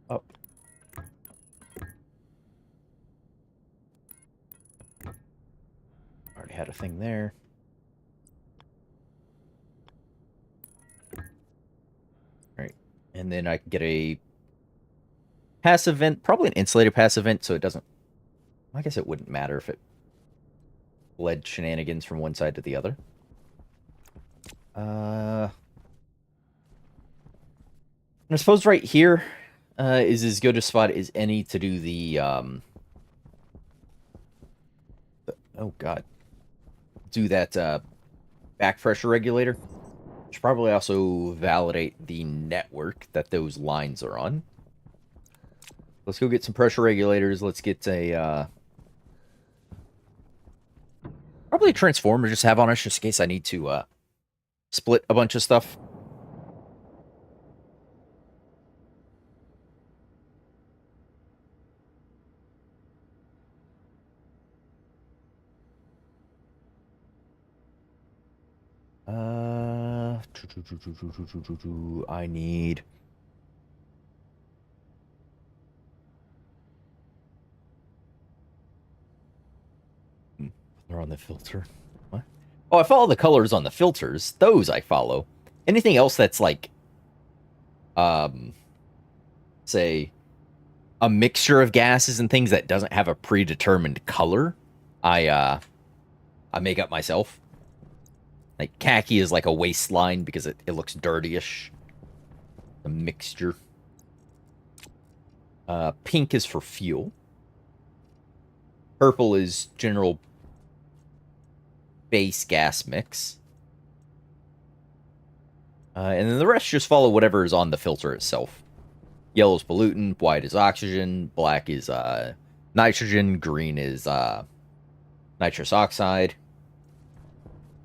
S1: Up. Already had a thing there. Alright. And then I can get a passive vent, probably an insulated passive vent, so it doesn't... I guess it wouldn't matter if it led shenanigans from one side to the other. And I suppose right here is as good a spot as any to do the oh god, do that back pressure regulator. Should probably also validate the network that those lines are on. Let's go get some pressure regulators. Let's get a probably a transformer just have on us just in case I need to split a bunch of stuff. I need... They're on the filter. What? Oh, I follow the colors on the filters. Those I follow. Anything else that's like, say, a mixture of gases and things that doesn't have a predetermined color, I make up myself. Like, khaki is like a waistline because it looks dirtyish. A mixture. Pink is for fuel. Purple is general base gas mix. And then the rest just follow whatever is on the filter itself. Yellow is pollutant, white is oxygen, black is nitrogen, green is nitrous oxide.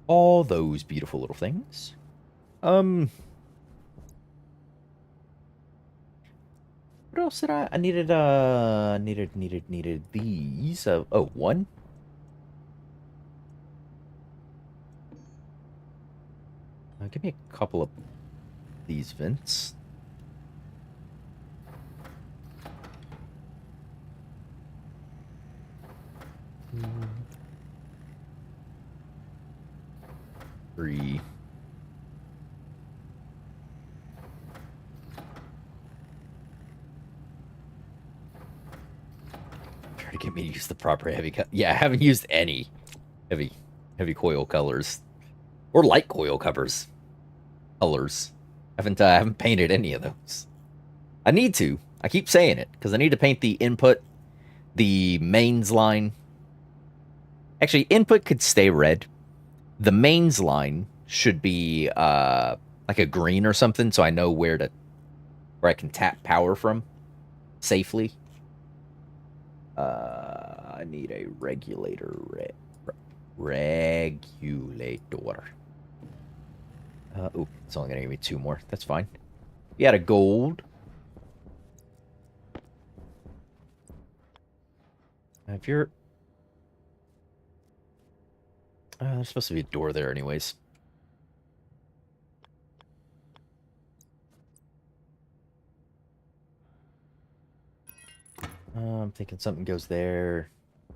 S1: All those beautiful little things. What else did I needed needed these. Oh, one. Give me a couple of these vents. Three. Try to get me to use the proper heavy cut. Yeah, I haven't used any heavy coil colors or light coil colors. I haven't painted any of those. I need to. I keep saying it because I need to paint the input, the mains line. Actually, input could stay red. The mains line should be like a green or something, so I know where I can tap power from safely. I need a regulator. Regulator. Oh, it's only gonna give me 2 more. That's fine. We had a gold. If you're... there's supposed to be a door there anyways. I'm thinking something goes there.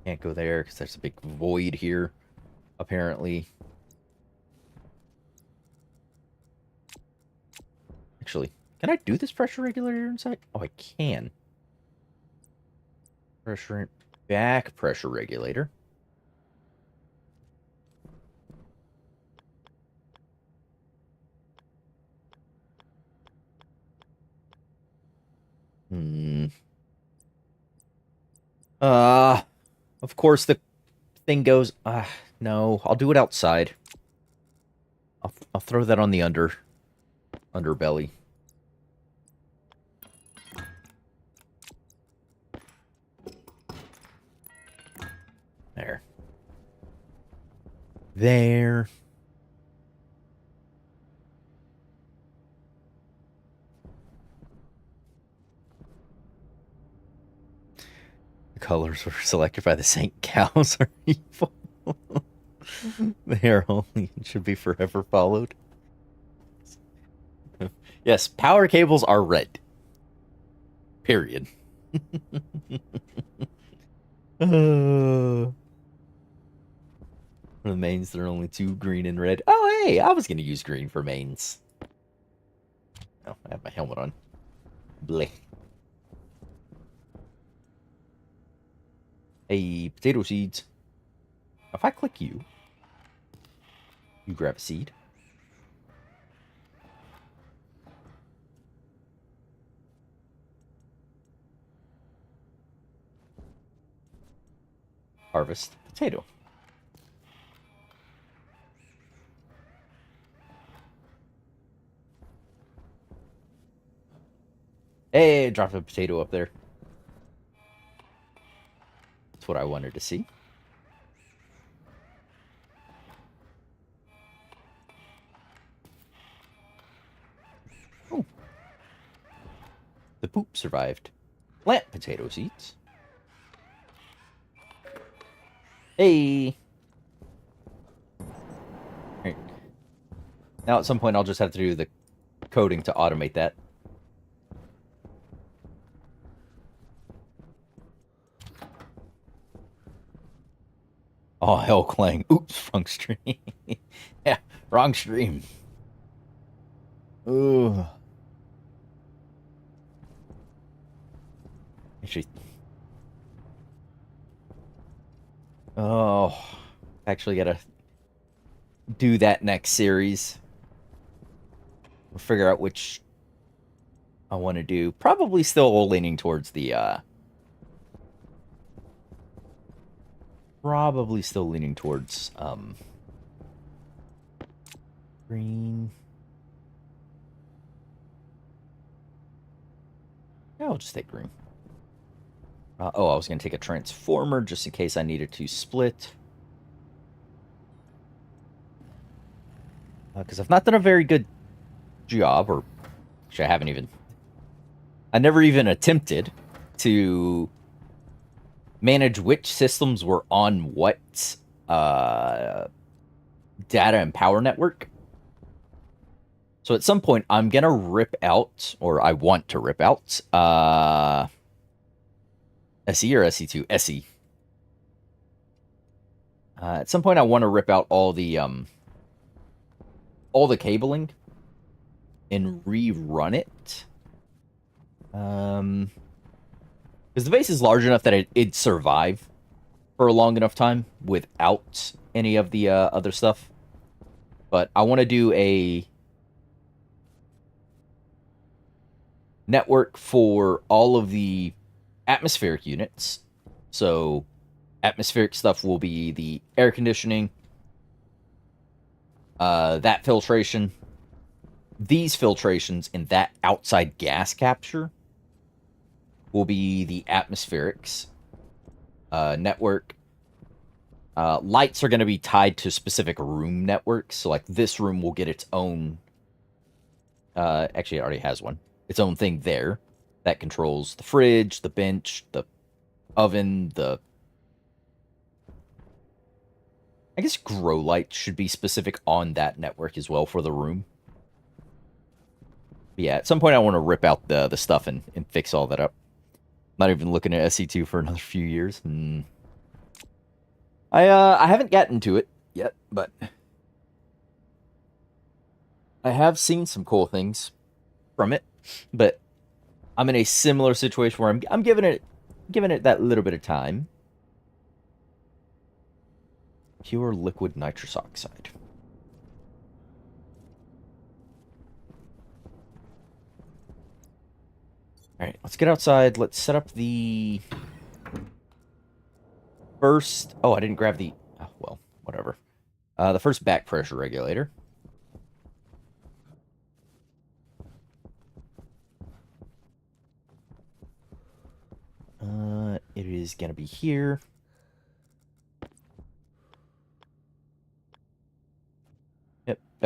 S1: Can't go there because there's a big void here, apparently. Actually, can I do this pressure regulator inside? Oh, I can. Back pressure regulator. Of course the thing goes, no, I'll do it outside. I'll throw that on the underbelly. there. The colors were selected by the Saint Cows are evil. They are only should be forever followed. Yes, power cables are red. Period. For the mains, there are only 2, green and red. Oh, hey, I was going to use green for mains. Oh, I have my helmet on. Bleh. Hey, potato seeds. If I click you, you grab a seed. Harvest potato. Hey, drop a potato up there. That's what I wanted to see. Oh. The poop survived. Plant potato seeds. Hey. Right. Now at some point I'll just have to do the coding to automate that. Oh, hell, Clang. Oops, wrong stream. Yeah, wrong stream. Ooh. Actually. Oh. Actually gotta do that next series. We'll figure out which I want to do. Probably still leaning towards the, probably still leaning towards, green. Yeah, I'll just take green. Oh, I was going to take a transformer just in case I needed to split. Because I've not done a very good job, or actually I haven't even... I never even attempted to manage which systems were on what data and power network. So at some point, I'm going to rip out, or I want to rip out, SE or SE2? SE. At some point, I want to rip out all the cabling and rerun it. Because the base is large enough that it'd survive for a long enough time without any of the other stuff. But I want to do a network for all of the atmospheric units. So atmospheric stuff will be the air conditioning, that filtration, these filtrations, and that outside gas capture will be the atmospherics network. Lights are going to be tied to specific room networks. So, like, this room will get its own... actually, it already has one. Its own thing there that controls the fridge, the bench, the oven, the... I guess grow light should be specific on that network as well for the room. But yeah, at some point I want to rip out the stuff and fix all that up. Not even looking at SE2 for another few years. I haven't gotten to it yet, but I have seen some cool things from it. But I'm in a similar situation where I'm giving it that little bit of time. Pure liquid nitrous oxide. All right, let's get outside. Let's set up the first... Oh, I didn't grab the... Oh, well, whatever. The first back pressure regulator. It is going to be here.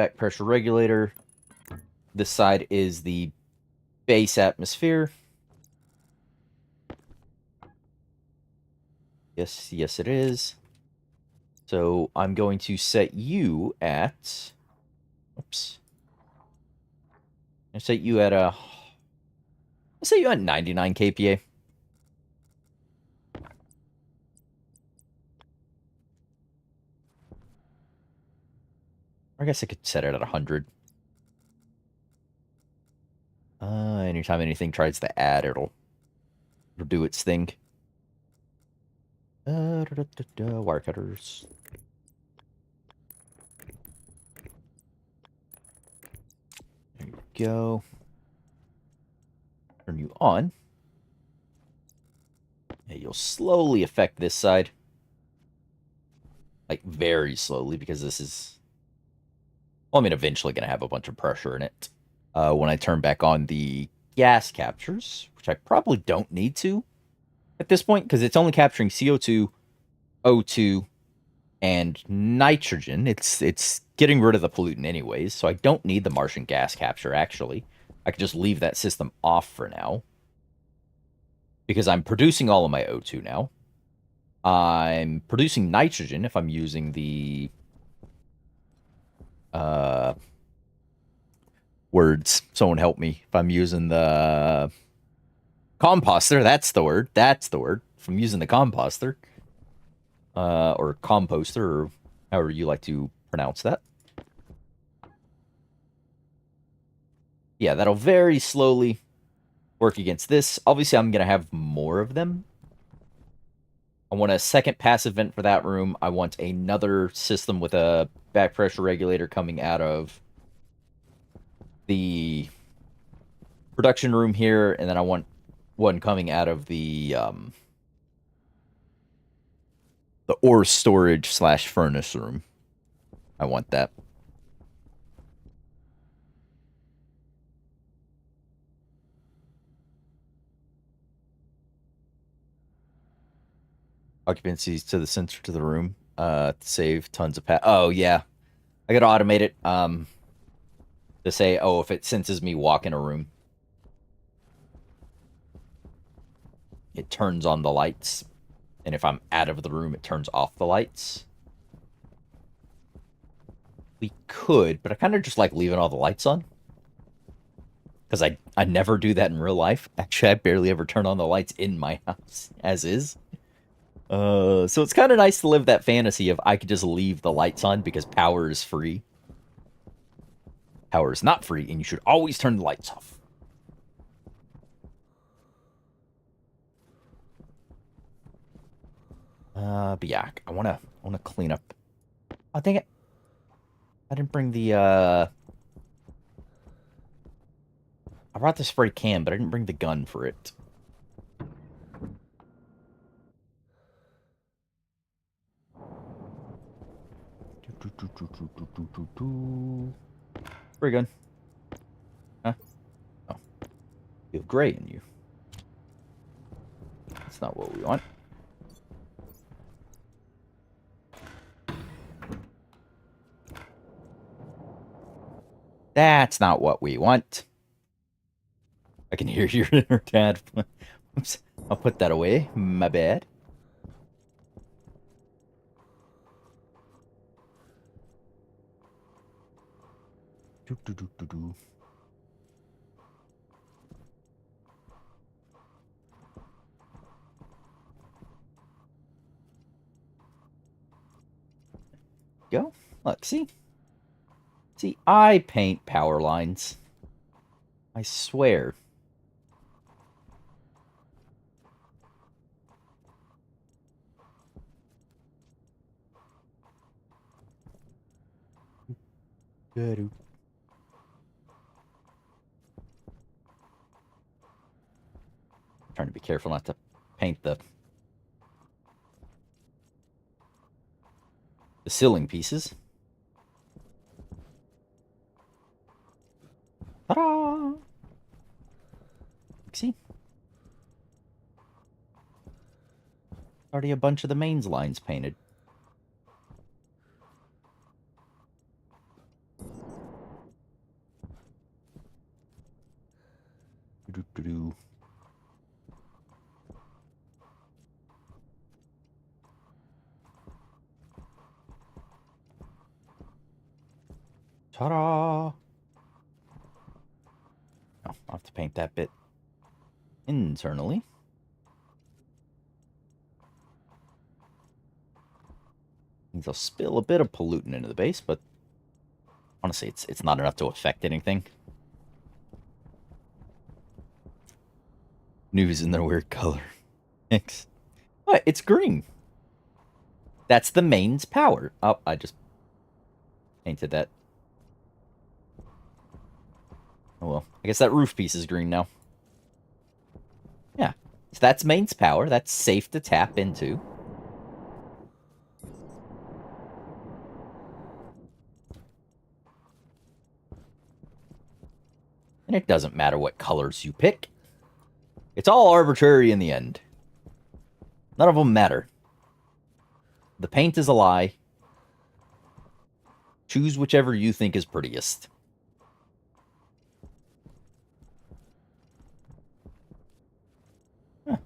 S1: back pressure regulator. This side is the base atmosphere. Yes, yes it is. So I'm going to set you at... Oops. I set you at a... I'll set you at 99 kPa. I guess I could set it at 100. Anytime anything tries to add, it'll do its thing. Wire cutters. There you go. Turn you on. And you'll slowly affect this side. Like, very slowly, because this is... Well, I mean, eventually going to have a bunch of pressure in it. When I turn back on the gas captures, which I probably don't need to at this point, because it's only capturing CO2, O2, and nitrogen. It's getting rid of the pollutant anyways, so I don't need the Martian gas capture, actually. I could just leave that system off for now. Because I'm producing all of my O2 now. I'm producing nitrogen if I'm using the... words. Someone help me. If I'm using the... composter, that's the word. That's the word. If I'm using the composter. Or composter, or however you like to pronounce that. Yeah, that'll very slowly work against this. Obviously, I'm going to have more of them. I want a second passive vent for that room. I want another system with a back pressure regulator coming out of the production room here, and then I want one coming out of the ore storage / furnace room. I want that. Occupancies to the sensor to the room. Save tons of oh yeah. I gotta automate it. To say, oh, if it senses me walk in a room, it turns on the lights. And if I'm out of the room, it turns off the lights. We could, but I kind of just like leaving all the lights on. Because I never do that in real life. Actually, I barely ever turn on the lights in my house, as is. So it's kind of nice to live that fantasy of I could just leave the lights on because power is free. Power is not free, and you should always turn the lights off. But yeah, I wanna clean up. Oh, dang it! I didn't bring the I brought the spray can, but I didn't bring the gun for it. Spray gun. Huh? Oh. You have gray in you. That's not what we want. That's not what we want. I can hear your inner dad. Oops. I'll put that away. My bad. Go. Look, see? See, I paint power lines. I swear. Good. Trying to be careful not to paint the ceiling pieces. Ta-da! See? Already a bunch of the mains lines painted. Do-do-do-do. Ta-da! Oh, I'll have to paint that bit internally. Means I'll spill a bit of pollutant into the base, but honestly, it's not enough to affect anything. News in their weird color. Thanks. What? It's green. That's the mains power. Oh, I just painted that. Oh well. I guess that roof piece is green now. Yeah. So that's mains power. That's safe to tap into. And it doesn't matter what colors you pick. It's all arbitrary in the end. None of them matter. The paint is a lie. Choose whichever you think is prettiest. Huh.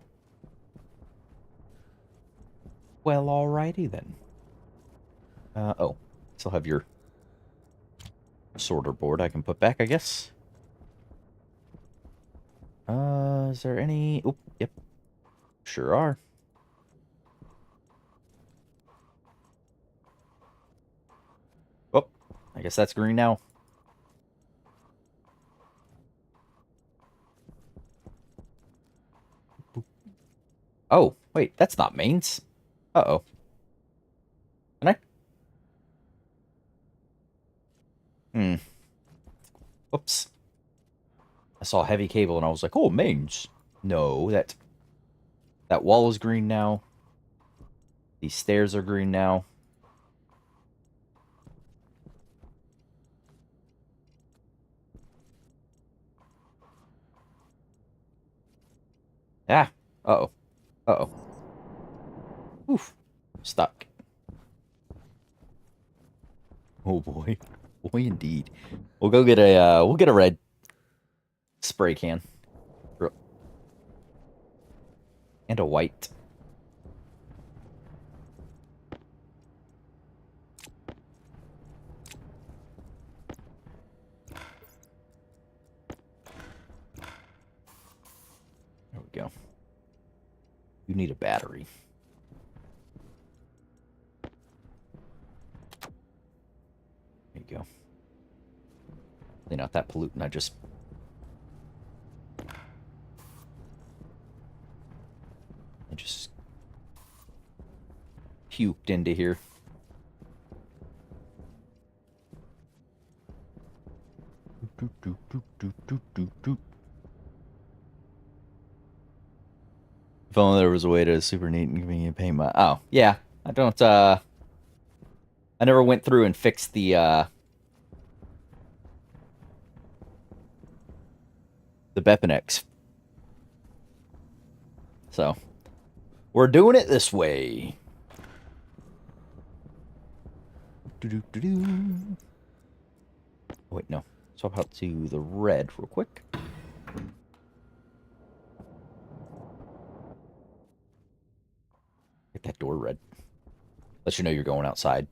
S1: Well, alrighty then. Oh. Still have your sorter board I can put back, I guess. Is there any... Oh, yep. Sure are. Oh, I guess that's green now. Oh, wait, that's not mains. Uh-oh. Can I? Oops. I saw heavy cable and I was like, oh, mains. No, that wall is green now. These stairs are green now. Ah. Uh-oh. Uh-oh. Oof. Stuck. Oh boy. Boy indeed. We'll go get a red spray can. And a white. There we go. You need a battery. There you go. Clean out that pollutant I just... puked into here. If only there was a way to super neat and convenient paint my... Oh, yeah. I don't, I never went through and fixed the Bepinex. So, we're doing it this way. Wait, no. Swap out to the red real quick. Get that door red. Let you know you're going outside.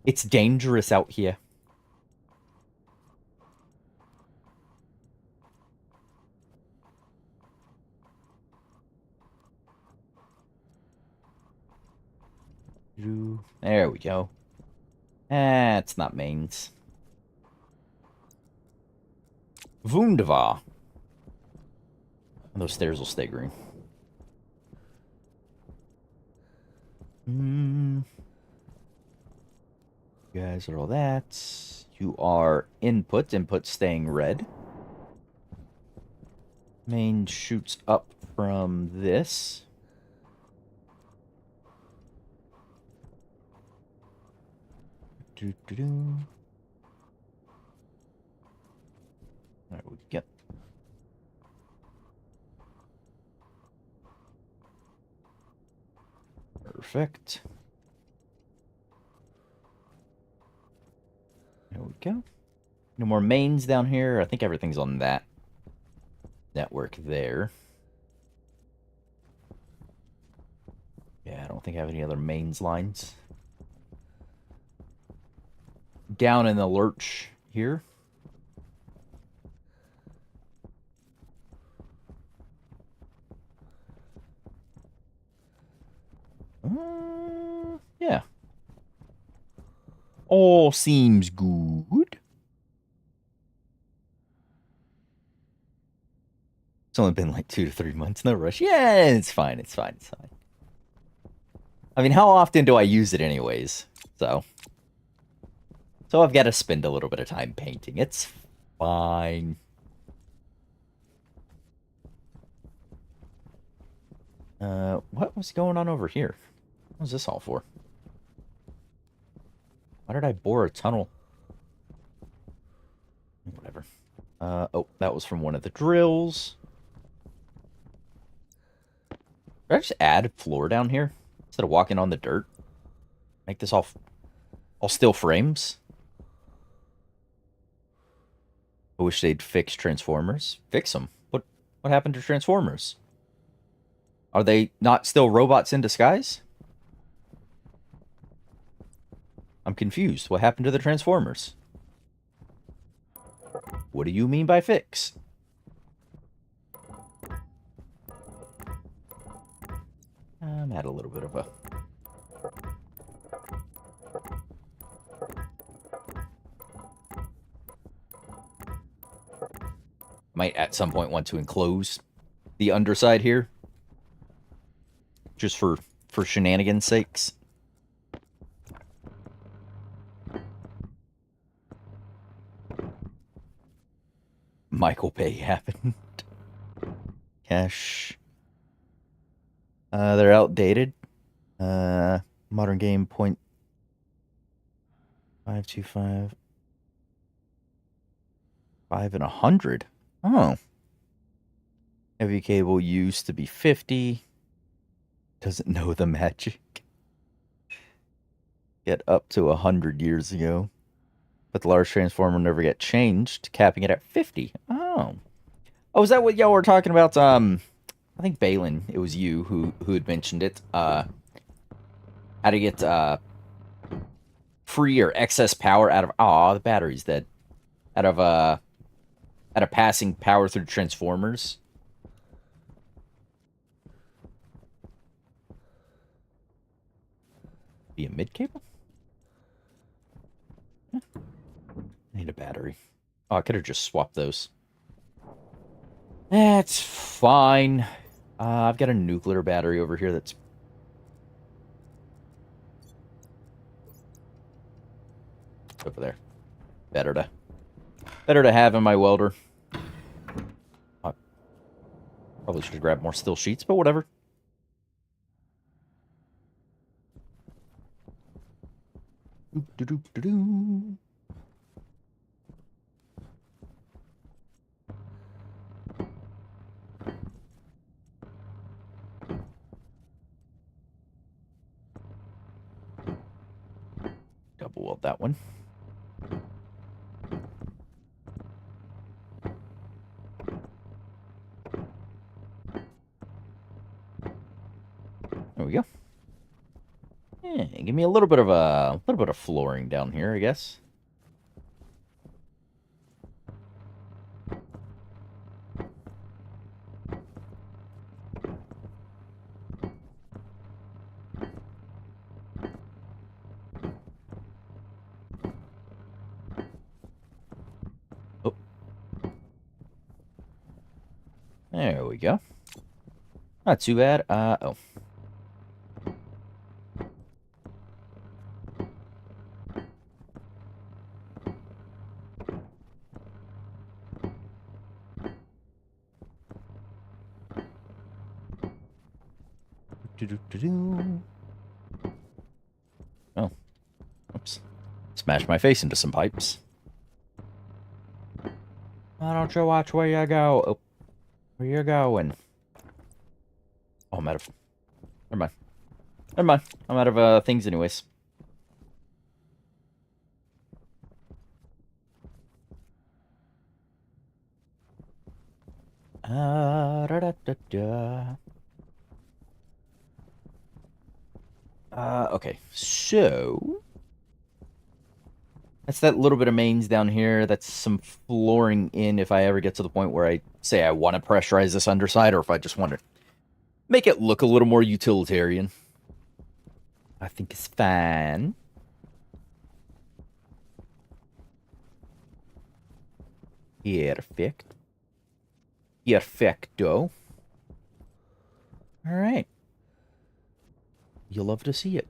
S1: It's dangerous out here. There we go. It's not mains. Wunderbar. Those stairs will stay green. You guys are all that. You are input. Input staying red. Main shoots up from this. There we go. Perfect. There we go. No more mains down here. I think everything's on that. network there. Yeah, I don't think I have any other mains lines. Down in the lurch here. Yeah. All seems good. It's only been like 2 to 3 months. No rush. Yeah, it's fine. It's fine. It's fine. I mean, how often do I use it anyways? So I've got to spend a little bit of time painting. It's fine. What was going on over here? What was this all for? Why did I bore a tunnel? Whatever. Oh, that was from one of the drills. Did I just add floor down here? Instead of walking on the dirt? Make this all steel frames? I wish they'd fix Transformers. Fix them. What happened to Transformers? Are they not still robots in disguise? I'm confused. What happened to the Transformers? What do you mean by fix? I'm at a little bit of a... Might at some point want to enclose the underside here. Just for shenanigans' sakes. Michael Bay happened. Cash. They're outdated. Modern game 0.525. 5 and 100. Oh. Heavy cable used to be 50. Doesn't know the magic. Get up to 100 years ago. But the large transformer never get changed, capping it at 50. Oh. Oh, is that what y'all were talking about? I think Balin, it was you who had mentioned it. How to get free or excess power out of the battery's dead. Out of passing power through transformers. Be a mid cable? I need a battery. Oh, I could have just swapped those. That's fine. I've got a nuclear battery over here that's... over there. Better to have in my welder. I probably should have grabbed more steel sheets, but whatever. Doo-doo-doo-doo-doo. Double weld that one. There we go. Yeah, give me a little bit of flooring down here, I guess. Oh. There we go. Not too bad. Oh. Oh. Oops. Smashed my face into some pipes. Why don't you watch where you go? Oh. Where you going? Oh, I'm out of... Never mind. Never mind. I'm out of things anyways. Da, da, da. Okay, so that's that little bit of mains down here. That's some flooring in if I ever get to the point where I say I want to pressurize this underside, or if I just want to make it look a little more utilitarian. I think it's fine. Perfect. Perfecto. All right. You'll love to see it.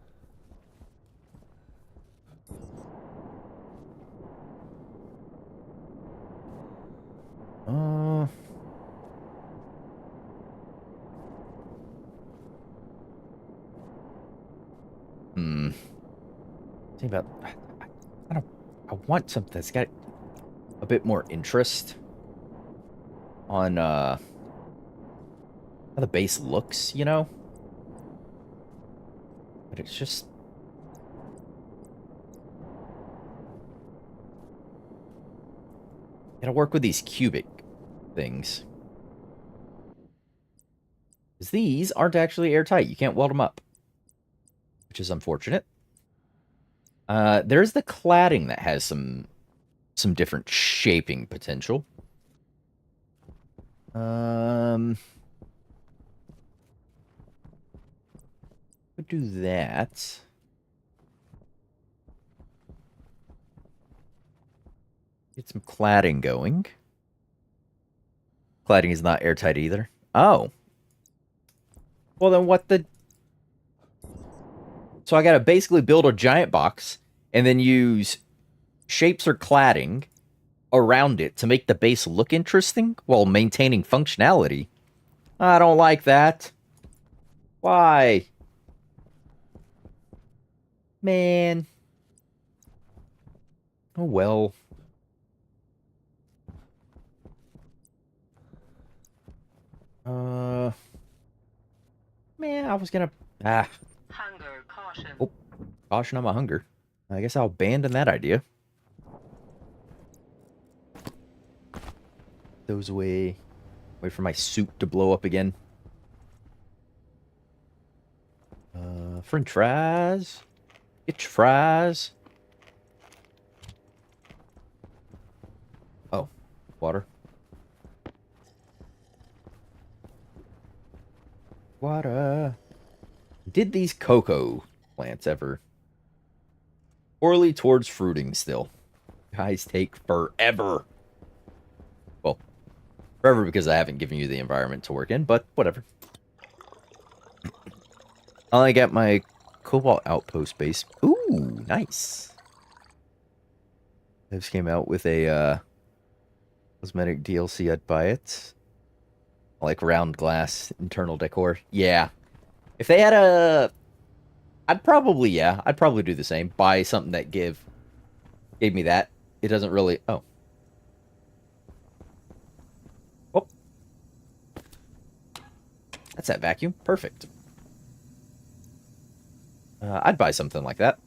S1: Uh, hmm. Think about. I don't. I want something that's got a bit more interest on how the base looks, you know. But it's just. Gotta work with these cubic things. Because these aren't actually airtight. You can't weld them up. Which is unfortunate. There's the cladding that has some different shaping potential. Could do that. Get some cladding going. Cladding is not airtight either. Oh. Well, then what the... So I gotta basically build a giant box and then use shapes or cladding around it to make the base look interesting while maintaining functionality. I don't like that. Why? Man. Oh well. Man, I was gonna...
S2: Hunger caution.
S1: Oh, caution on my hunger. I guess I'll abandon that idea. Those away. Wait for my suit to blow up again. French fries. Get your fries. Oh, water. Water. Did these cocoa plants ever? Poorly towards fruiting still. Guys take forever. Well, forever because I haven't given you the environment to work in, but whatever. I only got my Cobalt Outpost base. Ooh, nice. I just came out with a cosmetic DLC. I'd buy it. I like round glass internal decor. Yeah. If they had a... I'd probably do the same. Buy something that gave me that. It doesn't really... Oh. Oh. That's that vacuum. Perfect. I'd buy something like that.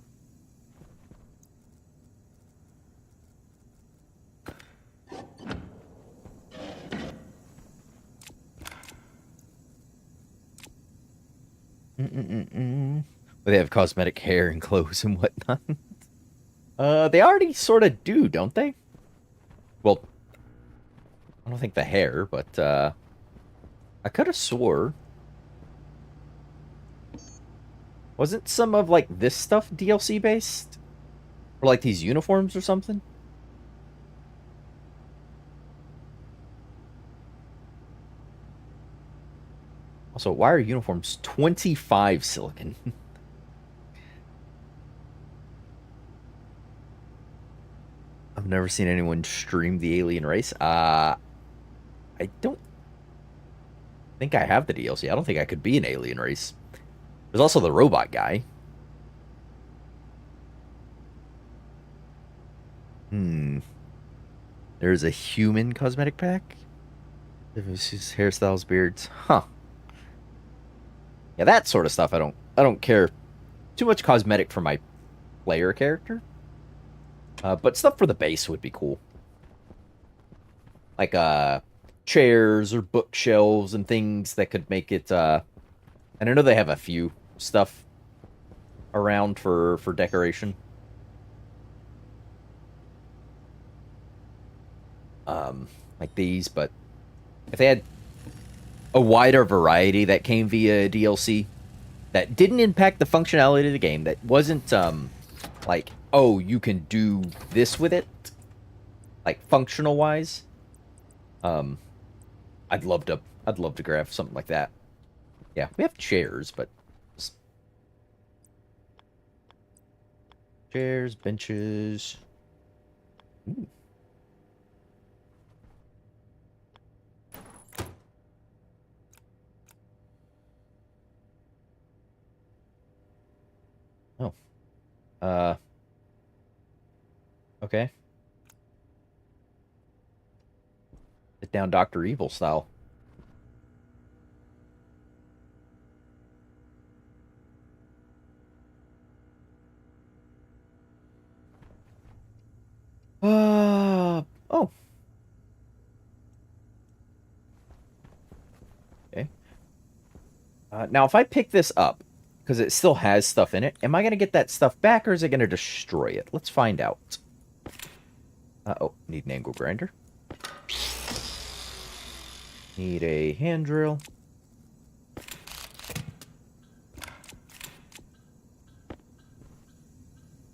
S1: But they have cosmetic hair and clothes and whatnot. They already sort of do, don't they? Well, I don't think the hair, but I could have swore. Wasn't some of, like, this stuff DLC based? Or, like, these uniforms or something? Also, why are uniforms 25 silicon? I've never seen anyone stream the alien race. I don't think I have the DLC. I don't think I could be an alien race. There's also the robot guy. There's a human cosmetic pack. Hairstyles, beards. Huh. Yeah, that sort of stuff I don't care too much cosmetic for my player character. But stuff for the base would be cool. Like chairs or bookshelves and things that could make it. And I know they have a few stuff around for decoration. Like these, but if they had a wider variety that came via DLC that didn't impact the functionality of the game, that wasn't like, oh, you can do this with it, like functional wise. I'd love to grab something like that. Yeah, we have chairs, but chairs, benches. Ooh. Oh. Okay. Sit down Dr. Evil style. Oh. Okay. Now, if I pick this up, because it still has stuff in it, am I going to get that stuff back, or is it going to destroy it? Let's find out. Oh, need an angle grinder. Need a hand drill.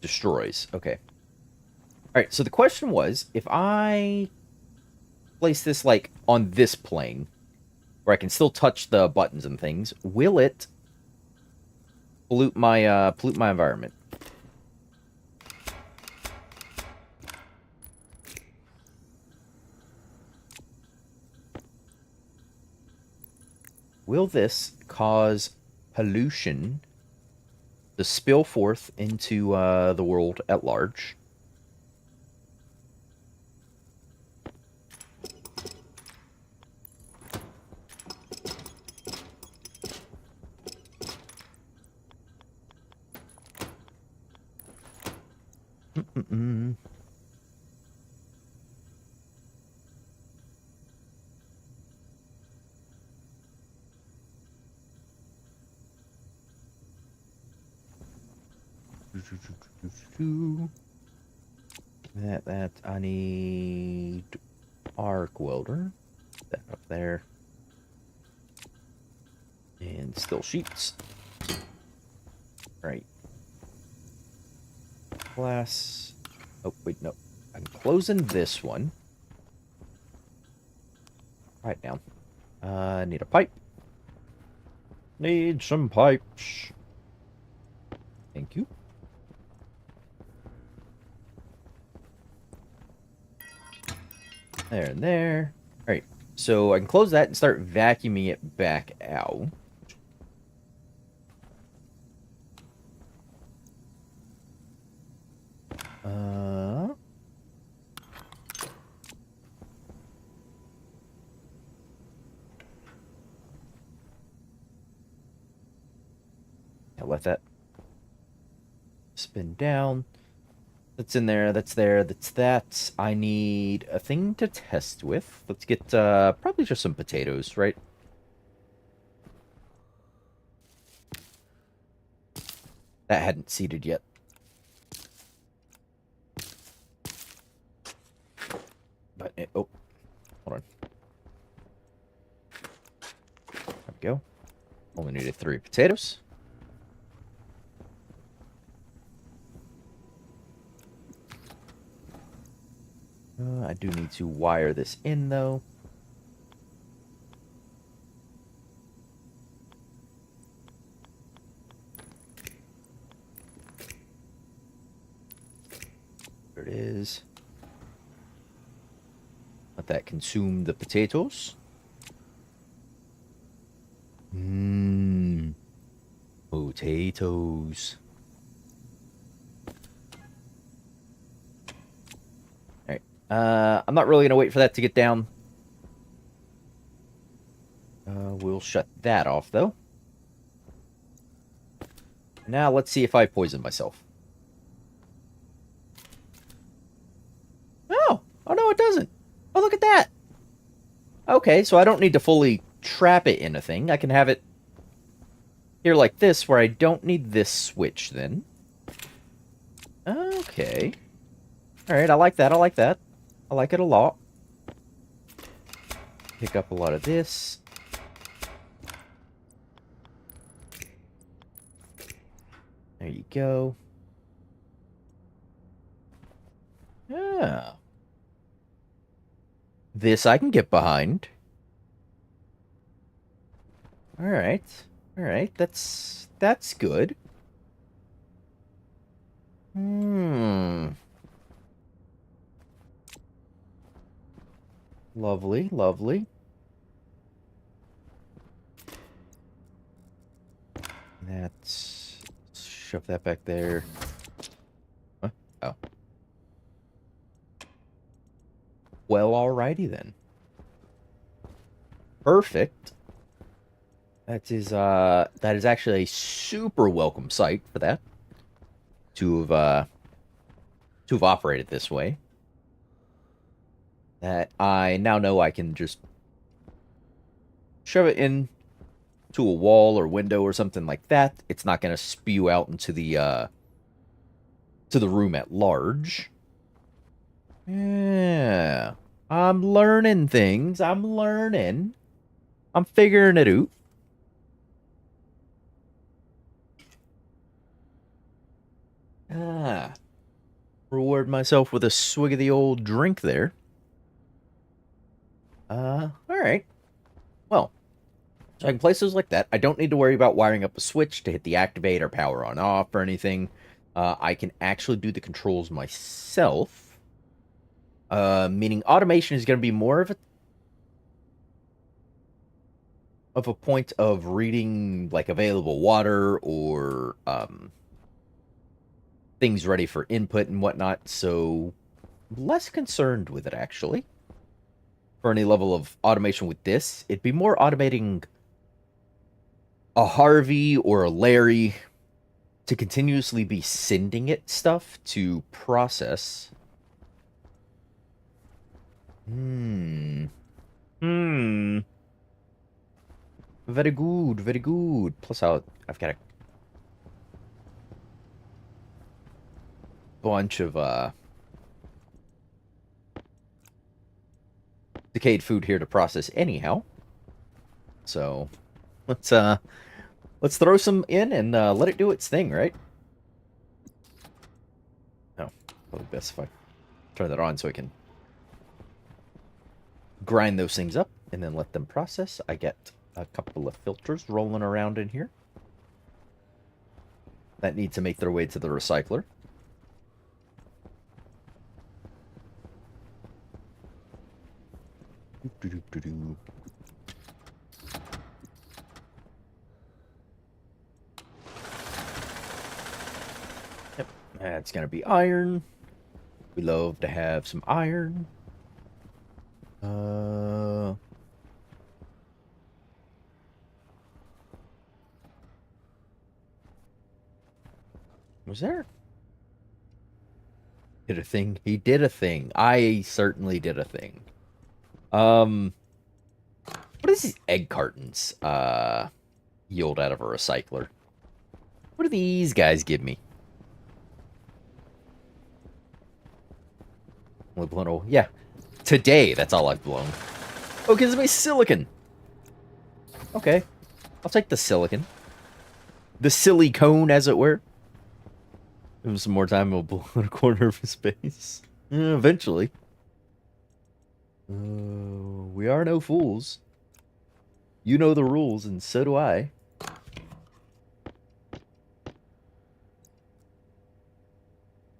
S1: Destroys. Okay. Alright, so the question was, if I place this, like, on this plane, where I can still touch the buttons and things, will it pollute my environment? Will this cause pollution to spill forth into the world at large? Mm-mm-mm. That I need arc welder. That up there. And still sheets. Right. Glass. Oh, wait, no. I'm closing this one. Right now. Need a pipe. Need some pipes. Thank you. There and there. Alright, so I can close that and start vacuuming it back out. I'll let that spin down. That's in there, that's there, that's that. I need a thing to test with. Let's get, probably just some potatoes, right? That hadn't seeded yet. But, oh, hold on. There we go. Only needed 3 potatoes. I do need to wire this in, though. There it is. Let that consume the potatoes. Mmm. Potatoes. Alright. I'm not really going to wait for that to get down. We'll shut that off, though. Now, let's see if I poison myself. Oh! Oh, no, it doesn't. Oh, look at that! Okay, so I don't need to fully trap it in a thing. I can have it here like this, where I don't need this switch, then. Okay. Alright, I like that, I like that. I like it a lot. Pick up a lot of this. There you go. Yeah. This I can get behind. Alright. Alright, that's good. Hmm. Lovely, lovely. Let's shove that back there. Huh? Oh. Well, alrighty then. Perfect. That is actually a super welcome sight for that. To have operated this way. That I now know I can just shove it in to a wall or window or something like that. It's not going to spew out into the room at large. Yeah. I'm learning things. I'm learning. I'm figuring it out. Ah. Reward myself with a swig of the old drink there. Alright. Well, so I can place those like that. I don't need to worry about wiring up a switch to hit the activate or power on off or anything. I can actually do the controls myself. Meaning automation is going to be more of a point of reading like available water or things ready for input and whatnot. So less concerned with it actually. For any level of automation with this, it'd be more automating a Harvey or a Larry to continuously be sending it stuff to process. Hmm. Hmm. Very good, very good. Plus, I've got a bunch of decayed food here to process anyhow. So let's throw some in and let it do its thing, right? No, probably best if I turn that on so I can grind those things up and then let them process. I get a couple of filters rolling around in here that need to make their way to the recycler. Doo-doo-doo-doo-doo. Yep, that's gonna be iron. We love to have some iron. Was there? Did a thing. He did a thing. I certainly did a thing. What does these egg cartons yield out of a recycler? What do these guys give me? Only blown. Oh, yeah. Today, that's all I've blown. Oh, gives me silicon. Okay. I'll take the silicon. The silicone, as it were. Give him some more time, he'll blow a quarter of his face. Eventually. We are no fools. You know the rules, and so do I.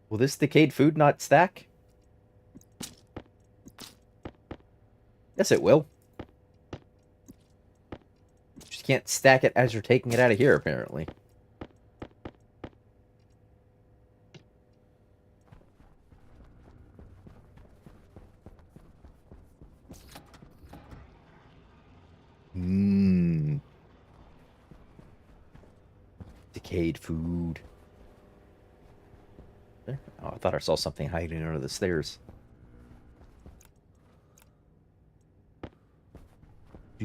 S1: Will this decayed food not stack? Yes, it will. Just can't stack it as you're taking it out of here, apparently. Mmm. Decayed food. There. Oh, I thought I saw something hiding under the stairs.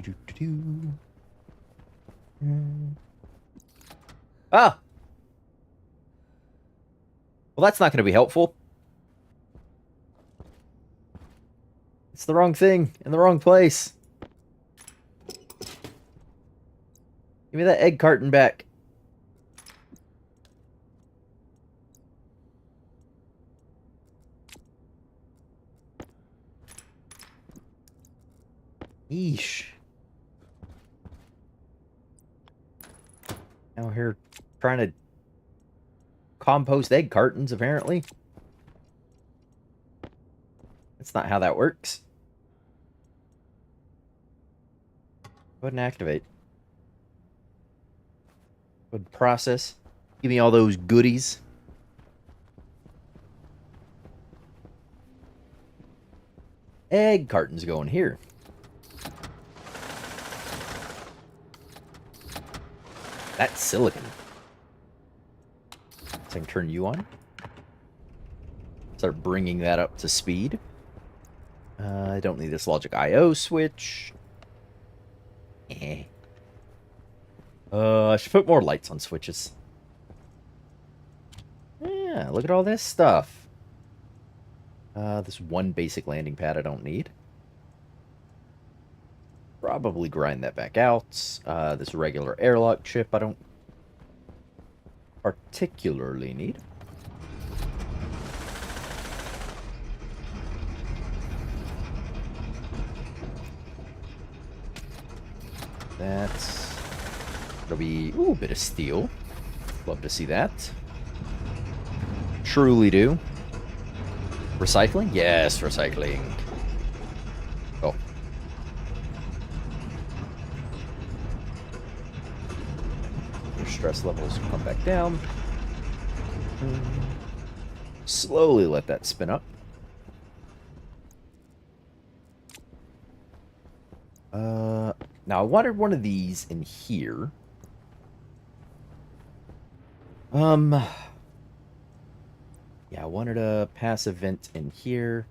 S1: Do-do-do-do. Ah! Well, that's not going to be helpful. It's the wrong thing in the wrong place. Give me that egg carton back. Yeesh. Now here trying to compost egg cartons, apparently. That's not how that works. Go ahead and activate. Go ahead and process. Give me all those goodies. Egg cartons going here. That's silicon. So I can turn you on. Start bringing that up to speed. I don't need this logic I/O switch. Eh. I should put more lights on switches. Yeah, look at all this stuff. This one basic landing pad I don't need. Probably grind that back out. This regular airlock chip I don't particularly need. That's... It'll be... Ooh, a bit of steel. Love to see that. Truly do. Recycling? Yes, recycling. Oh. Your stress levels come back down. Slowly let that spin up. Now I wanted one of these in here. Yeah, I wanted a passive vent in here.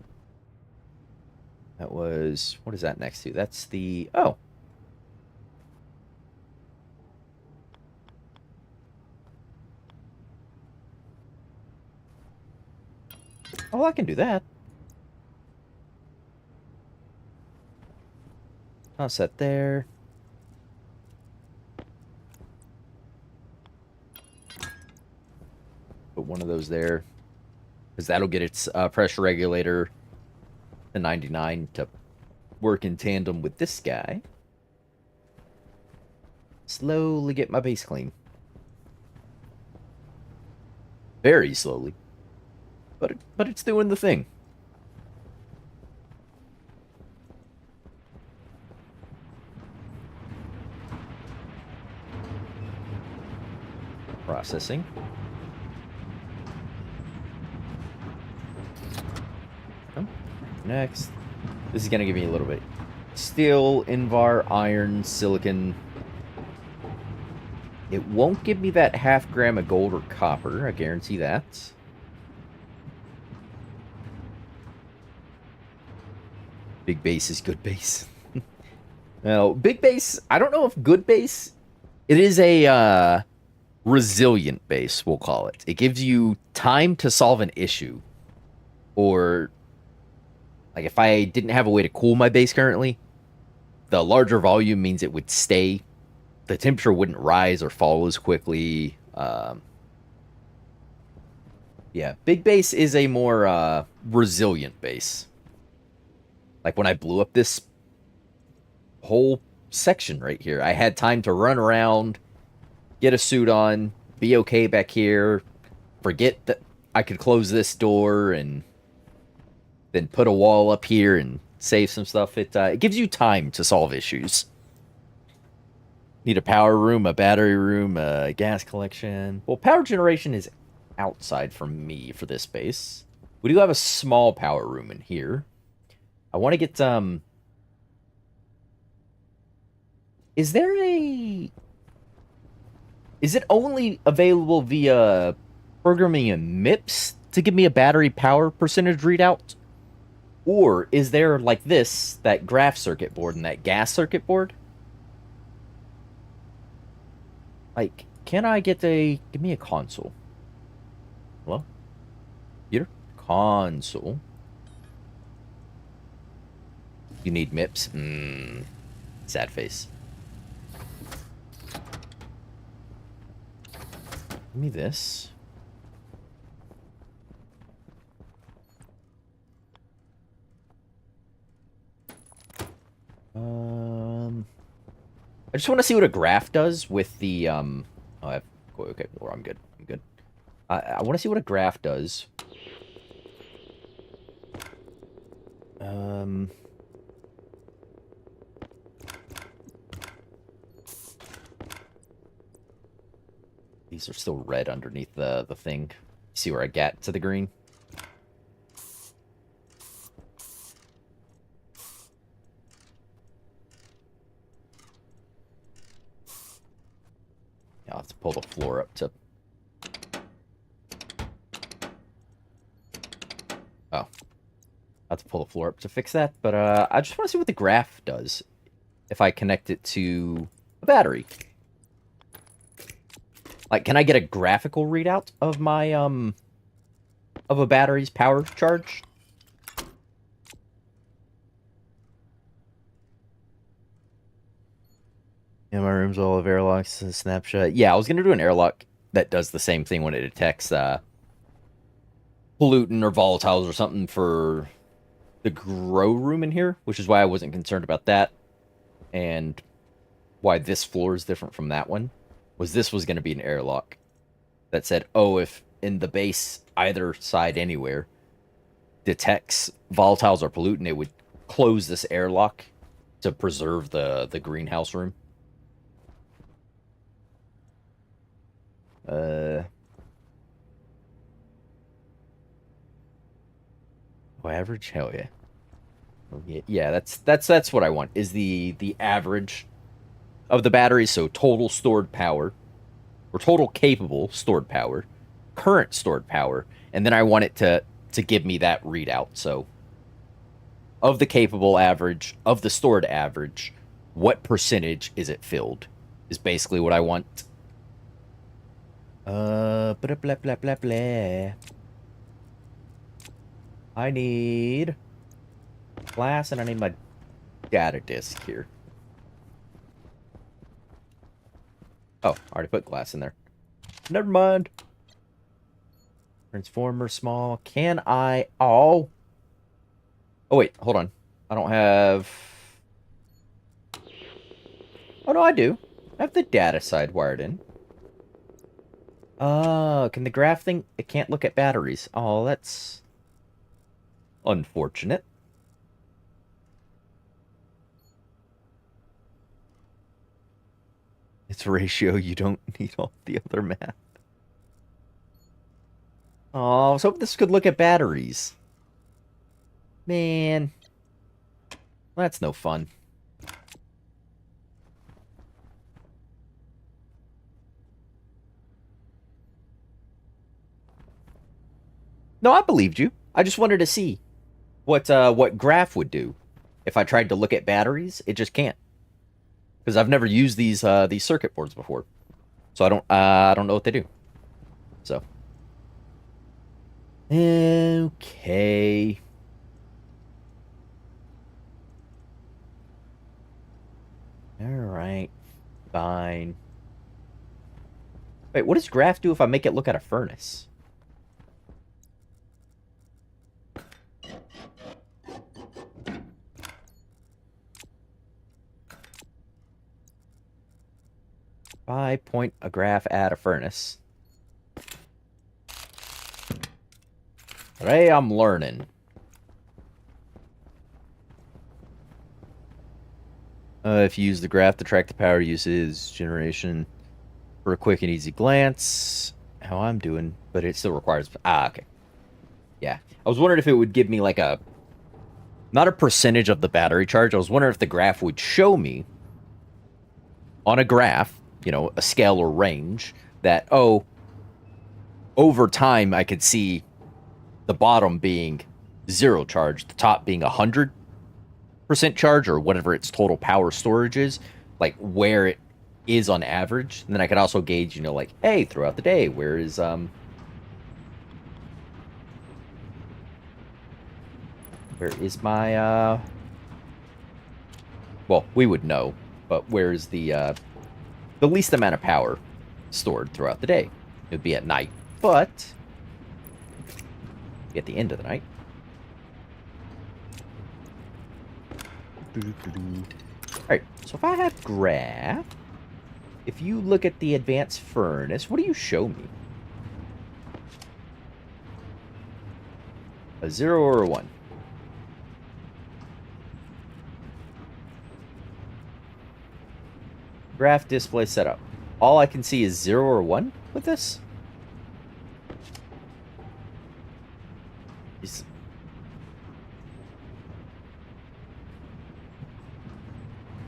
S1: That was... What is that next to? That's the... Oh. Oh, I can do that. I'll set there. Put one of those there. Because that'll get its pressure regulator to 99 to work in tandem with this guy. Slowly get my base clean. Very slowly. But it's doing the thing. Processing. Next. This is going to give me a little bit. Steel, Invar, iron, silicon. It won't give me that half gram of gold or copper. I guarantee that. Big base is good base. Now, big base, I don't know if good base... It is a resilient base, we'll call it. It gives you time to solve an issue. Or... Like, if I didn't have a way to cool my base currently, the larger volume means it would stay. The temperature wouldn't rise or fall as quickly. Yeah, big base is a more resilient base. Like, when I blew up this whole section right here, I had time to run around, get a suit on, be okay back here, forget that I could close this door, and... then put a wall up here and save some stuff. It gives you time to solve issues. Need a power room, a battery room, a gas collection. Well, power generation is outside from me for this base. We do have a small power room in here. I want to get... Is there a... Is it only available via programming in MIPS to give me a battery power percentage readout? Or is there like this, that graph circuit board and that gas circuit board? Like, can I get a... Give me a console. Hello? Computer? Console. You need MIPS? Sad face. Give me this. I just want to see what a graph does with the, Oh, okay, well, I'm good. I'm good. I want to see what a graph does. These are still red underneath the thing. See where I get to the green? Yeah, I'll have to pull the floor up to... Oh. I'll have to pull the floor up to fix that, but I just want to see what the graph does if I connect it to a battery. Like, can I get a graphical readout of my, of a battery's power charge? Yeah, my room's all of airlocks and snapshot. Yeah, I was gonna do an airlock that does the same thing when it detects, pollutant or volatiles or something for the grow room in here, which is why I wasn't concerned about that. And why this floor is different from that one, was this was gonna be an airlock that said, oh, if in the base, either side anywhere, detects volatiles or pollutant, it would close this airlock to preserve the greenhouse room. Oh, average? Hell yeah. Oh, yeah, that's what I want, is the average of the batteries, so total stored power, or total capable stored power, current stored power, and then I want it to give me that readout. So of the capable average, of the stored average, what percentage is it filled? Is basically what I want. Blah, blah, blah, blah, blah. I need glass, and I need my data disk here. Oh, I already put glass in there. Never mind. Transformer small. Can I... Oh. Oh, wait. Hold on. I don't have... Oh, no, I do. I have the data side wired in. Oh, can the graph thing... It can't look at batteries. Oh, that's... unfortunate. It's a ratio. You don't need all the other math. Oh, I was hoping this could look at batteries. Man. That's no fun. No, I believed you. I just wanted to see what graph would do if I tried to look at batteries. It just can't, because I've never used these circuit boards before, so I don't know what they do. So okay. All right. Fine. Wait, what does graph do if I make it look at a furnace? If I point a graph at a furnace. Today I'm learning. If you use the graph to track the power uses generation for a quick and easy glance, how I'm doing, but it still requires... Ah, okay. Yeah. I was wondering if it would give me like a... Not a percentage of the battery charge. I was wondering if the graph would show me on a graph, you know, a scale or range, that, oh, over time I could see the bottom being 0 charge, the top being 100% charge or whatever its total power storage is, like where it is on average. And then I could also gauge, you know, like, hey, throughout the day, where is my well, we would know, but where is the least amount of power stored throughout the day? It would be at night, but at the end of the night. Alright, so if I have graph, if you look at the advanced furnace, what do you show me? A 0 or a 1? Graph display setup. All I can see is 0 or 1 with this?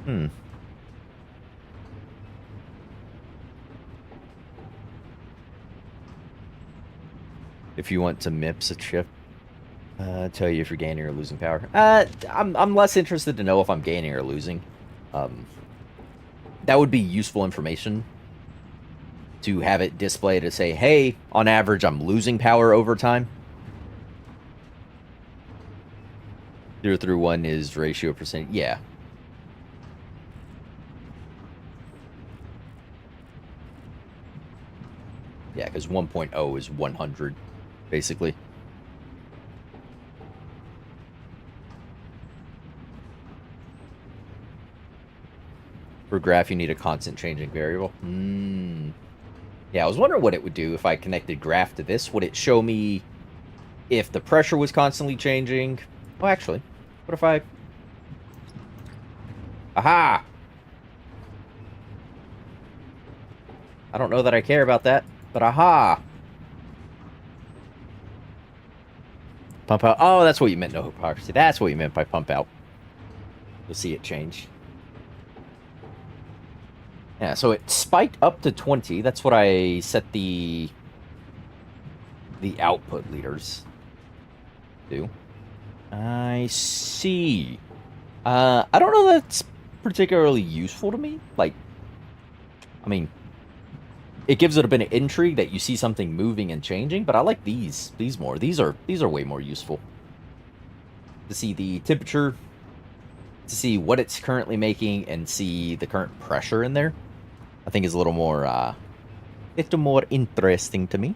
S1: Hmm. If you want to MIPS a chip, tell you if you're gaining or losing power. I'm less interested to know if I'm gaining or losing. That would be useful information to have it display to say, hey, on average, I'm losing power over time. 0 through 1 is ratio percent. Yeah. Yeah, because 1.0 is 100, basically. For graph, you need a constant changing variable. Yeah, I was wondering what it would do if I connected graph to this. Would it show me if the pressure was constantly changing? Oh, actually, what if I... Aha! I don't know that I care about that, but aha! Pump out. Oh, that's what you meant, no hypocrisy. That's what you meant by pump out. You'll see it change. Yeah, so it spiked up to 20. That's what I set the output liters to. I see. I don't know that's particularly useful to me. Like, I mean, it gives it a bit of intrigue that you see something moving and changing, but I like these more. These are way more useful. To see the temperature, to see what it's currently making, and see the current pressure in there, I think is a little more interesting to me.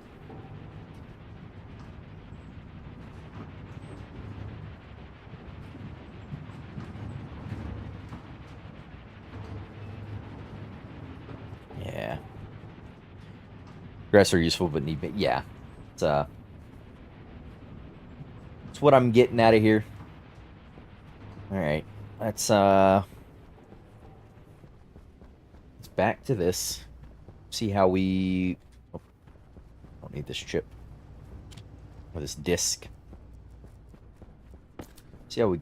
S1: Yeah. Graphs are useful, but need... Yeah. It's what I'm getting out of here. Alright. Let's back to this. See how we... Oh, don't need this chip. Or this disc. See how we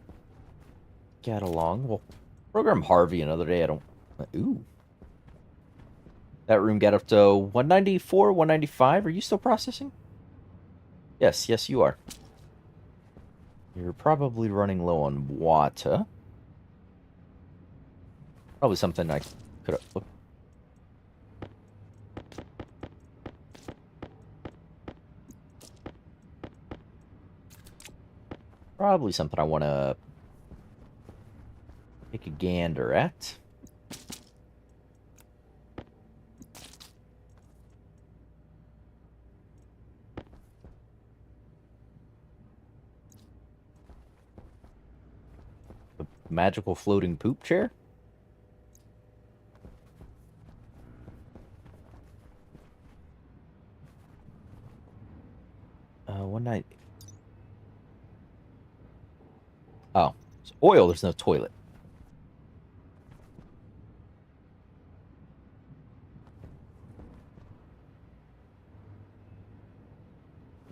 S1: get along. We'll program Harvey another day. I don't... Ooh. That room got up to 194, 195. Are you still processing? Yes, yes, you are. You're probably running low on water. Probably something I could have... Probably something I want to take a gander at. The magical floating poop chair? One night... Oh, it's oil. There's no toilet.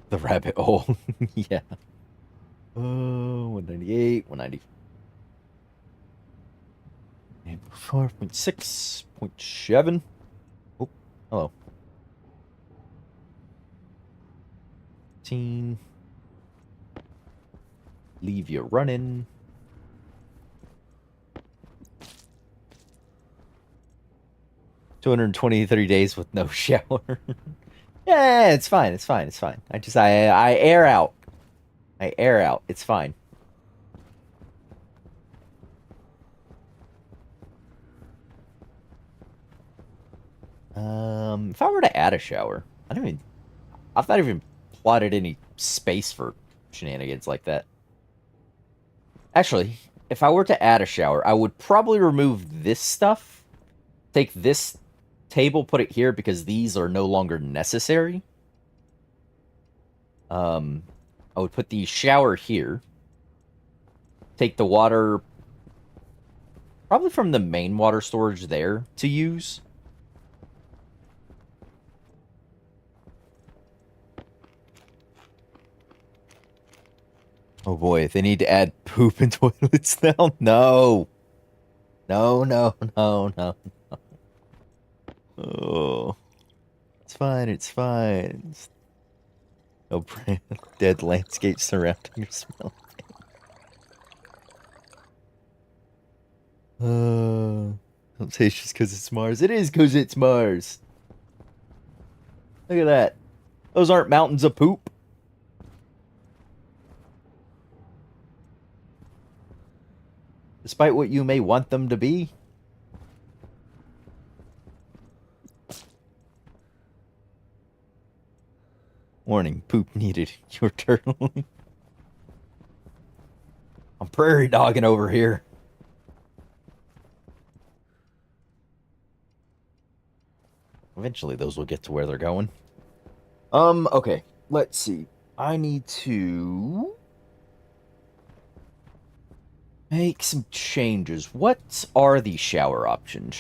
S1: The rabbit hole. Yeah. 198, 190. 4.6.7. Oh, hello. 15. Leave you running. $223 days with no shower. Yeah, it's fine. It's fine. It's fine. I air out. I air out. It's fine. If I were to add a shower, I've not even plotted any space for shenanigans like that. Actually, if I were to add a shower, I would probably remove this stuff. Take this table, put it here because these are no longer necessary. I would put the shower here. Take the water probably from the main water storage there to use. Oh boy, they need to add poop and toilets now? No. No, no, no, no. Oh. It's fine, it's fine. No dead landscape surrounding your smell. Don't say it's just because it's Mars. It is because it's Mars. Look at that. Those aren't mountains of poop. Despite what you may want them to be. Warning, poop needed. Your turtle. I'm prairie dogging over here. Eventually those will get to where they're going. Okay. Let's see. I need to make some changes. What are the shower options?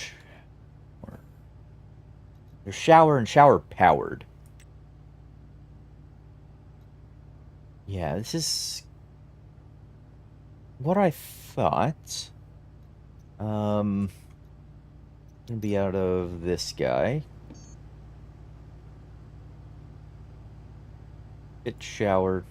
S1: There's shower and shower powered. Yeah, this is what I thought. Gonna be out of this guy. Get showered.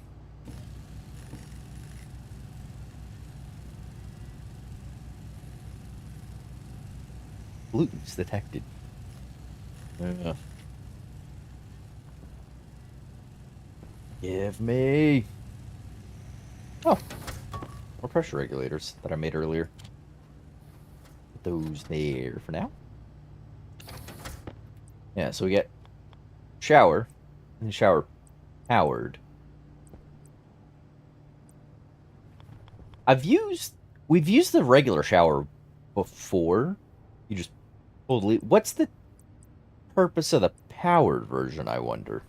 S1: Pollutants detected. Give me. Oh, more pressure regulators that I made earlier. Put those there for now. Yeah, so we get shower and shower powered. We've used the regular shower before. You just pull the lead. What's the purpose of the powered version, I wonder?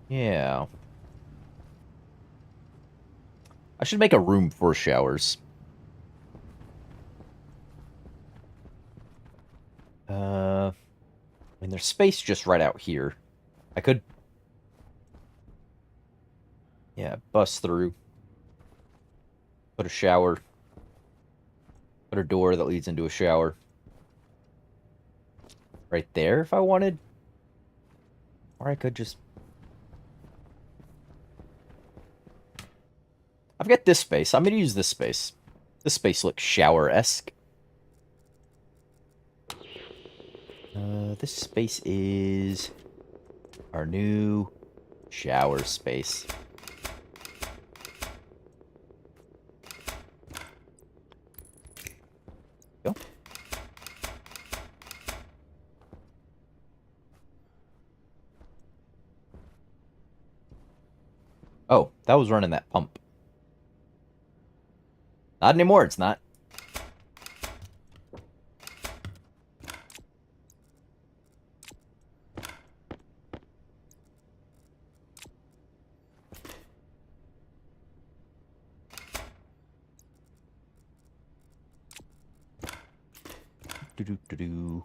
S1: Yeah. I should make a room for showers. I mean, there's space just right out here. I could... Yeah, bust through. Put a shower. Put a door that leads into a shower. Right there, if I wanted. Or I could just... I've got this space. I'm going to use this space. This space looks shower-esque. This space is our new shower space. Go. Oh, that was running that pump. Not anymore, it's not. Do-do-do-do.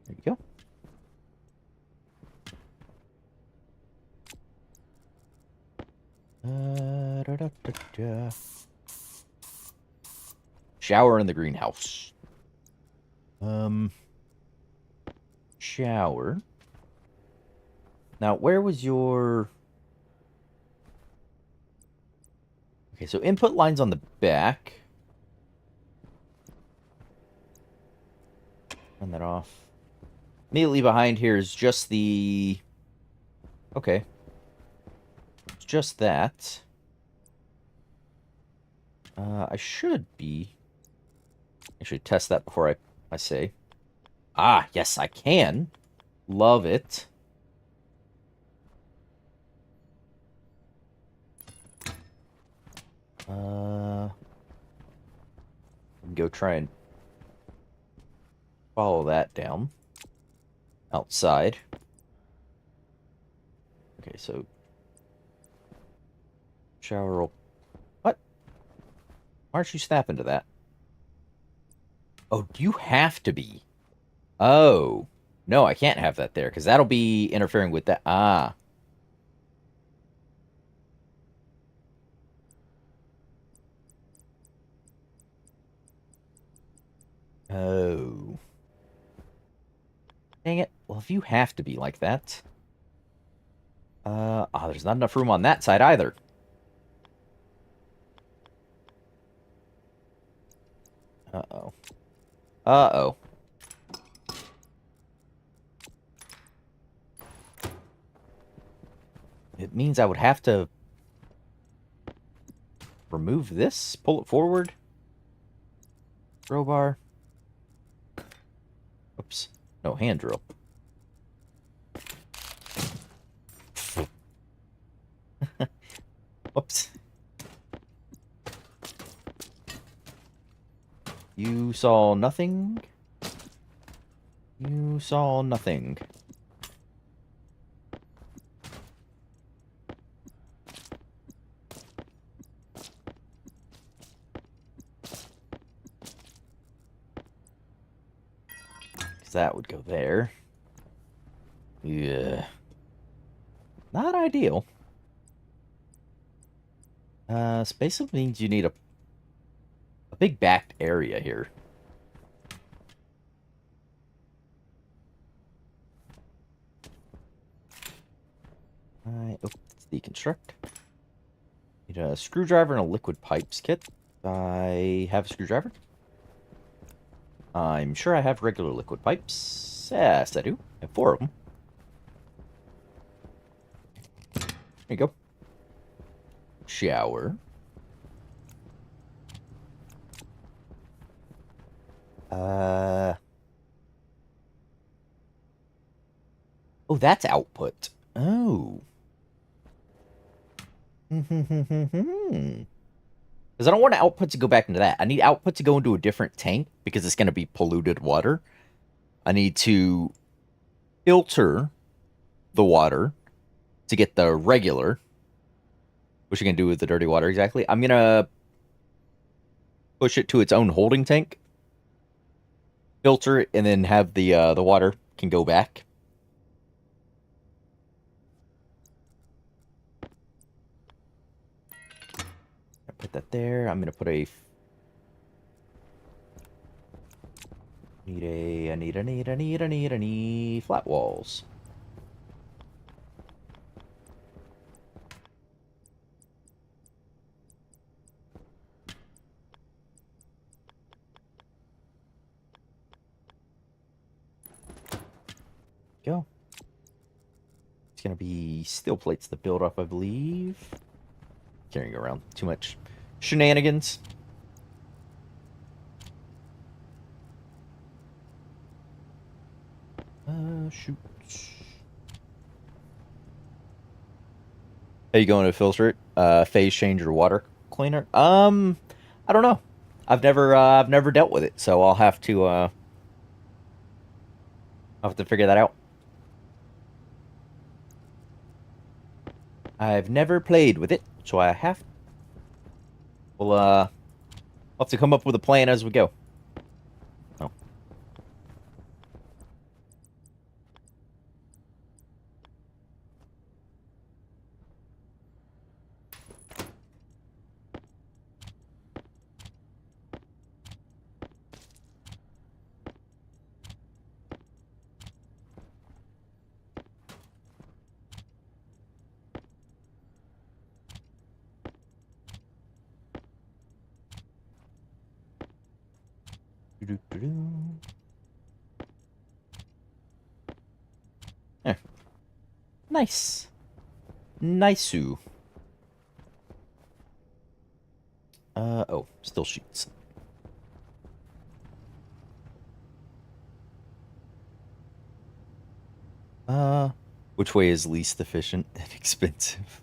S1: There you go. Da-da-da-da. Shower in the greenhouse. shower. Now, where was your... Okay, so input line's on the back. Turn that off. Immediately behind here is just the... Okay. It's just that. I should be... I should test that before I say. Ah, yes, I can. Love it. Go try and follow that down. Outside. Okay, so... Shower will... What? Why aren't you snap into that? Oh, you have to be. Oh. No, I can't have that there, because that'll be interfering with that. Ah. Oh. Dang it. Well, if you have to be like that... there's not enough room on that side either. Uh-oh. Uh-oh. It means I would have to remove this, pull it forward. Crowbar. Oops. No, hand drill. Whoops. You saw nothing? You saw nothing. Because that would go there. Yeah. Not ideal. Space means you need a big backed area here. Alright, let's deconstruct. Need a screwdriver and a liquid pipes kit. I have a screwdriver. I'm sure I have regular liquid pipes. Yes, I do. I have 4 of them. There you go. Shower. Oh, that's output. Oh. Because I don't want output to go back into that. I need output to go into a different tank because it's going to be polluted water. I need to filter the water to get the regular. What you can do with the dirty water exactly? I'm going to push it to its own holding tank. Filter it, and then have the water can go back. Put that there. I'm gonna put a. I need flat walls. Go. It's gonna be steel plates to build up, I believe. Carrying around too much shenanigans. Shoot. Are you going to filter it? Phase change or water cleaner? I don't know. I've never dealt with it, so I'll have to figure that out. I've never played with it, so I have. We'll have to come up with a plan as we go. Oh. Doo-doo-doo-doo. Eh, nice. Nice-oo. Oh, still sheets. Which way is least efficient and expensive?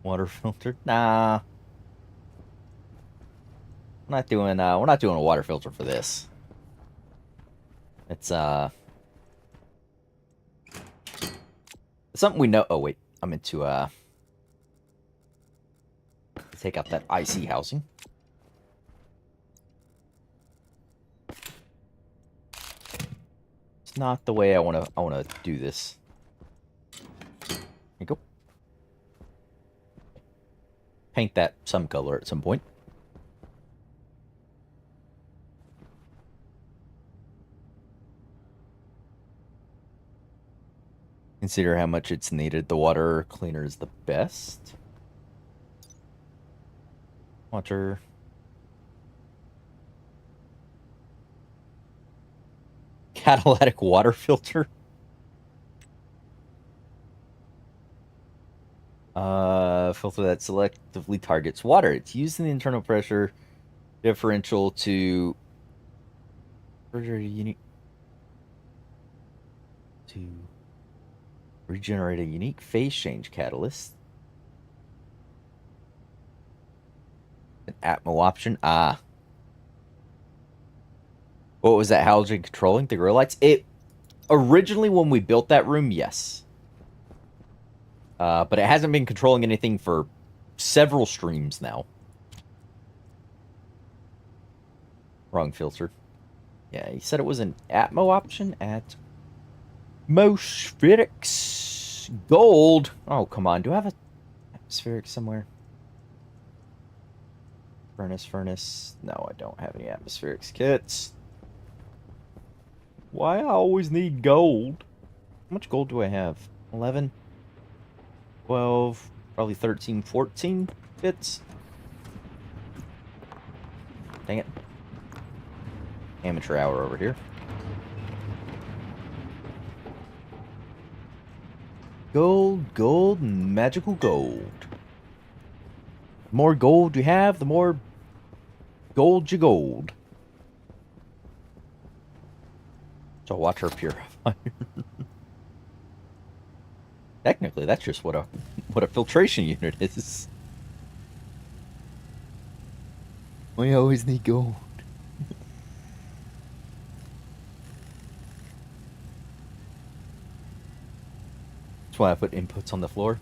S1: Water filter? Nah. We're not doing a water filter for this. It's something we know. Oh wait, I meant to take out that IC housing. It's not the way I wanna do this. There you go. Paint that some color at some point. Consider how much it's needed. The water cleaner is the best. Water. Catalytic water filter. Filter that selectively targets water. It's used in the internal pressure differential to regenerate a unique phase change catalyst. An Atmo option. Ah. What was that halogen controlling? The grow lights? It originally, when we built that room, yes. But it hasn't been controlling anything for several streams now. Wrong filter. Yeah, he said it was an Atmo option at Atmospherics Gold. Oh, come on. Do I have a atmospheric somewhere? Furnace. No, I don't have any atmospherics kits. Why I always need gold? How much gold do I have? 11? 12, probably 13, 14 bits. Dang it. Amateur hour over here. Gold, magical gold. The more gold you have, the more gold you gold. So water purifier. Technically, that's just what a filtration unit is. We always need gold. That's why I put inputs on the floor.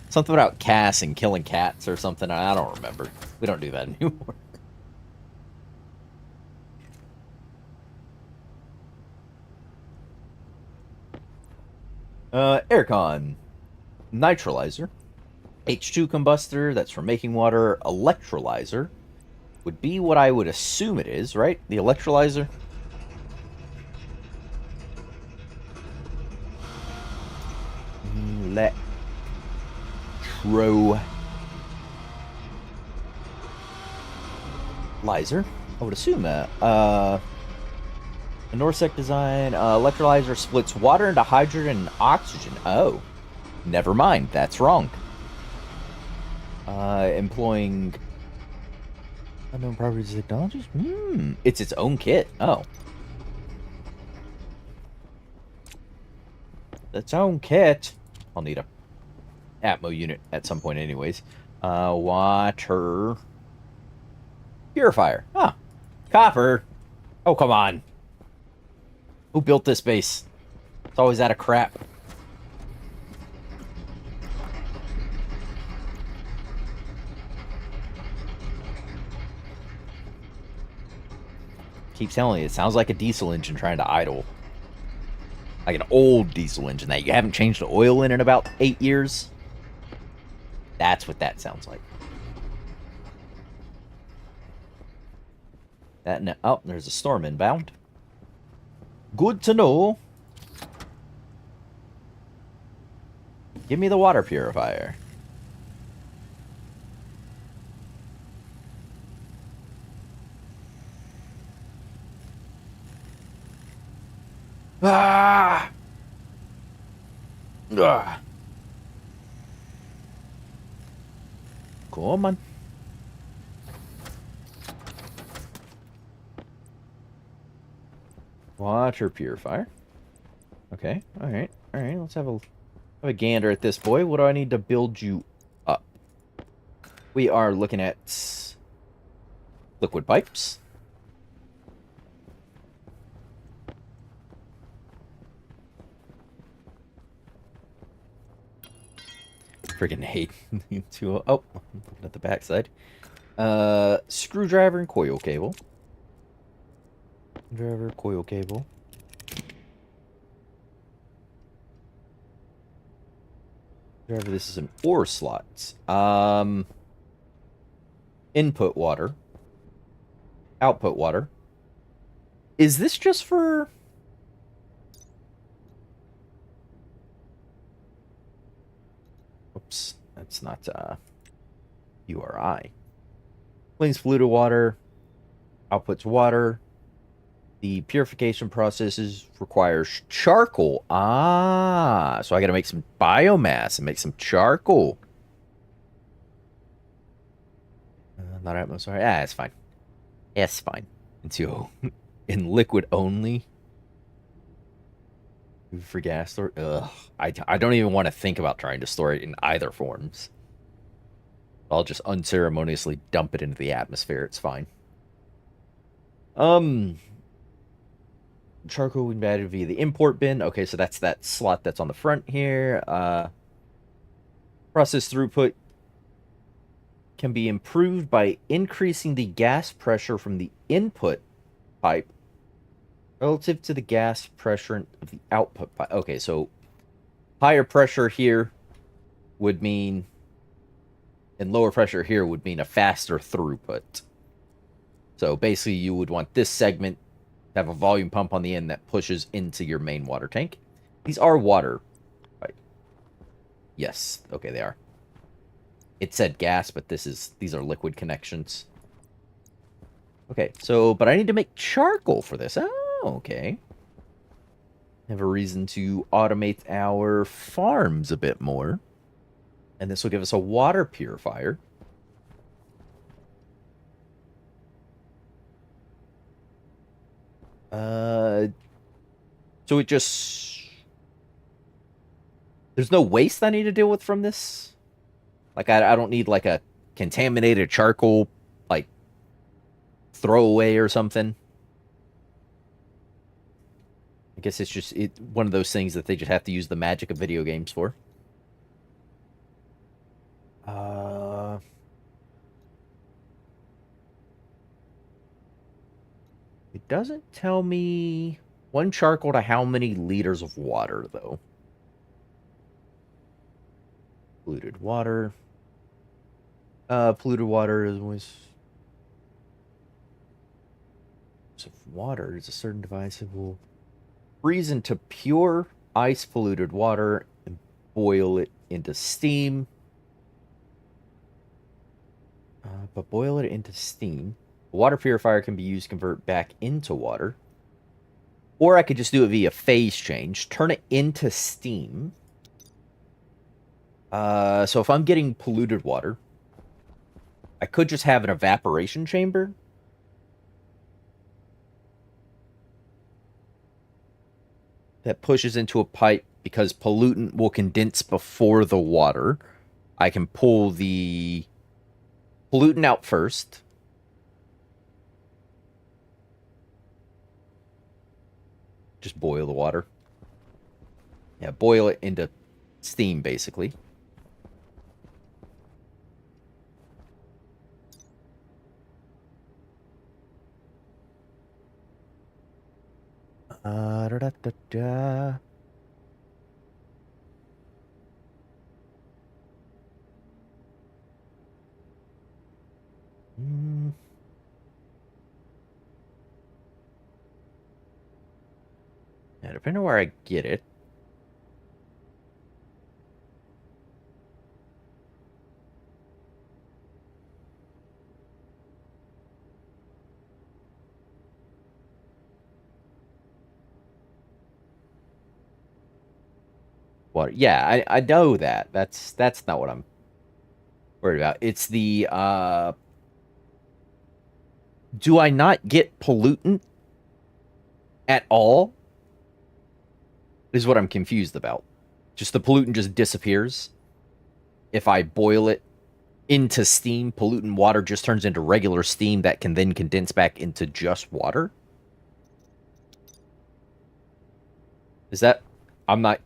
S1: Something about Cass and killing cats or something. I don't remember. We don't do that anymore. Aircon. Nitrolyzer. H2 combustor, that's for making water. Electrolyzer would be what I would assume it is, right? The electrolyzer. Electrolyzer. I would assume that. A Norsec design. Electrolyzer splits water into hydrogen and oxygen. Oh. Never mind. That's wrong. Employing unknown properties technologies? It's its own kit. Oh. Its own kit. I'll need a Atmo unit at some point anyways. Water purifier. Huh. Copper. Oh, come on. Who built this base? It's always out of crap. Keep telling you, it sounds like a diesel engine trying to idle. Like an old diesel engine that you haven't changed the oil in about 8 years. That's what that sounds like. Oh, there's a storm inbound. Good to know. Give me the water purifier. Ah! Ah! Come on. Water purifier. Okay, alright. Alright, let's have a gander at this boy. What do I need to build you up? We are looking at liquid pipes. Friggin' hate to oh, looking at the backside. Screwdriver and coil cable. Screwdriver, coil cable. Screwdriver, this is an ore slot. Input water. Output water. Is this just for... Oops, that's not, URI. Cleans polluted water. Outputs water. The purification processes requires charcoal. Ah, so I gotta make some biomass and make some charcoal. Not atmosphere. Ah, it's fine. It's fine. Until in liquid only. For gas store. Ugh. I don't even want to think about trying to store it in either forms. I'll just unceremoniously dump it into the atmosphere. It's fine. Charcoal we added via the import bin. Okay, so that's that slot that's on the front here. Process throughput can be improved by increasing the gas pressure from the input pipe relative to the gas pressure of the output pipe. Okay, so higher pressure here would mean, and lower pressure here would mean a faster throughput. So basically you would want this segment to have a volume pump on the end that pushes into your main water tank. These are water. Right. Yes, okay, they are. It said gas, but these are liquid connections. Okay, so, but I need to make charcoal for this. Oh, okay. Have a reason to automate our farms a bit more. And this will give us a water purifier. So it just... There's no waste I need to deal with from this? Like, I don't need, like, a contaminated charcoal, like, throwaway or something? I guess it's just one of those things that they just have to use the magic of video games for. It doesn't tell me one charcoal to how many liters of water, though. Polluted water. Polluted water is always... Of water is a certain device that will freeze into pure ice polluted water and boil it into steam. But boil it into steam. A water purifier can be used to convert back into water. Or I could just do it via phase change. Turn it into steam. So if I'm getting polluted water, I could just have an evaporation chamber. That pushes into a pipe because pollutant will condense before the water. I can pull the pollutant out first. Just boil the water. Yeah, boil it into steam, basically. Da, da, da, da. Yeah, depending on where I get it. water. Yeah, I know that. That's not what I'm worried about. It's the do I not get pollutant at all? Is what I'm confused about. Just the pollutant just disappears. If I boil it into steam, pollutant water just turns into regular steam that can then condense back into just water. Is that I'm not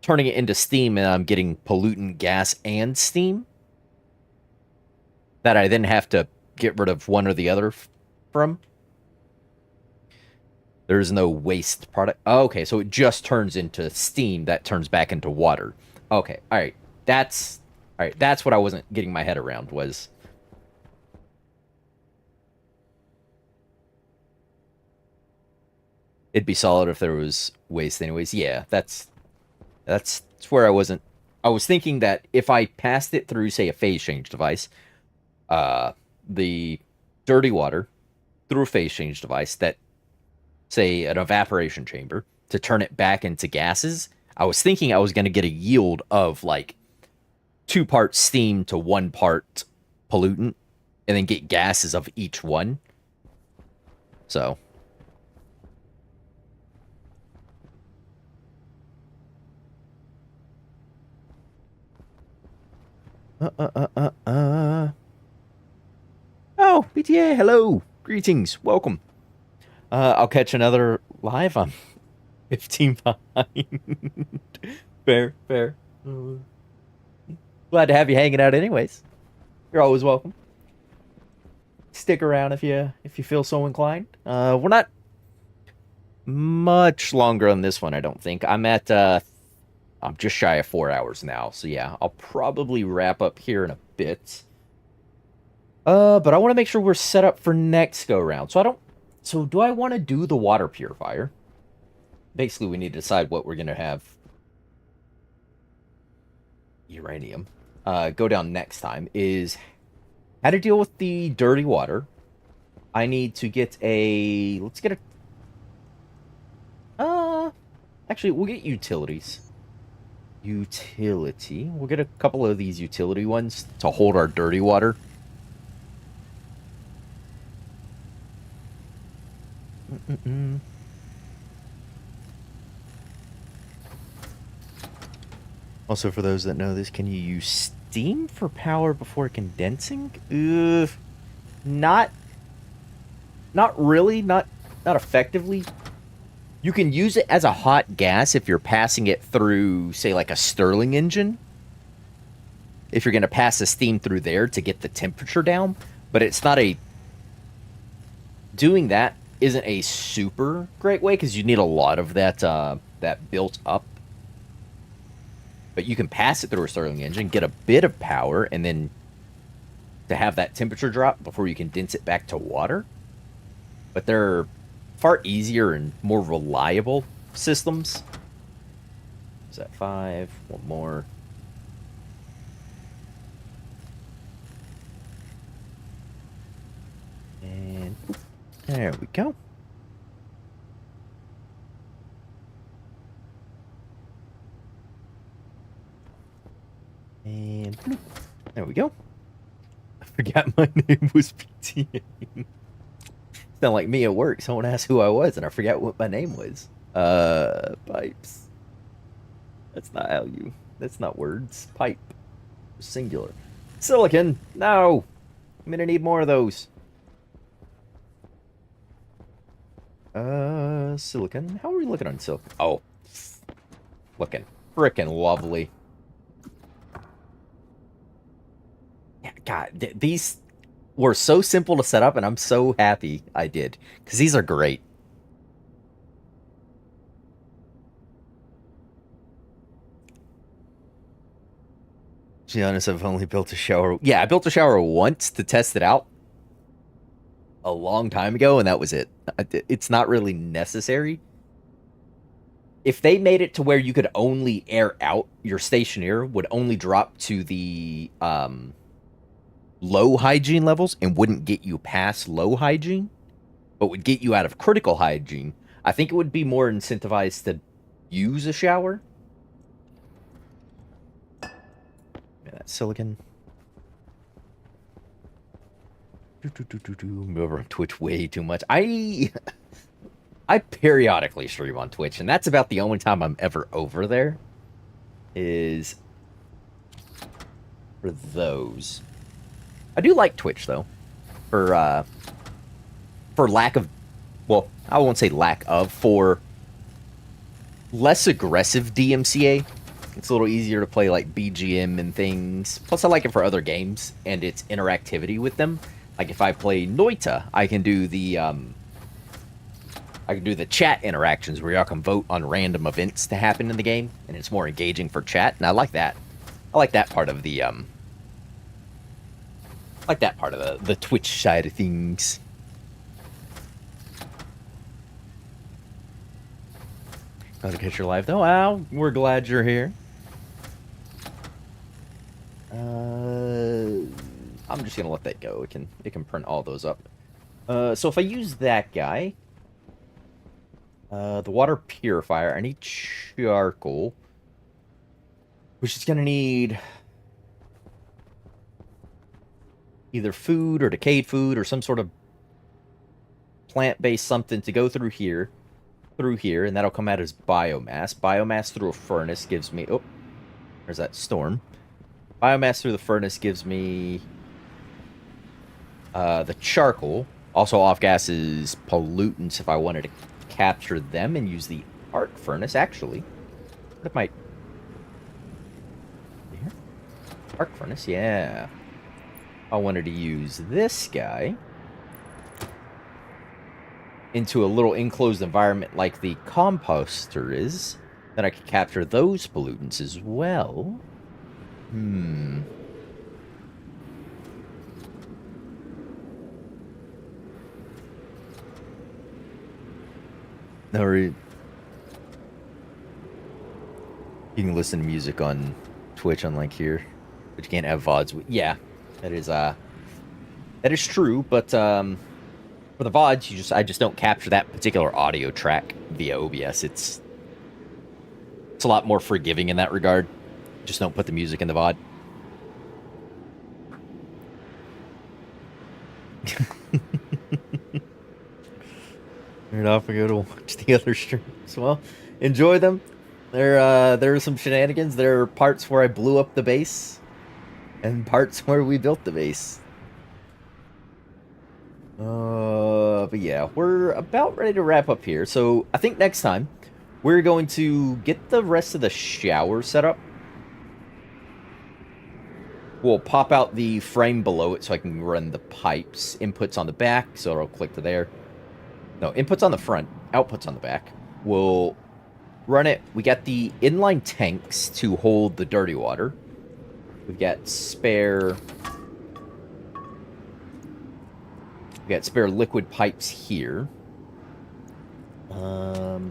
S1: turning it into steam and I'm getting pollutant gas and steam that I then have to get rid of one or the other from? There's no waste product. Oh, okay, so it just turns into steam that turns back into water. Okay, all right. That's what I wasn't getting my head around was it'd be solid if there was waste anyways. Yeah, that's where I wasn't. I was thinking that if I passed it through, say, a phase change device, the dirty water through a phase change device that, say, an evaporation chamber to turn it back into gases, I was thinking I was going to get a yield of like 2 parts steam to 1 part pollutant, and then get gases of each one. So. Oh, BTA, hello. Greetings. Welcome. I'll catch another live. I'm 15 behind. Fair, fair. Glad to have you hanging out anyways. You're always welcome. Stick around if you feel so inclined. We're not much longer on this one, I don't think. I'm just shy of 4 hours now, so yeah, I'll probably wrap up here in a bit. But I want to make sure we're set up for next go round. So do I want to do the water purifier? Basically, we need to decide what we're gonna have. Uranium. Go down next time is how to deal with the dirty water. I need to get a. Let's get a. Actually, we'll get utilities. Utility. We'll get a couple of these utility ones to hold our dirty water. Also, for those that know this, can you use steam for power before condensing? Not really, not effectively. You can use it as a hot gas if you're passing it through, say, like a Stirling engine. If you're going to pass the steam through there to get the temperature down, but it's not a. Doing that isn't a super great way because you need a lot of that built up. But you can pass it through a Stirling engine, get a bit of power, and then to have that temperature drop before you condense it back to water. But they're far easier and more reliable systems. Is that 5? One more. And there we go. And there we go. I forgot my name was PTA. Sound like me at work. Someone asked who I was, and I forgot what my name was. Pipes. That's not how you. That's not words. Pipe. Singular. Silicon. No. I'm gonna need more of those. Silicon. How are we looking on silicon? Oh. Looking frickin' lovely. Yeah, God, these were so simple to set up, and I'm so happy I did. Because these are great. To be honest, I've only built a shower. Yeah, I built a shower once to test it out a long time ago, and that was it. It's not really necessary. If they made it to where you could only air out, your Stationeer would only drop to the low hygiene levels and wouldn't get you past low hygiene, but would get you out of critical hygiene, I think it would be more incentivized to use a shower. that silicon. Move over on Twitch way too much. I periodically stream on Twitch, and that's about the only time I'm ever over there. Is for those. I do like Twitch though, for lack of, well, I won't say lack of, for less aggressive DMCA. It's a little easier to play like BGM and things. Plus, I like it for other games and its interactivity with them. Like if I play Noita, I can do the chat interactions where y'all can vote on random events to happen in the game, and it's more engaging for chat. And I like that. I like that part of the the Twitch side of things. Glad to catch your live though. Wow, we're glad you're here. I'm just gonna let that go. It can print all those up. So if I use that guy, the water purifier, I need charcoal, which is gonna need either food or decayed food or some sort of plant-based something to go through here, and that'll come out as biomass. Biomass through a furnace gives me, oh, there's that storm. Biomass through the furnace gives me the charcoal. Also off-gases pollutants if I wanted to capture them and use the arc furnace. Actually, that might... Here? Arc furnace, yeah. I wanted to use this guy into a little enclosed environment like the composter is, then I could capture those pollutants as well. Or you can listen to music on Twitch unlike here, but you can't have VODs. Yeah, that is true, but for the VODs, I just don't capture that particular audio track via OBS. It's a lot more forgiving in that regard. Just don't put the music in the VOD. You're not going to watch the other streams. Well, enjoy them. There are some shenanigans. There are parts where I blew up the base, and parts where we built the base. But yeah, we're about ready to wrap up here. So I think next time we're going to get the rest of the shower set up. We'll pop out the frame below it so I can run the pipes. Inputs on the back, so it'll click to there. No, inputs on the front, outputs on the back. We'll run it. We got the inline tanks to hold the dirty water. We've got spare... We got spare liquid pipes here. Hold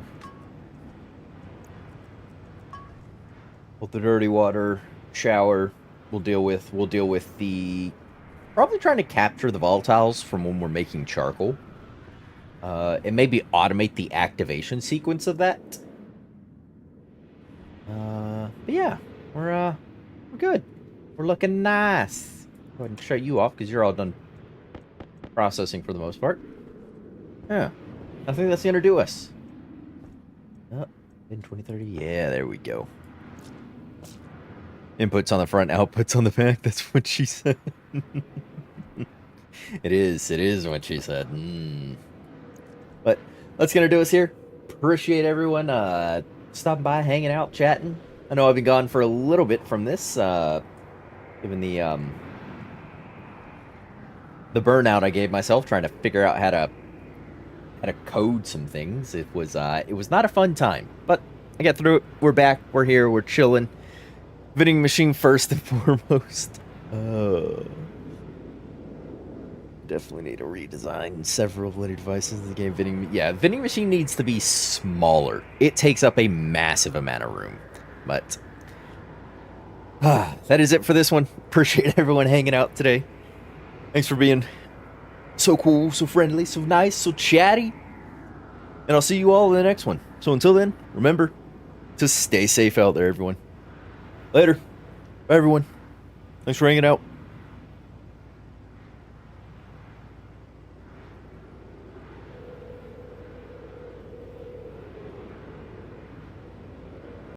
S1: the dirty water, shower. We'll deal with the... Probably trying to capture the volatiles from when we're making charcoal. And maybe automate the activation sequence of that. But yeah, we're good. We're looking nice. Go ahead and shut you off because you're all done processing for the most part. Yeah, I think that's gonna do us. Oh, in 2030, yeah, there we go. Inputs on the front, outputs on the back. That's what she said. It is what she said. But that's gonna do us here. Appreciate everyone stopping by, hanging out, chatting. I know I've been gone for a little bit from this, given the burnout I gave myself trying to figure out how to code some things. It was not a fun time, but I got through it. We're back. We're here. We're chilling. Vending machine first and foremost. Definitely need to redesign several blended devices in the game. Vending machine needs to be smaller. It takes up a massive amount of room. But that is it for this one. Appreciate everyone hanging out today. Thanks for being so cool, so friendly, so nice, so chatty. And I'll see you all in the next one. So until then, remember to stay safe out there, everyone. Later. Bye, everyone. Thanks for hanging out.